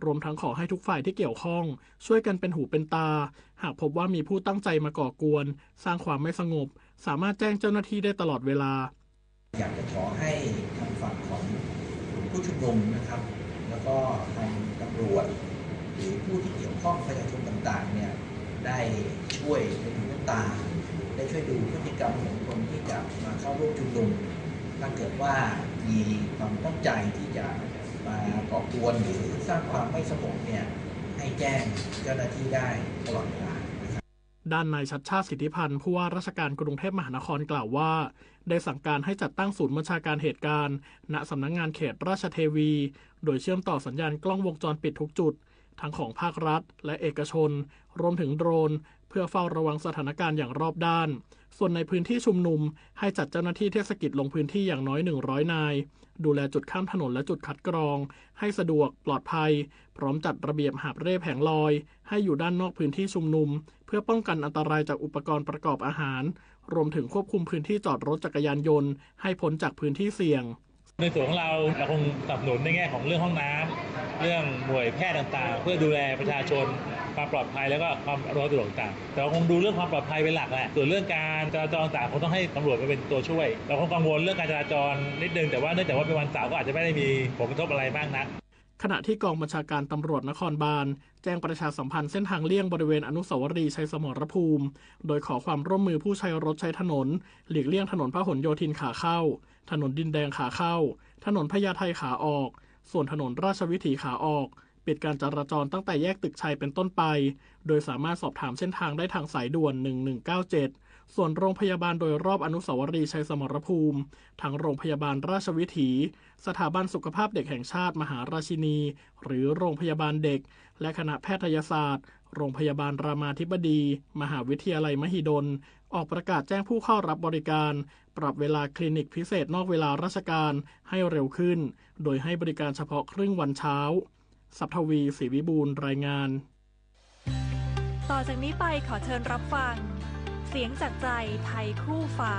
รวมทั้งขอให้ทุกฝ่ายที่เกี่ยวข้องช่วยกันเป็นหูเป็นตาหากพบว่ามีผู้ตั้งใจมาก่อกวนสร้างความไม่สงบสามารถแจ้งเจ้าหน้าที่ได้ตลอดเวลาอยากจะขอให้ทางฝั่งของผู้ชุมนุมนะครับแล้วก็ทางตำรวจหรือผู้ที่เกี่ยวข้องประชาชนต่างๆเนี่ยได้ช่วยเป็นหูเป็นตาได้ช่วยดูพฤติกรรมของคนที่จะมาเข้าร่วมชุมนุมถ้าเกิดว่ามีความตั้งใจที่จะมาก่อกวนหรือสร้างความไม่สงบเนี่ยให้แจ้งเจ้าหน้าที่ได้ตลอดเวลาด้านนายชัชชาติ สิทธิพันธ์ผู้ว่าราชการกรุงเทพมหานครกล่าวว่าได้สั่งการให้จัดตั้งศูนย์บัญชาการเหตุการณ์ณสำนักงานเขตราชเทวีโดยเชื่อมต่อสัญญาณกล้องวงจรปิดทุกจุดทั้งของภาครัฐและเอกชนรวมถึงโดรนเพื่อเฝ้าระวังสถานการณ์อย่างรอบด้านส่วนในพื้นที่ชุมนุมให้จัดเจ้าหน้าที่เทศกิจลงพื้นที่อย่างน้อย100นายดูแลจุดข้ามถนนและจุดคัดกรองให้สะดวกปลอดภัยพร้อมจัดระเบียบหาบเร่แผงลอยให้อยู่ด้านนอกพื้นที่ชุมนุมเพื่อป้องกันอันตรายจากอุปกรณ์ประกอบอาหารรวมถึงควบคุมพื้นที่จอดรถจักรยานยนต์ให้พ้นจากพื้นที่เสี่ยงในส่วนของเราคงสนับสนุนในแง่ของเรื่องห้องน้ำเรื่องหน่วยแพทย์ต่างๆเพื่อดูแลประชาชนความปลอดภัยแล้วก็ความสะดวกต่างๆแต่เราคงดูเรื่องความปลอดภัยเป็นหลักแหละส่วนเรื่องการจราจรต่างๆคงต้องให้ตำรวจมาเป็นตัวช่วยเราคงกังวลเรื่องการจราจรนิดนึงแต่ว่าเนื่องจากว่าเป็นวันเสาร์ก็อาจจะไม่ได้มีผลกระทบอะไรมากนักขณะที่กองบัญชาการตำรวจนครบาลแจ้งประชาสัมพันธ์เส้นทางเลี่ยงบริเวณอนุสาวรีย์ชัยสมรภูมิโดยขอความร่วมมือผู้ใช้รถใช้ถนนหลีกเลี่ยงถนนพหลโยธินขาเข้าถนนดินแดงขาเข้าถนนพญาไทขาออกส่วนถนนราชวิถีขาออกปิดการจราจรตั้งแต่แยกตึกชัยเป็นต้นไปโดยสามารถสอบถามเส้นทางได้ทางสายด่วน1197ส่วนโรงพยาบาลโดยรอบอนุสาวรีย์ชัยสมรภูมิทั้งโรงพยาบาลราชวิถีสถาบันสุขภาพเด็กแห่งชาติมหาราชินีหรือโรงพยาบาลเด็กและคณะแพทยศาสตร์โรงพยาบาลรามาธิบดีมหาวิทยาลัยมหิดลออกประกาศแจ้งผู้เข้ารับบริการปรับเวลาคลินิกพิเศษนอกเวลาราชการให้เร็วขึ้นโดยให้บริการเฉพาะครึ่งวันเช้าสัพทวีศรีวิบูลย์รายงานต่อจากนี้ไปขอเชิญรับฟังเสียงจากใจไทยคู่ฟ้า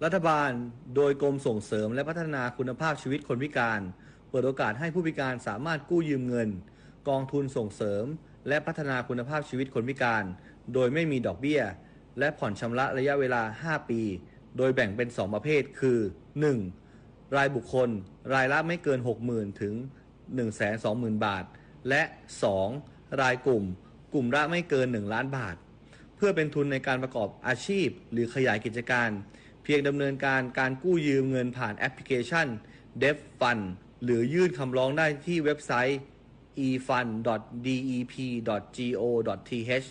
รัฐบาลโดยกรมส่งเสริมและพัฒนาคุณภาพชีวิตคนพิการเปิดโอกาสให้ผู้พิการสามารถกู้ยืมเงินกองทุนส่งเสริมและพัฒนาคุณภาพชีวิตคนพิการโดยไม่มีดอกเบี้ยและผ่อนชำระระยะเวลา5ปีโดยแบ่งเป็น2ประเภทคือ 1. รายบุคคลรายละไม่เกิน 60,000 ถึง 120,000 บาทและ 2. รายกลุ่มละไม่เกิน1ล้านบาทเพื่อเป็นทุนในการประกอบอาชีพหรือขยายกิจการเพียงดำเนินการกู้ยืมเงินผ่านแอปพลิเคชัน Deaf Fund หรือยื่นคำร้องได้ที่เว็บไซต์ efund.dep.go.th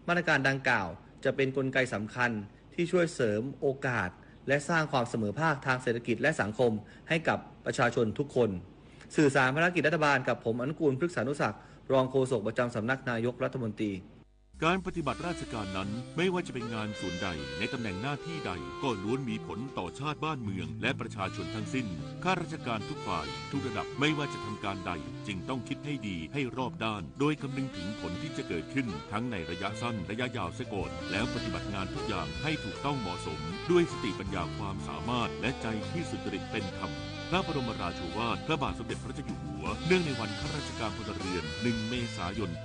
มาตรการดังกล่าวจะเป็นกลไกสำคัญที่ช่วยเสริมโอกาสและสร้างความเสมอภาคทางเศรษฐกิจและสังคมให้กับประชาชนทุกคนสื่อสารภารกิจรัฐบาลกับผมอนุกูลพฤกษานุศักดิ์รองโฆษกประจำสำนักนายกรัฐมนตรีการปฏิบัติราชการนั้นไม่ว่าจะเป็นงานส่วนใดในตำแหน่งหน้าที่ใดก็ล้วนมีผลต่อชาติบ้านเมืองและประชาชนทั้งสิ้นข้าราชการทุกฝ่ายทุกระดับไม่ว่าจะทำการใดจึงต้องคิดให้ดีให้รอบด้านโดยคำนึงถึงผลที่จะเกิดขึ้นทั้งในระยะสั้นระยะยาวเสียก่อนแล้วปฏิบัติงานทุกอย่างให้ถูกต้องเหมาะสมด้วยสติปัญญาความสามารถและใจที่สุจริตเป็นธรรมพระบรมราโชวาทพระบาทสมเด็จพระเจ้าอยู่หัวเนื่องในวันข้าราชการพลเรือน1 เมษายน 2568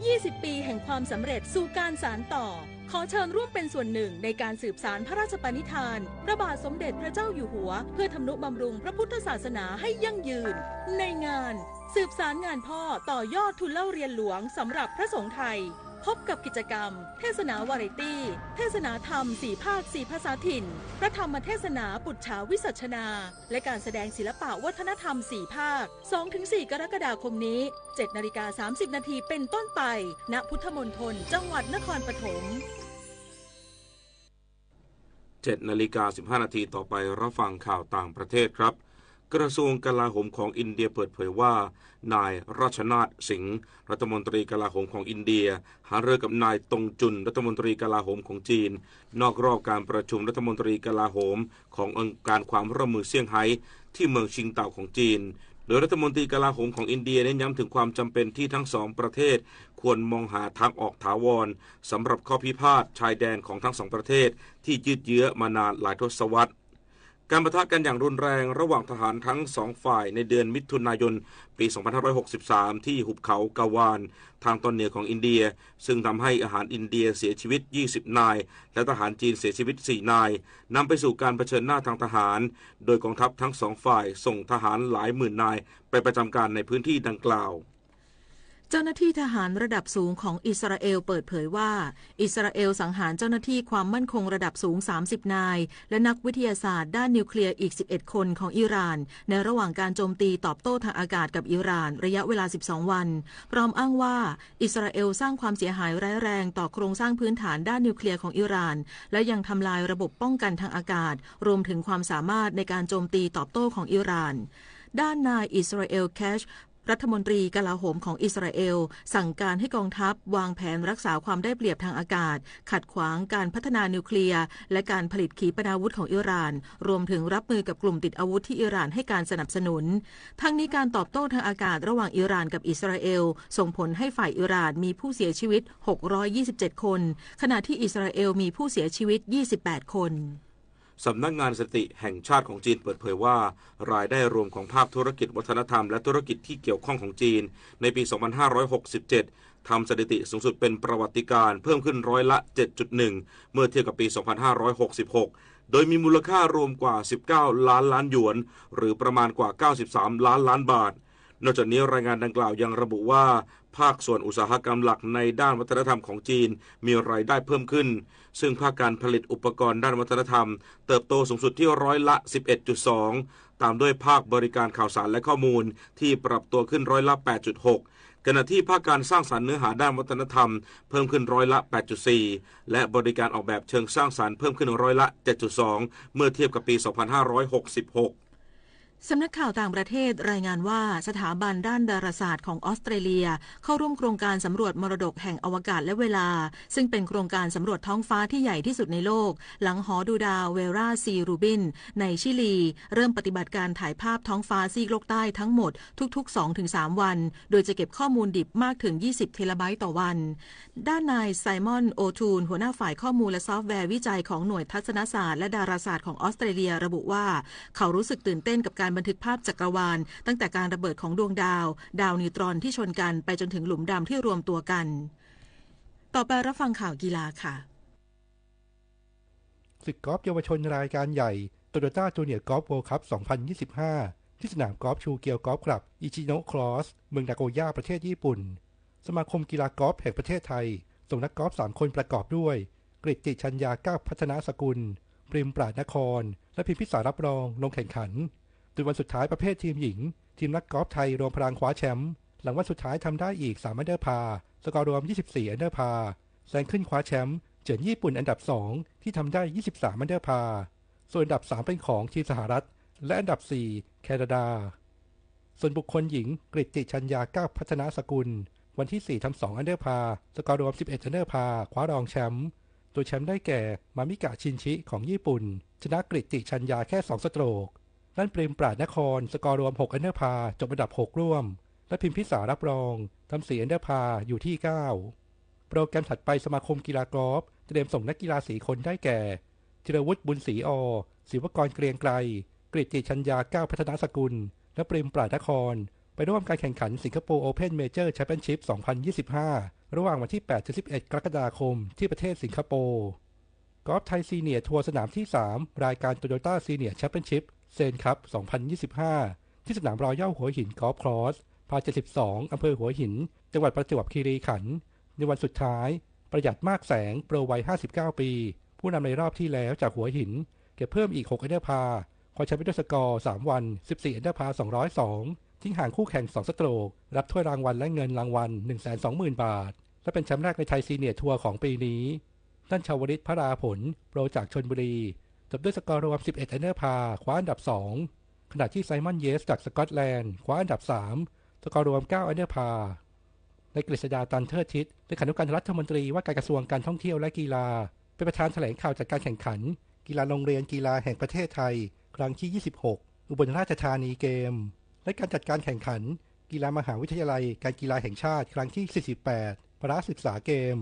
20 ปีแห่งความสำเร็จสู่การสานต่อขอเชิญร่วมเป็นส่วนหนึ่งในการสืบสานพระราชปณิธานพระบาทสมเด็จพระเจ้าอยู่หัวเพื่อทำนุบำรุงพระพุทธศาสนาให้ยั่งยืนในงานสืบสารงานพ่อต่อยอดทุนเล่าเรียนหลวงสำหรับพระสงฆ์ไทยพบกับกิจกรรมเทศนาวาไรตี้เทศนาธรรม4ภาค4ภาษาถิ่นพระธรรมเทศนาปุจฉาวิสัชนาและการแสดงศิลปะวัฒนธรรม4ภาค 2-4 กรกฎาคมนี้ 7:30 น.เป็นต้นไปณพุทธมณฑลจังหวัดนครปฐม 7:15 น.ต่อไปรับฟังข่าวต่างประเทศครับกระทรวงกลาโหมของอินเดียเปิดเผยว่านายรัชนาถสิงห์รัฐมนตรีกลาโหมของอินเดียหารือกับนายตงจุนรัฐมนตรีกลาโหมของจีนนอกรอบการประชุมรัฐมนตรีกลาโหมขององค์การความร่วมมือเซี่ยงไฮ้ที่เมืองชิงเต่าของจีนโดยรัฐมนตรีกลาโหมของอินเดียเน้นย้ำถึงความจำเป็นที่ทั้งสองประเทศควรมองหาทางออกถาวรสำหรับข้อพิพาทชายแดนของทั้งสองประเทศที่ยืดเยื้อมานานหลายทศวรรษการปะทะกันอย่างรุนแรงระหว่างทหารทั้งสองฝ่ายในเดือนมิถุนายนปี 2563 ที่หุบเขากาวานทางตอนเหนือของอินเดียซึ่งทำให้ทหารอินเดียเสียชีวิต 20 นายและทหารจีนเสียชีวิต 4 นายนำไปสู่การเผชิญหน้าทางทหารโดยกองทัพทั้งสองฝ่ายส่งทหารหลายหมื่นนายไปประจำการในพื้นที่ดังกล่าวเจ้าหน้าที่ทหารระดับสูงของอิสราเอลเปิดเผยว่าอิสราเอลสังหารเจ้าหน้าที่ความมั่นคงระดับสูง30นายและนักวิทยาศาสตร์ด้านนิวเคลียร์อีก11คนของอิหร่านในระหว่างการโจมตีตอบโต้ทางอากาศกับอิหร่านระยะเวลา12วันพร้อมอ้างว่าอิสราเอลสร้างความเสียหายร้ายแรงต่อโครงสร้างพื้นฐานด้านนิวเคลียร์ของอิหร่านและยังทำลายระบบป้องกันทางอากาศรวมถึงความสามารถในการโจมตีตอบโต้ของอิหร่านด้านนายอิสราเอลแคชรัฐมนตรีกลาโหมของอิสราเอลสั่งการให้กองทัพวางแผนรักษาความได้เปรียบทางอากาศขัดขวางการพัฒนานิวเคลียร์และการผลิตขีปนาวุธของอิหร่านรวมถึงรับมือกับกลุ่มติดอาวุธที่อิหร่านให้การสนับสนุนทั้งนี้การตอบโต้ทางอากาศระหว่างอิหร่านกับอิสราเอลส่งผลให้ฝ่ายอิหร่านมีผู้เสียชีวิต627คนขณะที่อิสราเอลมีผู้เสียชีวิต28คนสำนักงานสถิติแห่งชาติของจีนเปิดเผยว่ารายได้รวมของภาคธุรกิจวัฒนธรรมและธุรกิจที่เกี่ยวข้องของจีนในปี 2567 ทำสถิติสูงสุดเป็นประวัติการณ์เพิ่มขึ้นร้อยละ 7.1 เมื่อเทียบกับปี 2566 โดยมีมูลค่ารวมกว่า19ล้านล้านหยวนหรือประมาณกว่า93ล้านล้านบาทนอกจากนี้รายงานดังกล่าวยังระบุว่าภาคส่วนอุตสาหกรรมหลักในด้านวัฒนธรรมของจีนมีรายได้เพิ่มขึ้นซึ่งภาคการผลิตอุปกรณ์ด้านวัฒนธรรมเติบโตสูงสุดที่ร้อยละ 11.2 ตามด้วยภาคบริการข่าวสารและข้อมูลที่ปรับตัวขึ้นร้อยละ 8.6 ขณะที่ภาคการสร้างสรรค์เนื้อหาด้านวัฒนธรรมเพิ่มขึ้นร้อยละ 8.4 และบริการออกแบบเชิงสร้างสรรค์เพิ่มขึ้นร้อยละ 7.2 เมื่อเทียบกับปี 2566สำนักข่าวต่างประเทศรายงานว่าสถาบันด้านดาราศาสตร์ของออสเตรเลียเข้าร่วมโครงการสำรวจมรดกแห่งอวกาศและเวลาซึ่งเป็นโครงการสำรวจท้องฟ้าที่ใหญ่ที่สุดในโลกหลังหอดูดาวเวราซีรูบินในชิลีเริ่มปฏิบัติการถ่ายภาพท้องฟ้าซีกโลกใต้ทั้งหมดทุกๆ 2-3 วันโดยจะเก็บข้อมูลดิบมากถึง20เทราไบต์ต่อวันด้านนายไซมอนโอทูนหัวหน้าฝ่ายข้อมูลและซอฟต์แวร์วิจัยของหน่วยทัศนศาสตร์และดาราศาสตร์ของออสเตรเลียระบุว่าเขารู้สึกตื่นเต้นกับการบันทึกภาพจักรวาลตั้งแต่การระเบิดของดวงดาวนิวตรอนที่ชนกันไปจนถึงหลุมดำที่รวมตัวกันต่อไปรับฟังข่าวกีฬาค่ะศึกกอล์ฟเยาวชนรายการใหญ่โตโยต้าจูเนียร์กอล์ฟเวิลด์คัพ 2025 ที่สนามกอล์ฟชูเกียวกอล์ฟคลับอิชิโนะครอสเมืองนาโกย่าประเทศญี่ปุ่นสมาคมกีฬากอล์ฟแห่งประเทศไทยส่งนักกอล์ฟ3คนประกอบด้วยกฤตติชัญญาก้าวพัฒนาสกุลปริมปราดนครและพิมพิสารับรองลงแข่งขันโดยวันสุดท้ายประเภททีมหญิงทีมนักกอล์ฟไทยรวมพลังคว้าแชมป์หลังวันสุดท้ายทำได้อีก3อันเดอร์พาร์สกอร์รวม24อันเดอร์พาร์แซงขึ้นคว้าแชมป์เฉินญี่ปุ่นอันดับ2ที่ทำได้23อันเดอร์พาร์ส่วนอันดับ3เป็นของทีมสหรัฐและอันดับ4แคนาดาส่วนบุคคลหญิงกฤตติชัญญาก้าวพัฒนาสกุลวันที่4ทำ2อันเดอร์พาร์สกอร์รวม11อันเดอร์พาร์คว้ารองแชมป์โดยแชมป์ได้แก่มามิกะชินชิของญี่ปุ่นชนะกฤตติชัญญาแค่2สโตรกด้านปริมปราดนครสกอร์รวม6อันเดอร์พาร์จบอันดับ6ร่วมและพิมพิสารับรองทำ4อันเดอร์พาร์อยู่ที่9โปรแกรมถัดไปสมาคมกีฬากอล์ฟเตรียมส่งนักกีฬา4คนได้แก่ธีรวุฒิบุญศรีศิวกรเกรียงไกรกฤตติชัญญาก้าวพัฒนาสกุลและปริมปราดนครไปร่วมการแข่งขันสิงคโปร์โอเพ่นเมเจอร์แชมเปี้ยนชิพ 2025 ระหว่างวันที่ 8-11 กรกฎาคมที่ประเทศสิงคโปร์กอล์ฟไทยซีเนียร์ทัวร์สนามที่ 3 รายการ Toyota Senior Championship เซนคัพ 2025 ที่สนามรอยัลหัวหินกอล์ฟครอสพา 72 อำเภอหัวหินจังหวัดประจวบคีรีขันธ์ในวันสุดท้ายประหยัดมากแสงโปรวัย 59 ปีผู้นำในรอบที่แล้วจากหัวหินเก็บเพิ่มอีก 6 อันเดอร์พาร์คว้าแชมป์ด้วยสกอร์ 3 วัน 14 อันเดอร์พาร์ 202 ทิ้งห่างคู่แข่ง 2 สโตรกรับถ้วยรางวัลและเงินรางวัล 120,000 บาทและเป็นแชมป์แรกในไทยซีเนียร์ทัวร์ของปีนี้ด้านชาวริตพระราผลโปรจากชลบุรีจบด้วยสกอร์รวม 11 อันเดอร์พาร์คว้าอันดับ 2 ขณะที่ไซมอนเยสจากสกอตแลนด์คว้าอันดับ 3 สกอร์รวม 9 อันเดอร์พาร์ในกฤษดาตันเทิดทิศเลขานุการรัฐมนตรีว่าการกระทรวงการท่องเที่ยวและกีฬาเป็นประธานแถลงข่าวจัดการแข่งขันกีฬาโรงเรียนกีฬาแห่งประเทศไทยครั้งที่ 26 อุบลราชธานีเกมและการจัดการแข่งขันกีฬามหาวิทยาลัยการกีฬาแห่งชาติครั้งที่ 48 พละศึกษาเกม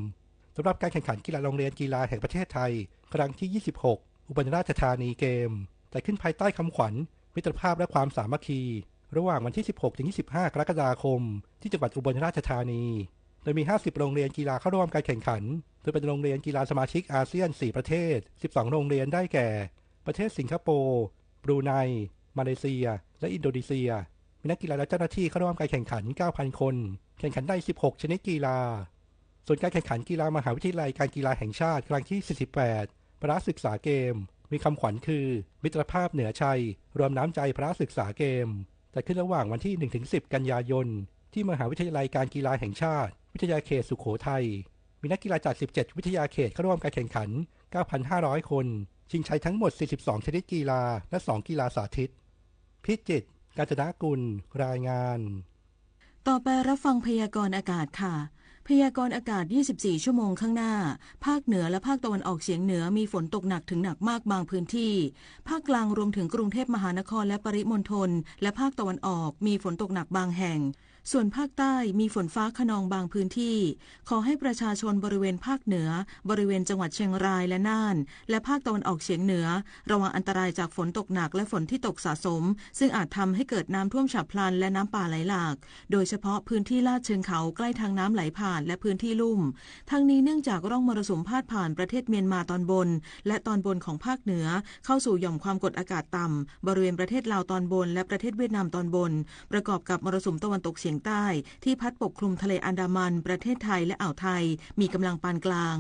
สำหรับการแข่งขันกีฬาโรงเรียนกีฬาแห่งประเทศไทยครั้งที่ 26 อุบลราชธานีเกมแต่ขึ้นภายใต้คำขวัญมิตรภาพและความสามัคคีระหว่างวันที่ 16-25 กรกฎาคมที่จังหวัดอุบลราชธานีโดยมี 50 โรงเรียนกีฬาเข้าร่วมการแข่งขันโดยเป็นโรงเรียนกีฬาสมาชิกอาเซียน 4 ประเทศ 12 โรงเรียนได้แก่ประเทศสิงคโปร์บรูไนมาเลเซียและอินโดนีเซียมีนักกีฬาและเจ้าหน้าที่เข้าร่วมการแข่งขัน 9,000 คนแข่งขันได้ 16 ชนิดกีฬาส่วนการแข่งขันกีฬามหาวิทยาลัยการกีฬาแห่งชาติครั้งที่ 48 พละศึกษาเกมมีคำขวัญคือมิตรภาพเหนือชัยรวมน้ำใจพละศึกษาเกมแต่ขึ้นระหว่างวันที่ 1-10 กันยายนที่มหาวิทยาลัยการกีฬาแห่งชาติวิทยาเขตสุโขทัยมีนักกีฬาจาก 17 วิทยาเขตเข้าร่วมการแข่งขัน 9,500 คนชิงชัยทั้งหมด 42 ชนิดกีฬาและ 2 กีฬาสาธิตพิจิตร กาญจนกุลรายงานต่อไปรับฟังพยากรณ์อากาศค่ะพยากรณ์อากาศ 24 ชั่วโมงข้างหน้าภาคเหนือและภาคตะวันออกเฉียงเหนือมีฝนตกหนักถึงหนักมากบางพื้นที่ภาคกลางรวมถึงกรุงเทพมหานครและปริมณฑลและภาคตะวันออกมีฝนตกหนักบางแห่งส่วนภาคใต้มีฝนฟ้าคะนองบางพื้นที่ขอให้ประชาชนบริเวณภาคเหนือบริเวณจังหวัดเชียงรายและน่านและภาคตะวันออกเฉียงเหนือระวังอันตรายจากฝนตกหนักและฝนที่ตกสะสมซึ่งอาจทำให้เกิดน้ำท่วมฉับพลันและน้ำป่าไหลหลากโดยเฉพาะพื้นที่ลาดเชิงเขาใกล้ทางน้ำไหลผ่านและพื้นที่ลุ่มทั้งนี้เนื่องจากร่องมรสุมพาดผ่านประเทศเมียนมาตอนบนและตอนบนของภาคเหนือเข้าสู่หย่อมความกดอากาศต่ำบริเวณประเทศลาวตอนบนและประเทศเวียดนามตอนบนประกอบกับมรสุมตะวันตกเฉียงใต้ที่พัดปกคลุมทะเลอันดามันประเทศไทยและอ่าวไทยมีกำลังปานกลาง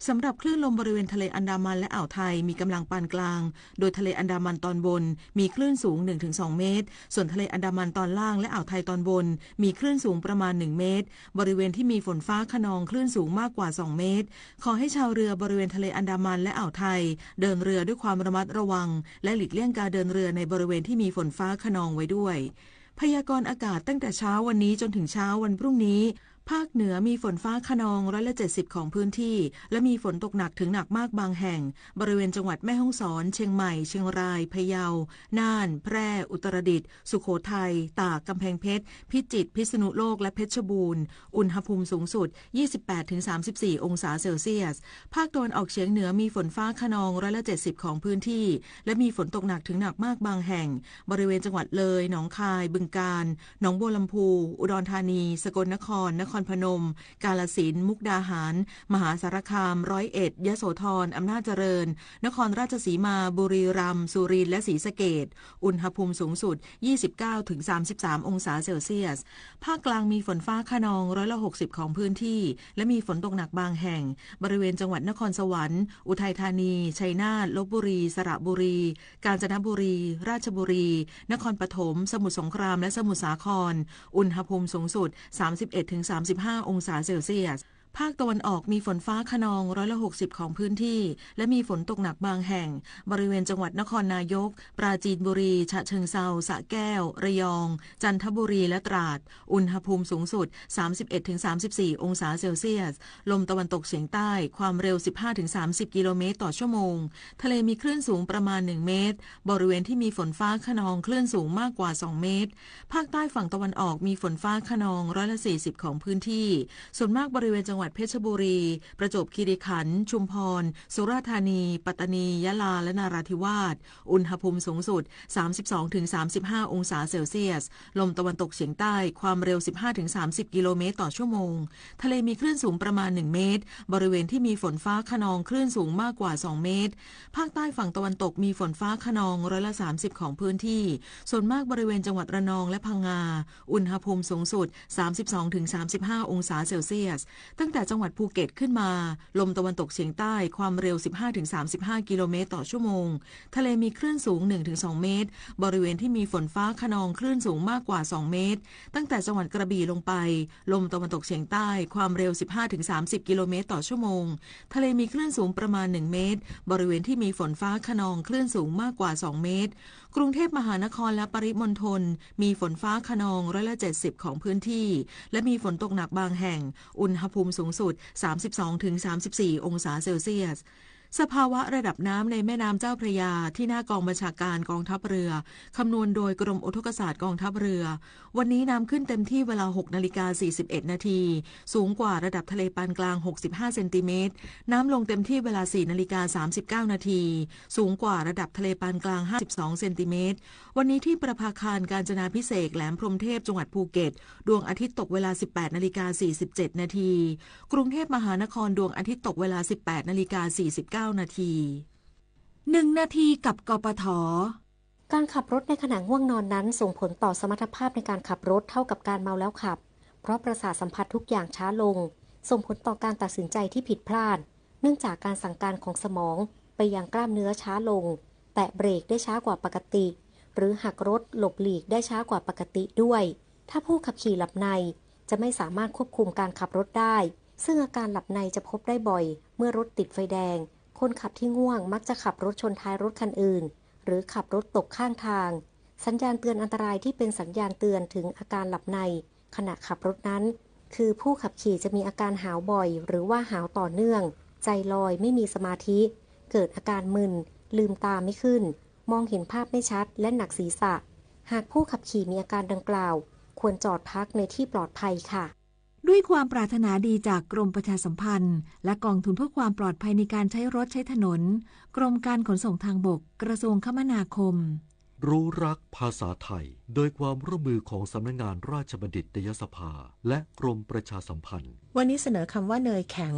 สำหรับคลื่นลมบริเวณทะเลอันดามันและอ่าวไทยมีกำลังปานกลางโดยทะเลอันดามันตอนบนมีคลื่นสูง 1-2 เมตรส่วนทะเลอันดามันตอนล่างและอ่าวไทยตอนบนมีคลื่นสูงประมาณ1 เมตรบริเวณที่มีฝนฟ้าคะนองคลื่นสูงมากกว่า2 เมตรขอให้ชาวเรือบริเวณทะเลอันดามันและอ่าวไทยเดินเรือด้วยความระมัดระวังและหลีกเลี่ยงการเดินเรือในบริเวณที่มีฝนฟ้าคะนองไว้ด้วยพยากรณ์อากาศตั้งแต่เช้าวันนี้จนถึงเช้าวันพรุ่งนี้ภาคเหนือมีฝนฟ้าคะนอง70%ของพื้นที่และมีฝนตกหนักถึงหนักมากบางแห่งบริเวณจังหวัดแม่ฮ่องสอนเชียงใหม่เชียงรายพะเยาน่านแพร่อุตรดิตถ์สุโขทัยตากกำแพงเพชรพิจิตรพิษณุโลกและเพชรบูรณ์อุณหภูมิสูงสุด 28-34 องศาเซลเซียสภาคตะวันออกเฉียงเหนือมีฝนฟ้าคะนอง70%ของพื้นที่และมีฝนตกหนักถึงหนักมากบางแห่งบริเวณจังหวัดเลยหนองคายบึงกาฬหนองบัวลำพูอุดรธานีสกลนครนครพนมกาฬสินธุ์มุกดาหารมหาสารคาม101ยโสธรอำนาจเจริญนครราชสีมาบุรีรัมย์สุรินทร์และศรีสะเกษอุณหภูมิสูงสุด 29-33 องศาเซลเซียสภาคกลางมีฝนฟ้าคะนอง60%ของพื้นที่และมีฝนตกหนักบางแห่งบริเวณจังหวัดนครสวรรค์อุทัยธานีชัยนาทลพบุรีสระบุรีกาญจนบุรีราชบุรีนครปฐมสมุทรสงครามและสมุทรสาครอุณหภูมิสูงสุด 31-35 องศาเซลเซียสภาคตะวันออกมีฝนฟ้าคะนอง60%ของพื้นที่และมีฝนตกหนักบางแห่งบริเวณจังหวัดนครนายกปราจีนบุรีฉะเชิงเทราสระแก้วระยองจันทบุรีและตราดอุณหภูมิสูงสุด 31-34 องศาเซลเซียสลมตะวันตกเฉียงใต้ความเร็ว 15-30 กิโลเมตรต่อชั่วโมงทะเลมีคลื่นสูงประมาณ1 เมตรบริเวณที่มีฝนฟ้าคะนองคลื่นสูงมากกว่า2 เมตรภาคใต้ฝั่งตะวันออกมีฝนฟ้าคะนอง40%ของพื้นที่ส่วนมากบริเวณจังหวัด วัดเพชรบุรีประจวบคีรีขันธ์ชุมพรสุราษฎร์ธานีปัตตานียะลาและนราธิวาสอุณหภูมิสูงสุด 32-35 องศาเซลเซียสลมตะวันตกเฉียงใต้ความเร็ว 15-30 กิโลเมตรต่อชั่วโมงทะเลมีคลื่นสูงประมาณ1เมตรบริเวณที่มีฝนฟ้าคะนองคลื่นสูงมากกว่า2เมตรภาคใต้ฝั่งตะวันตกมีฝนฟ้าคะนอง30%ของพื้นที่ส่วนมากบริเวณจังหวัดระนองและพังงาอุณหภูมิสูงสุด 32-35 องศาเซลเซียสตั้งแต่จังหวัดภูเก็ตขึ้นมาลมตะวันตกเฉียงใต้ความเร็ว 15-35 กิโลเมตรต่อชั่วโมงทะเลมีคลื่นสูง 1-2 เมตรบริเวณที่มีฝนฟ้าคะนองคลื่นสูงมากกว่า2เมตรตั้งแต่จังหวัดกระบี่ลงไปลมตะวันตกเฉียงใต้ความเร็ว 15-30 กิโลเมตรต่อชั่วโมงทะเลมีคลื่นสูงประมาณ1เมตรบริเวณที่มีฝนฟ้าคะนองคลื่นสูงมากกว่า2เมตรกรุงเทพมหานครและปริมณฑลมีฝนฟ้าคะนอง70%ของพื้นที่และมีฝนตกหนักบางแห่งอุณหภูมิสูงสุด 32-34 องศาเซลเซียสสภาวะระดับน้ำในแม่น้ำเจ้าพระยาที่หน้ากองบัญชาการกองทัพเรือคำนวณโดยกรมอุทกศาสตร์กองทัพเรือวันนี้น้ำขึ้นเต็มที่เวลา 6:41 นาทีสูงกว่าระดับทะเลปานกลาง65เซนติเมตรน้ำลงเต็มที่เวลา 4:39 นาทีสูงกว่าระดับทะเลปานกลาง52เซนติเมตรวันนี้ที่ประภาคารกาญจนาภิเษกแหลมพรหมเทพจังหวัดภูเก็ตดวงอาทิตย์ตกเวลา 18:47 นาทีกรุงเทพมหานครดวงอาทิตย์ตกเวลา 18:49 นาที1 นาทีกับกปท.การขับรถในขณะง่วงนอนนั้นส่งผลต่อสมรรถภาพในการขับรถเท่ากับการเมาแล้วขับเพราะประสาทสัมผัสทุกอย่างช้าลงส่งผลต่อการตัดสินใจที่ผิดพลาดเนื่องจากการสั่งการของสมองไปยังกล้ามเนื้อช้าลงแตะเบรกได้ช้ากว่าปกติหรือหักรถหลบหลีกได้ช้ากว่าปกติด้วยถ้าผู้ขับขี่หลับในจะไม่สามารถควบคุมการขับรถได้ซึ่งอาการหลับในจะพบได้บ่อยเมื่อรถติดไฟแดงคนขับที่ง่วงมักจะขับรถชนท้ายรถคันอื่นหรือขับรถตกข้างทางสัญญาณเตือนอันตรายที่เป็นสัญญาณเตือนถึงอาการหลับในขณะขับรถนั้นคือผู้ขับขี่จะมีอาการหาวบ่อยหรือว่าหาวต่อเนื่องใจลอยไม่มีสมาธิเกิดอาการมึนลืมตาไม่ขึ้นมองเห็นภาพไม่ชัดและหนักศีรษะหากผู้ขับขี่มีอาการดังกล่าวควรจอดพักในที่ปลอดภัยค่ะด้วยความปรารถนาดีจากกรมประชาสัมพันธ์และกองทุนเพื่อความปลอดภัยในการใช้รถใช้ถนนกรมการขนส่งทางบกกระทรวงคมนาคมรู้รักภาษาไทยโดยความร่วมมือของสำนักงานราชบัณฑิตยสภาและกรมประชาสัมพันธ์วันนี้เสนอคำว่าเนยแข็ง